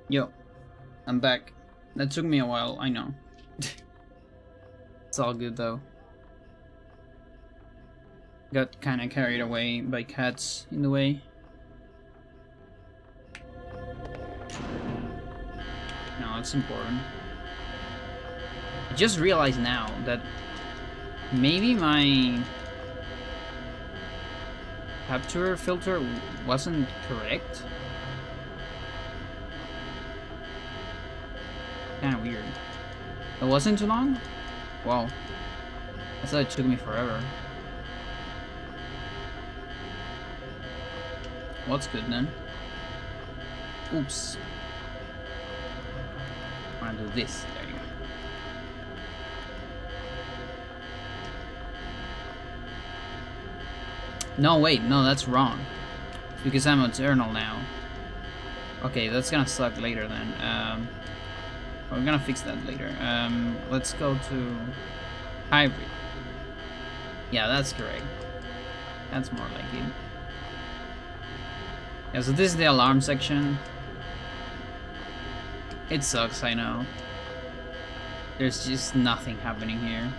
Yo, I'm back. That took me a while, I know. It's all good though. Got kinda carried away by cats in the way. No, it's important. I just realized now that maybe my capture filter wasn't correct. Kinda weird. It wasn't too long? Wow. I thought it took me forever. What's good then? Oops. I wanna do this. There you go. No, wait, no, that's wrong. It's because I'm eternal now. Okay, that's gonna suck later then. We're gonna fix that later. Let's go to hybrid. Yeah, that's correct. That's more like it. Yeah, so this is the alarm section. It sucks, I know. There's just nothing happening here.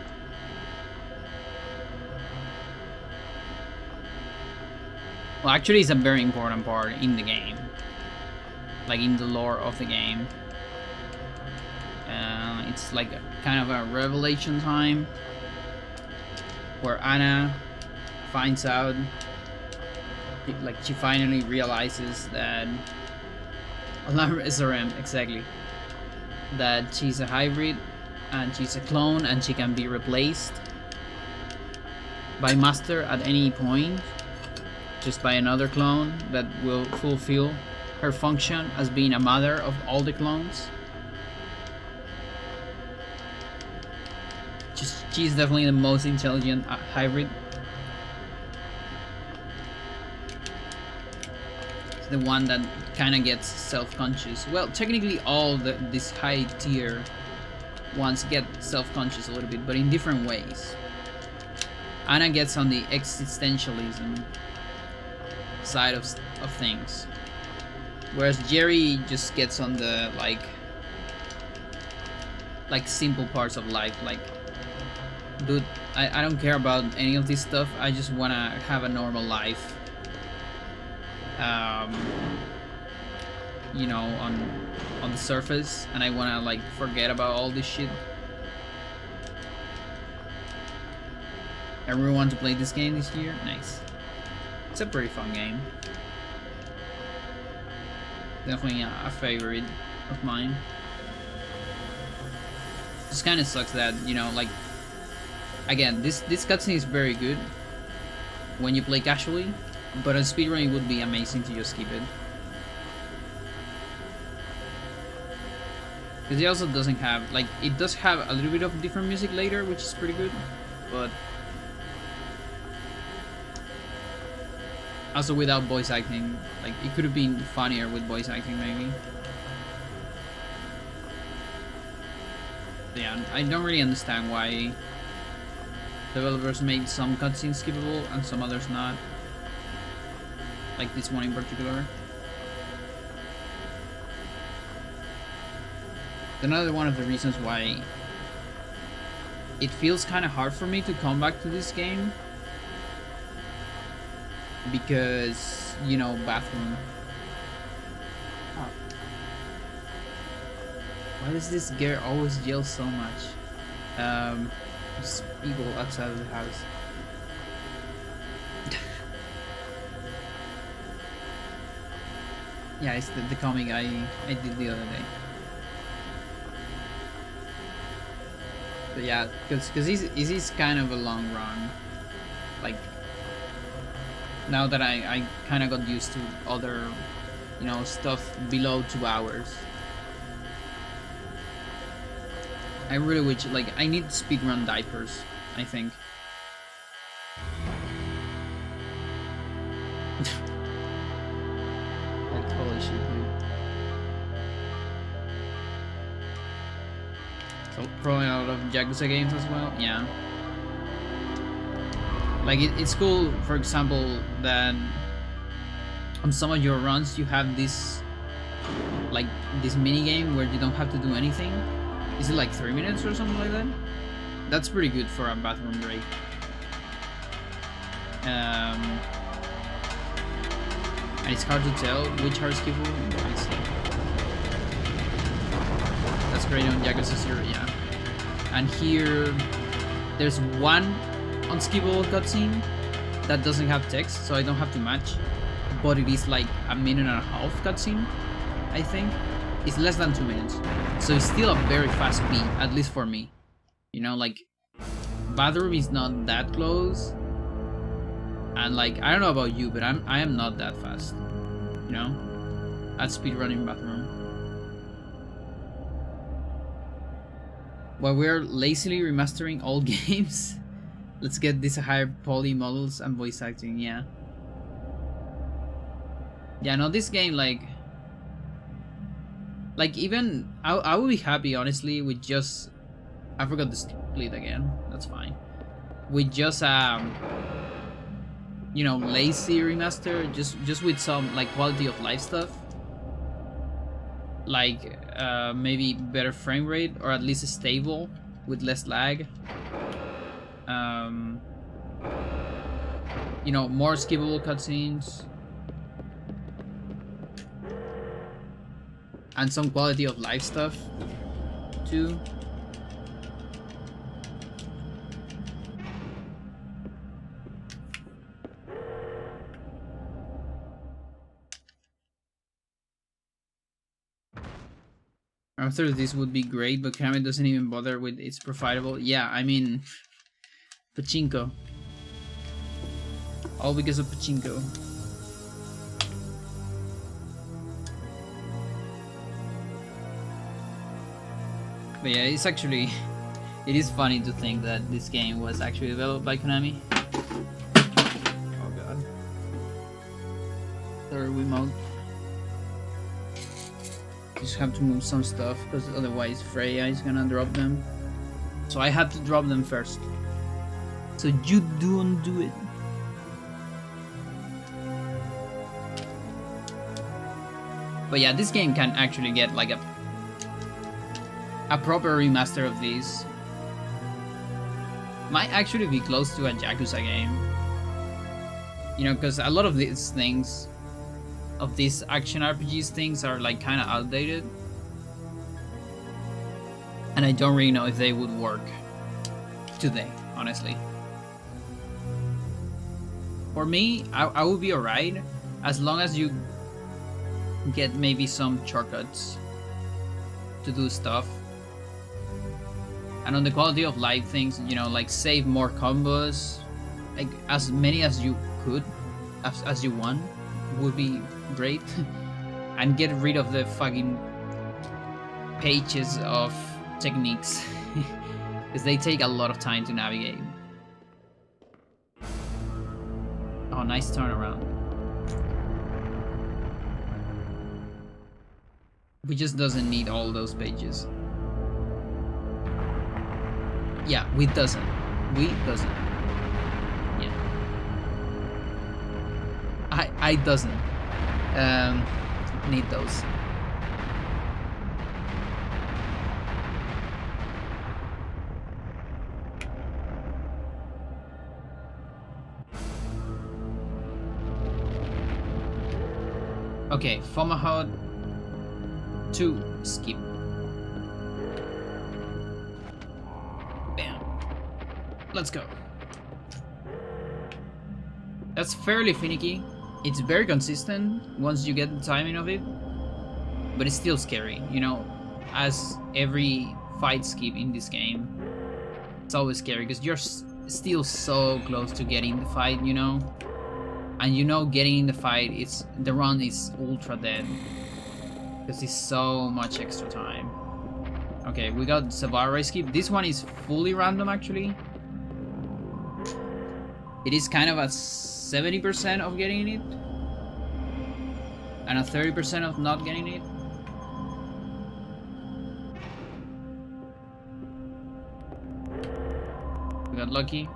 Well, actually, it's a very important part in the game. Like, in the lore of the game. It's like a, kind of a revelation time. Where Anna finds out... Like, she finally realizes that... SRM, exactly. That she's a hybrid, and she's a clone, and she can be replaced by Master at any point. Just by another clone that will fulfill her function as being a mother of all the clones. She's definitely the most intelligent hybrid. It's the one that kind of gets self-conscious. Well, technically all these high tier ones get self-conscious a little bit, but in different ways. Anna gets on the existentialism side of things, whereas Jerry just gets on the like simple parts of life. Like, dude, I don't care about any of this stuff. I just wanna have a normal life. You know, on the surface, and I wanna like forget about all this shit. Everyone want to play this game this year? Nice. It's a pretty fun game. Definitely a favorite of mine. Just kind of sucks that, you know, like, again, this cutscene is very good when you play casually, but on speedrun it would be amazing to just skip it. Because it also doesn't have, like, it does have a little bit of different music later, which is pretty good, but also without voice acting. Like, it could have been funnier with voice acting, maybe. But yeah, I don't really understand why developers made some cutscenes skippable and some others not. Like this one in particular. Another one of the reasons why it feels kind of hard for me to come back to this game. Because, you know, bathroom. Oh. Why does this girl always yell so much? Just people outside of the house. Yeah, it's the comic I did the other day. But yeah, because this is kind of a long run. Like, now that I kind of got used to other, you know, stuff below 2 hours. I really wish, like, I need speedrun diapers, I think. Like, holy shit, dude. So, probably a lot of Yakuza games as well, yeah. Like, it's cool, for example, that on some of your runs you have this like this mini game where you don't have to do anything. Is it like 3 minutes or something like that? That's pretty good for a bathroom break. And it's hard to tell which are skippable. Let me see. That's great on Yakuza 0, yeah. And here, there's one unskippable cutscene that doesn't have text, so I don't have to match. But it is like a minute and a half cutscene, I think. It's less than 2 minutes. So it's still a very fast beat, at least for me. You know, like, bathroom is not that close. And like, I don't know about you, but I am not that fast. You know? At speedrunning bathroom. While we're lazily remastering old games, let's get these higher poly models and voice acting, yeah. Yeah, no, this game, like even, I would be happy, honestly, with just, I forgot the split again, that's fine. With just, you know, lazy remaster, just with some, like, quality of life stuff. Like, maybe better frame rate, or at least stable, with less lag. You know, more skippable cutscenes. And some quality of life stuff, too. After this would be great, but Kami doesn't even bother with it's profitable. Yeah, I mean, pachinko. All because of pachinko. But yeah, it's actually, it is funny to think that this game was actually developed by Konami. Oh god. Third Wiimote. Just have to move some stuff, because otherwise Freya is gonna drop them. So I had to drop them first. So you don't do it. But yeah, this game can actually get like a proper remaster of these. Might actually be close to a Yakuza game. You know, because a lot of these things, of these action RPGs things, are like kind of outdated. And I don't really know if they would work today, honestly. For me, I would be alright as long as you get maybe some shortcuts to do stuff. And on the quality of life things, you know, like save more combos, like as many as you could, as you want, would be great. And get rid of the fucking pages of techniques, because they take a lot of time to navigate. Oh, nice turnaround. We just doesn't need all those pages. Yeah, we doesn't. We doesn't. Yeah. I doesn't need those. Okay, Fomalhaut 2 skip. Bam. Let's go. That's fairly finicky. It's very consistent once you get the timing of it, but it's still scary, you know, as every fight skip in this game. It's always scary because you're still so close to getting the fight, you know, and you know getting in the fight, the run is ultra dead because it's so much extra time. Okay, we got Savari skip. This one is fully random actually. It is kind of a 70% of getting it and a 30% of not getting it. We got lucky.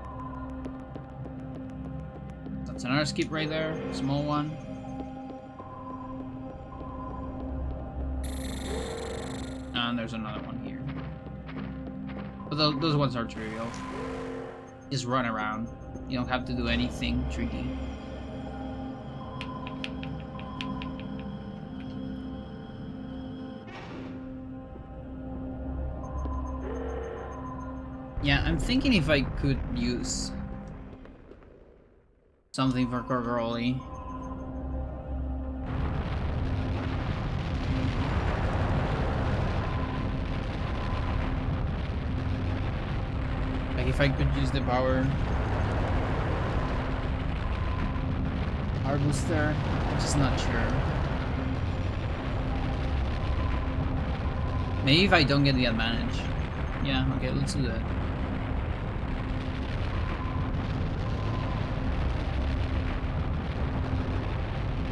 That's another skip right there, small one. And there's another one here. But those ones are trivial. Just run around. You don't have to do anything tricky. Yeah, I'm thinking if I could use something for Gorgoroli. Like if I could use the power booster, I'm just not sure. Maybe if I don't get the advantage. Yeah, okay, let's do that.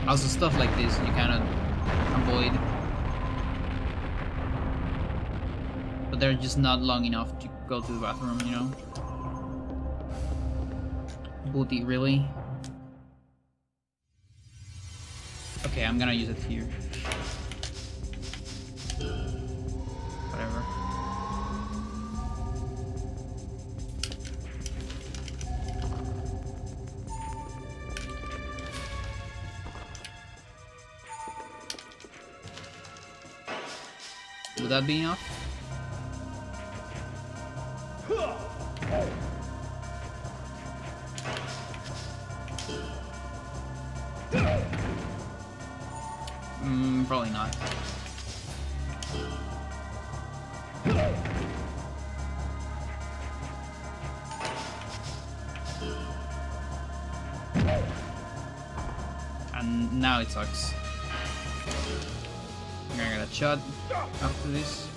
Also, stuff like this you cannot avoid. But they're just not long enough to go to the bathroom, you know? Booty, really? Okay, I'm gonna use it here. Whatever. Would that be enough? Probably not. And now it sucks. I'm gonna get a shot after this.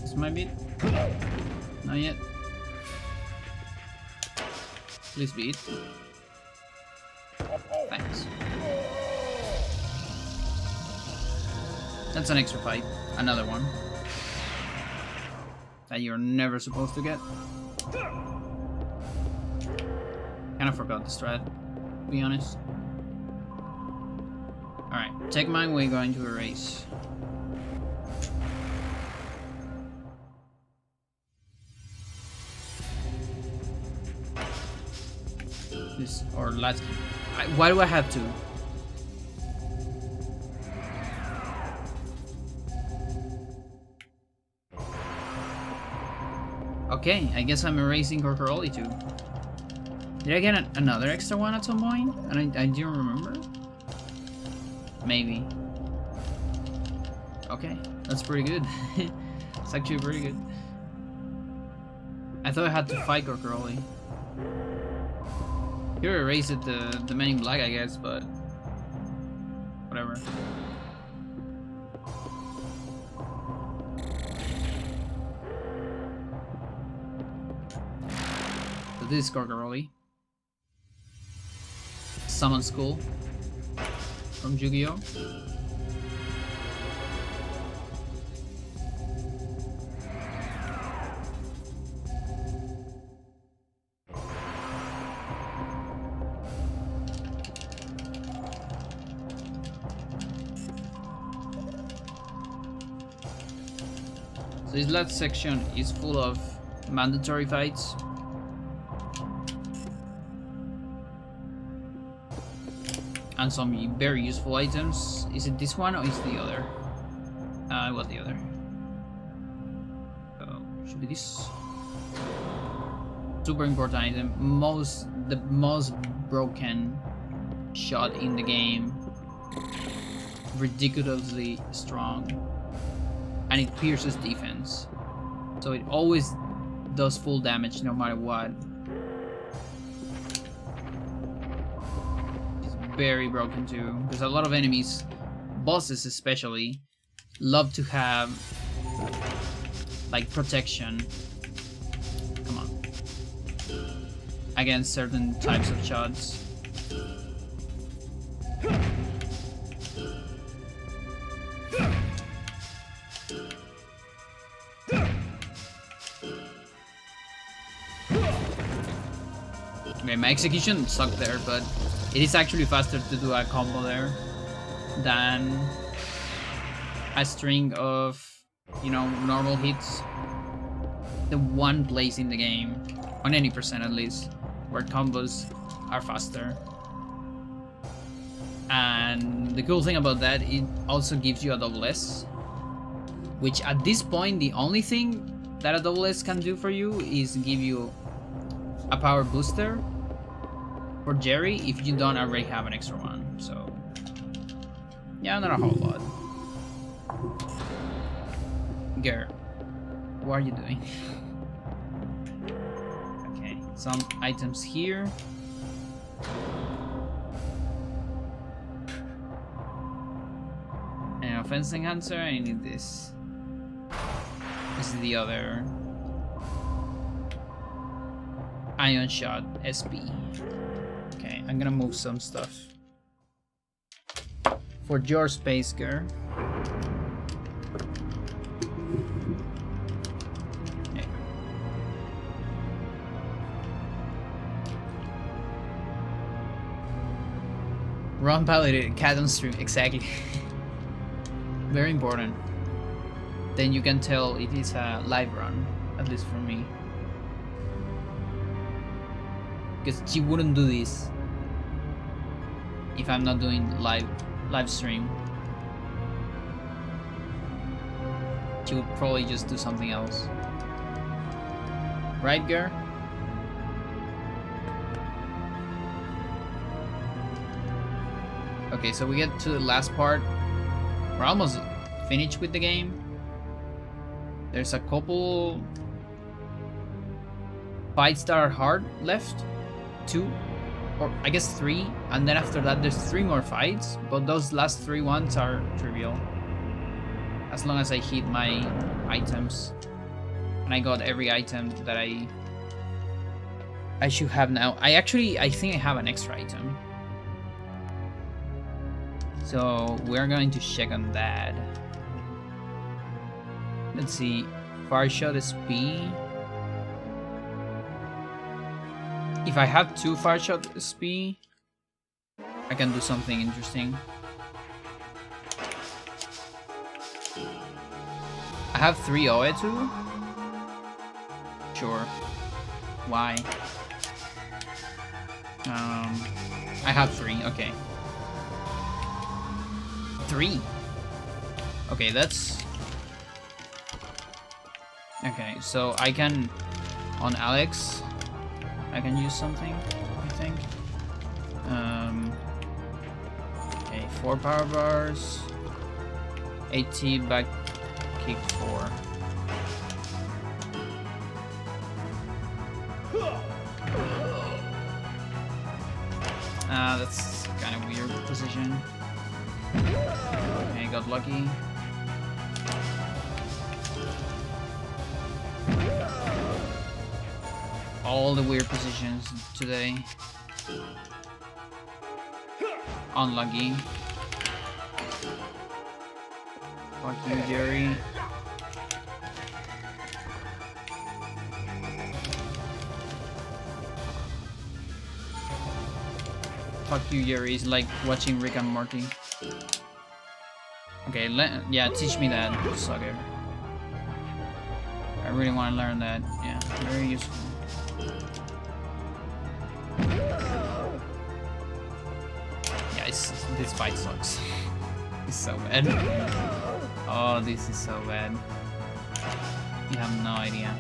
This might be it. Not yet. Please be it. Thanks. That's an extra fight. Another one. That you're never supposed to get. Kinda forgot the strat, to be honest. Alright, take mine, we're going to erase. This, or let's... why do I have to? Okay, I guess I'm erasing Corcoroli too. Did I get another extra one at some point? And I don't remember? Maybe. Okay, that's pretty good. It's actually pretty good. I thought I had to fight Corcoroli. Here erased the Men in Black, I guess, but whatever. So this is Gorgoroli. Summon School from Yu-Gi-Oh! So this last section is full of mandatory fights. And some very useful items. Is it this one or is it the other? It was the other. So should be this. Super important item. The most broken shot in the game. Ridiculously strong. And it pierces defense. So it always does full damage no matter what. It's very broken too. Because a lot of enemies, bosses especially, love to have like protection. Come on. Against certain types of shots. Okay, my execution sucked there, but it is actually faster to do a combo there than a string of, you know, normal hits. The one place in the game, on any percent at least, where combos are faster. And the cool thing about that, it also gives you a double S, which at this point, the only thing that a double S can do for you is give you a power booster for Jerry if you don't already have an extra one. So yeah, not a whole lot. Ger, what are you doing? Okay, some items here. And a fencing hunter, I need this. This is the other ion shot SP. Okay, I'm gonna move some stuff for your space, girl. Okay. Run validated, cat on stream, exactly. Very important. Then you can tell it is a live run, at least for me. Because she wouldn't do this if I'm not doing live stream. She would probably just do something else. Right, girl? Okay, so we get to the last part. We're almost finished with the game. There's a couple fights that are hard left. 2, or I guess 3, and then after that there's 3 more fights, but those last 3 ones are trivial. As long as I hit my items. And I got every item that I should have now. I think I have an extra item. So we're going to check on that. Let's see. Fire shot SP. If I have 2 fire shot SP, I can do something interesting. I have 3 OE too? Sure. Why? I have 3, okay. 3? Okay, that's... Okay, so I can... On Alex, I can use something, I think. Okay, 4 power bars. 80 back kick 4. That's kind of weird position. Okay, got lucky. All the weird positions today. Unlucky. Fuck you, Jerry. Fuck you, Jerry. It's like watching Rick and Morty. Okay, yeah, teach me that, sucker. I really want to learn that. Yeah, very useful. Yeah, this fight sucks. It's so bad. Oh, this is so bad. You have no idea.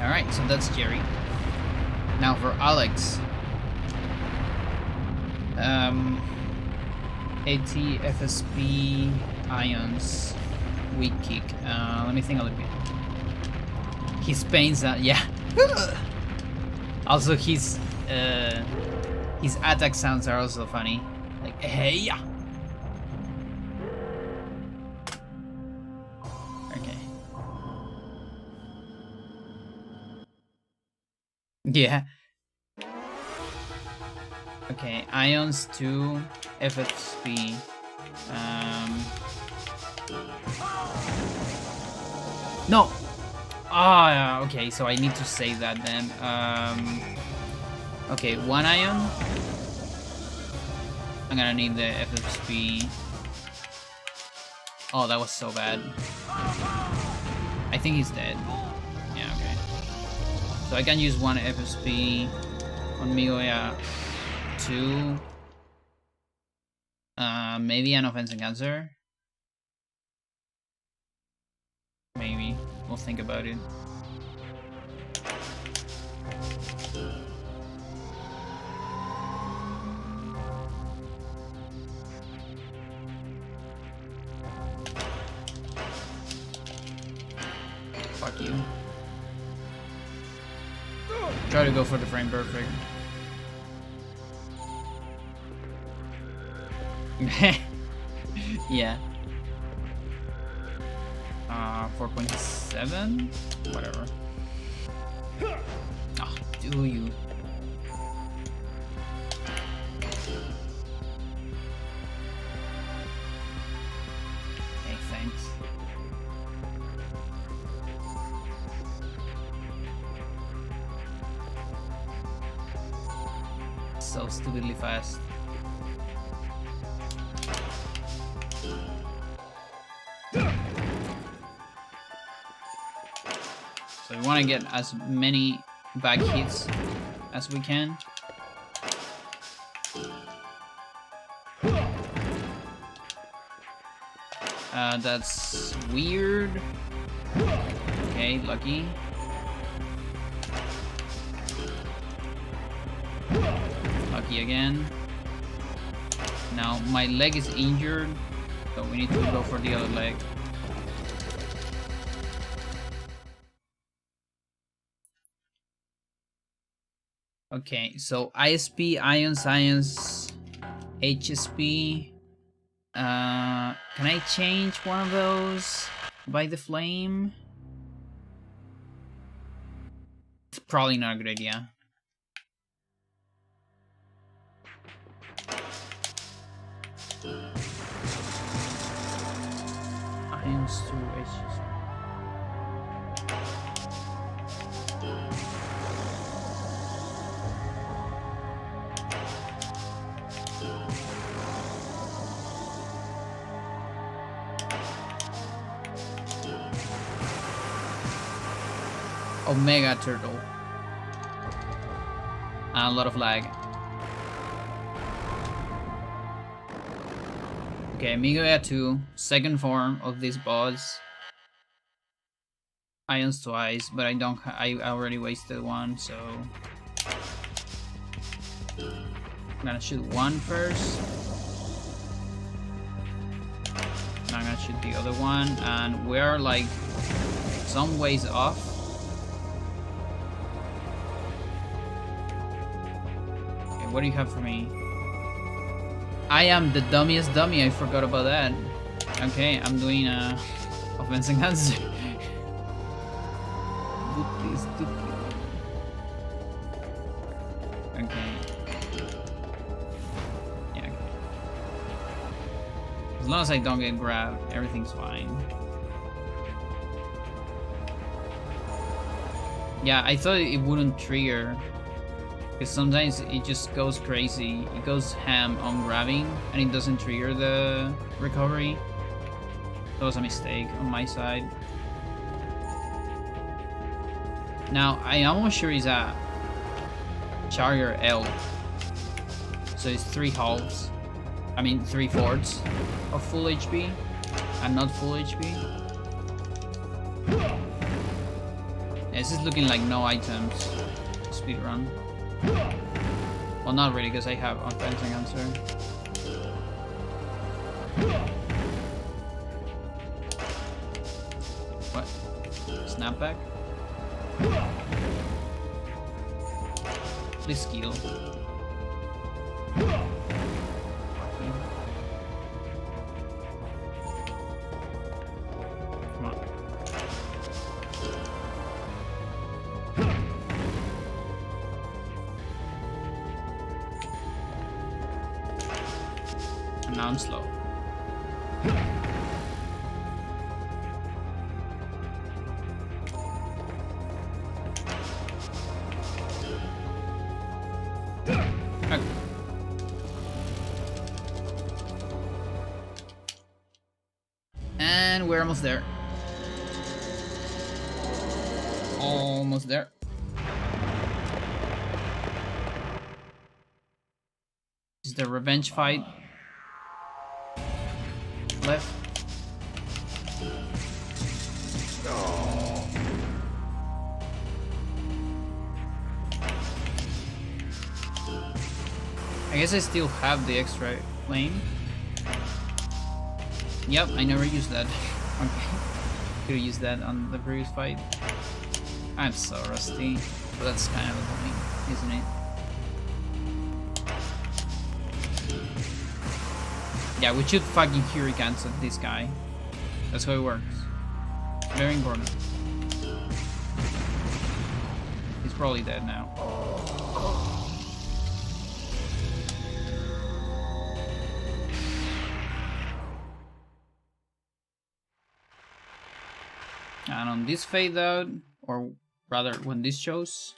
Alright, so that's Jerry. Now for Alex. AT, FSP, Ions, Weak Kick. Let me think a little bit. His pains, yeah. Also, his attack sounds are also funny. Like, hey, yeah. Okay. Yeah. Okay, ions to FFP. No! Ah, okay, so I need to save that then. Okay, 1 ion. I'm gonna need the FFP. Oh, that was so bad. I think he's dead. Yeah, okay. So I can use 1 FSP on Migoya 2. Maybe an offensive cancer. Maybe. We'll think about it. Fuck you. Try to go for the frame perfect. Yeah. 4.7? Whatever. Oh, do you? Hey, thanks. So stupidly fast. So we want to get as many back hits as we can. That's weird. Okay, lucky. Lucky again. Now my leg is injured, so we need to go for the other leg. Okay, so ISP, ion science, HSP. Can I change one of those by the flame? It's probably not a good idea. Ions to HSP. Omega turtle. And a lot of lag. Okay, Migoya 2, second form of this boss. Ions twice, but I don't. I already wasted one, so I'm gonna shoot one first. And I'm gonna shoot the other one, and we're like some ways off. What do you have for me? I am the dummiest dummy, I forgot about that. Okay, I'm doing offensive cancer. Okay. Yeah. As long as I don't get grabbed, everything's fine. Yeah, I thought it wouldn't trigger. Because sometimes it just goes crazy. It goes ham on grabbing and it doesn't trigger the recovery. That was a mistake on my side. Now, I am almost sure it's a Charger L. So it's 3/2. I mean 3/4 of full HP and not full HP. This is looking like no items. Speedrun. Well, not really, because I have offensive cancer. What? Snapback? Please skill. Come on. and now I'm slow. Okay. And we're almost there. Almost there. This is the revenge fight. Left. I guess I still have the extra flame. Yep, I never used that. Okay. Could have used that on the previous fight. I'm so rusty. But that's kind of annoying, isn't it? Yeah, we should fucking Fury cancel this guy. That's how it works. Very important. He's probably dead now. And on this fade out, or rather when this shows,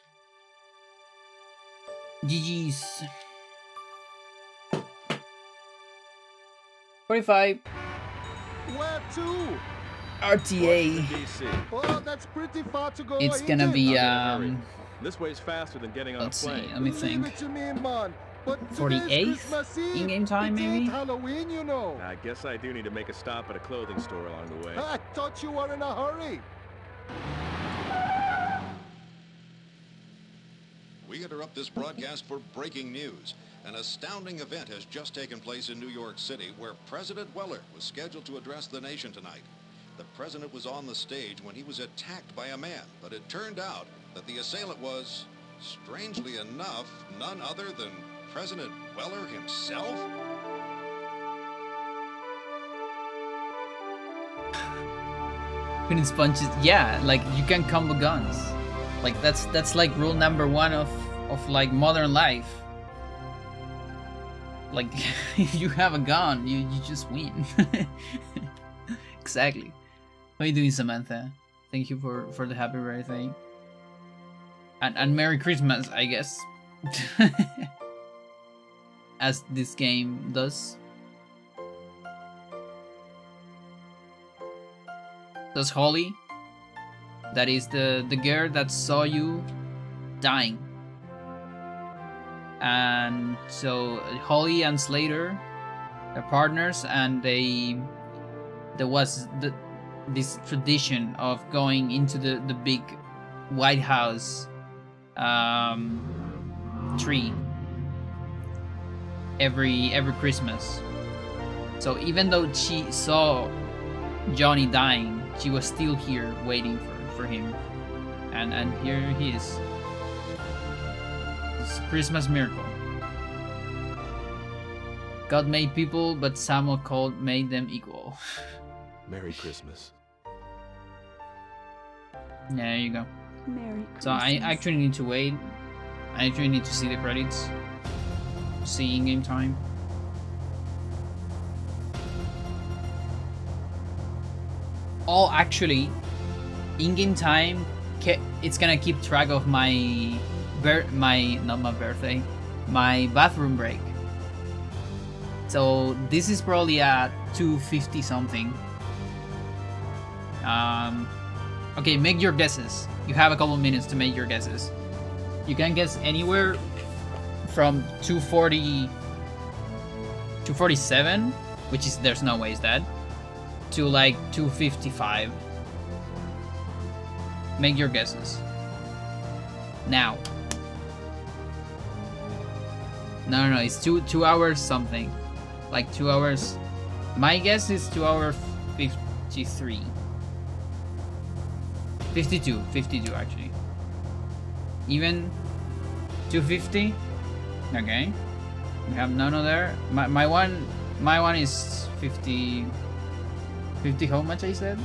GG's. 45 Where to? RTA. Well, that's pretty far to go. It's gonna be This way's faster than getting on a let's see, plane. let me think. Leave it to me, man. But 48th in-game time, maybe? Halloween, you know. I guess I do need to make a stop at a clothing store along the way. I thought you were in a hurry. We interrupt this broadcast for breaking news. An astounding event has just taken place in New York City where President Weller was scheduled to address the nation tonight. The president was on the stage when he was attacked by a man, but it turned out that the assailant was, strangely enough, none other than President Weller himself. Couldn't punches. Yeah, like you can combo guns. Like that's like rule number 1 of like modern life. Like if you have a gun, you just win. Exactly. How are you doing, Samantha? Thank you for the happy birthday. And Merry Christmas, I guess. As this game does. That's Holly. That is the girl that saw you dying. And so Holly and Slater, they're partners, and there was this tradition of going into the big White House tree every Christmas. So even though she saw Johnny dying, she was still here waiting for him, and here he is. It's a Christmas miracle. God made people, but Samuel called made them equal. Merry Christmas. Yeah, there you go. Merry Christmas. So I actually need to wait. I actually need to see the credits. See in-game time. Oh, actually, in-game time, it's gonna keep track of my my bathroom break. So this is probably at 250 something. Okay, make your guesses. You have a couple minutes to make your guesses. You can guess anywhere from 240, 247, which is there's no way is that, to like 255. Make your guesses. Now. No, it's 2 hours something. Like 2 hours. My guess is 2 hours 53. 52 actually. Even 250? Okay. We have none there. My one is 50. 50 how much I said?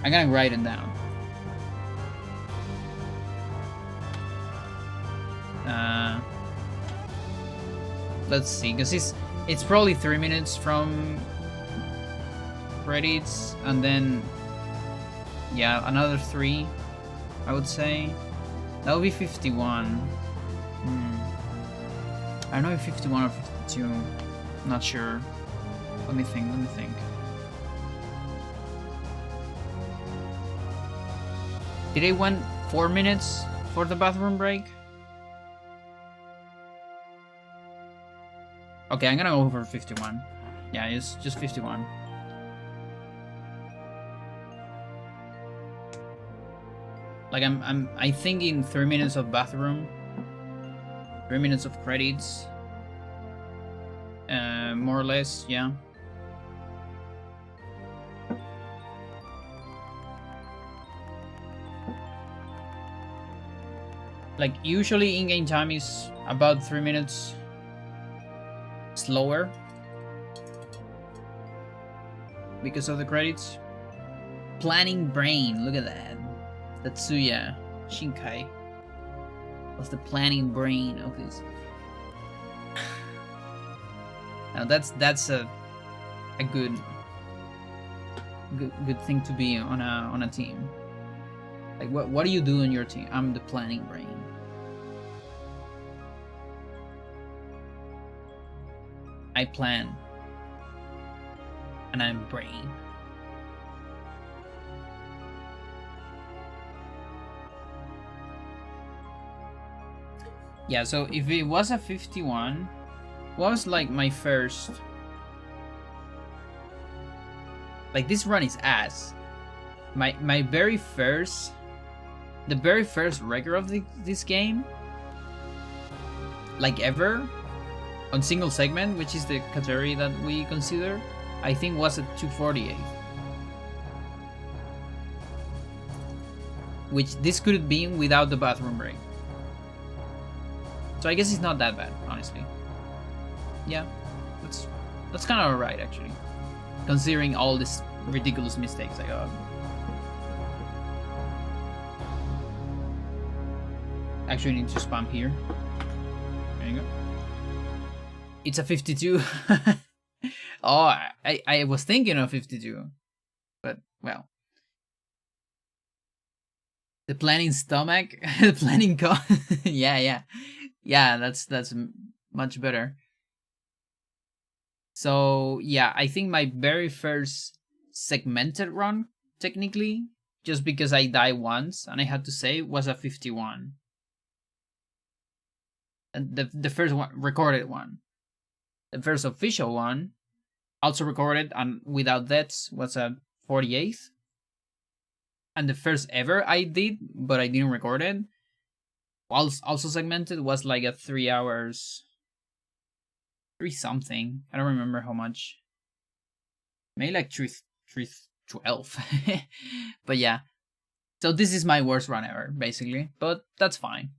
I'm gonna write it down. Let's see, because It's probably 3 minutes from credits, and then yeah, another 3, I would say. That would be 51. I don't know if 51 or 52. Not sure. Let me think. Did I want 4 minutes for the bathroom break? Okay, I'm gonna go for 51. Yeah, it's just 51. Like I think in 3 minutes of bathroom, 3 minutes of credits, more or less, yeah. Like usually in-game time is about 3 minutes slower because of the credits. Planning brain, look at that. Tatsuya Shinkai was the planning brain of this. Now that's a good thing to be on a team. Like what do you do on your team? I'm the planning brain. I plan and I'm brain. Yeah, so if it was a 51, what was like my first... Like this run is ass. My very first... The very first record of this game, like ever, on single segment, which is the category that we consider, I think was at 248. Which this could have been without the bathroom break. So I guess it's not that bad, honestly. Yeah, that's kind of alright actually, considering all these ridiculous mistakes I got. Actually, need to spam here. There you go. It's a 52. Oh, I was thinking of 52, but well. The planning stomach, the planning yeah. That's much better. So yeah, I think my very first segmented run, technically, just because I died once and I had to save, was a 51. And the first one, recorded one. The first official one, also recorded and without deaths, was a 48th. And the first ever I did, but I didn't record it, also segmented, was like a 3 hours, 3 something. I don't remember how much. Maybe like 312. But yeah. So this is my worst run ever, basically. But that's fine.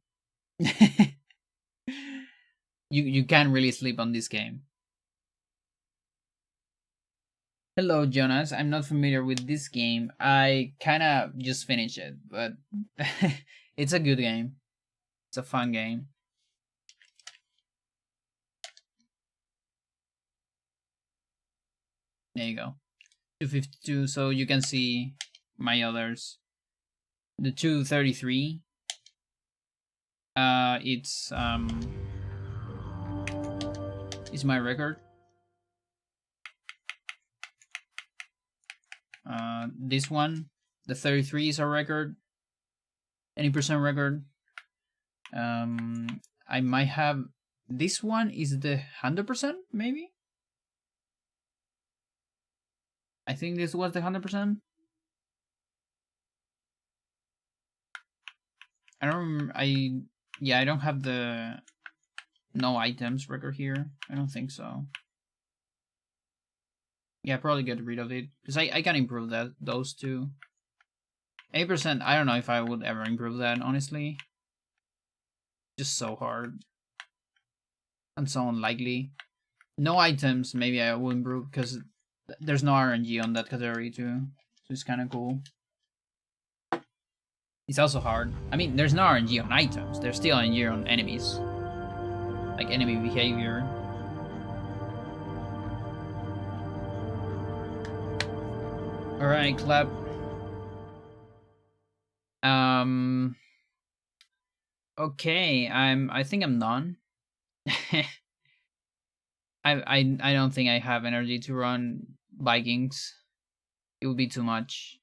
You can't really sleep on this game. Hello, Jonas. I'm not familiar with this game. I kind of just finished it, but it's a good game. It's a fun game. There you go. 252, so you can see my others. The 233. It's my record. This one, the 33 is a record. Any percent record. I might have this one is the 100%, maybe. I think this was the 100%. I don't remember. I don't have the no items record here. I don't think so. Yeah, probably get rid of it because I can improve those two. 8%. I don't know if I would ever improve that, honestly. Just so hard and so unlikely. No items. Maybe I will improve because there's no RNG on that category too, so it's kind of cool. It's also hard. I mean, there's no RNG on items. There's still RNG on enemies, like enemy behavior. All right, clap. Okay, I think I'm done. I don't think I have energy to run Vikings. It would be too much.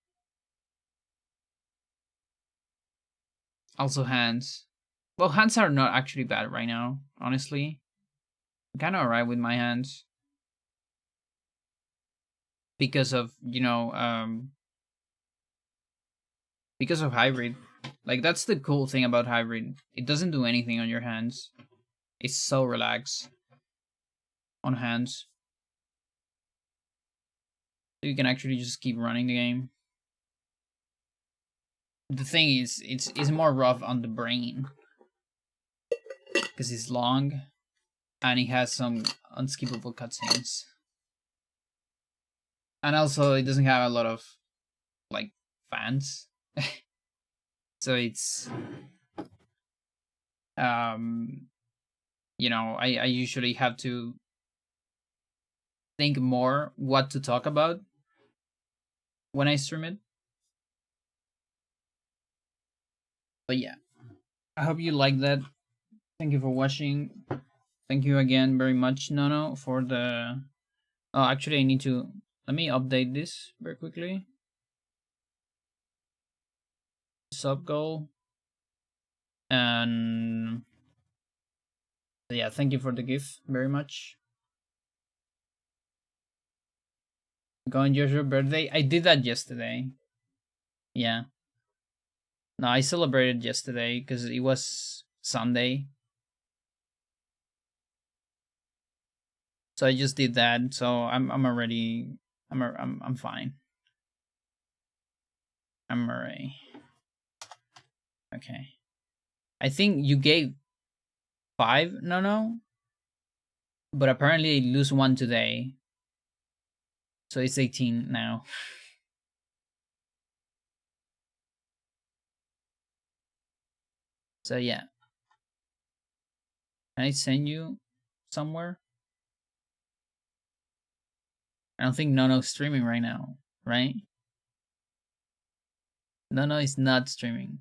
Also hands. Well, hands are not actually bad right now, honestly. I'm kind of alright with my hands. Because of, because of hybrid. Like, that's the cool thing about hybrid. It doesn't do anything on your hands. It's so relaxed on hands. So you can actually just keep running the game. The thing is, it's more rough on the brain. Because it's long. And it has some unskippable cutscenes. And also, it doesn't have a lot of, like, fans. So it's... I usually have to think more what to talk about when I stream it. But yeah, I hope you like that. Thank you for watching. Thank you again very much, Nono, for the... Oh, actually, I need to... Let me update this very quickly. Sub goal. And... yeah, thank you for the gift very much. Going your birthday? I did that yesterday. Yeah. No, I celebrated yesterday because it was Sunday. So I just did that. So I'm already I'm fine. I'm alright. Okay. I think you gave 5, no. But apparently I lose 1 today. So it's 18 now. So yeah. Can I send you somewhere? I don't think Nono's streaming right now, right? Nono is not streaming.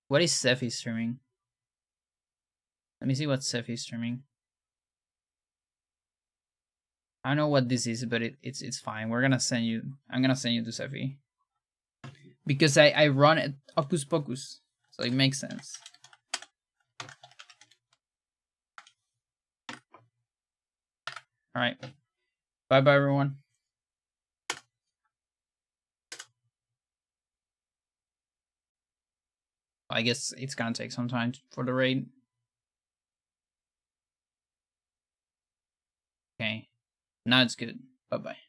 What is Sephi streaming? Let me see what Sephi is streaming. I don't know what this is, but it's fine. I'm gonna send you to Sephi. Because I run at Ocus Pocus. So it makes sense. Alright. Bye bye everyone. I guess it's gonna take some time for the raid. Okay. Now it's good. Bye bye.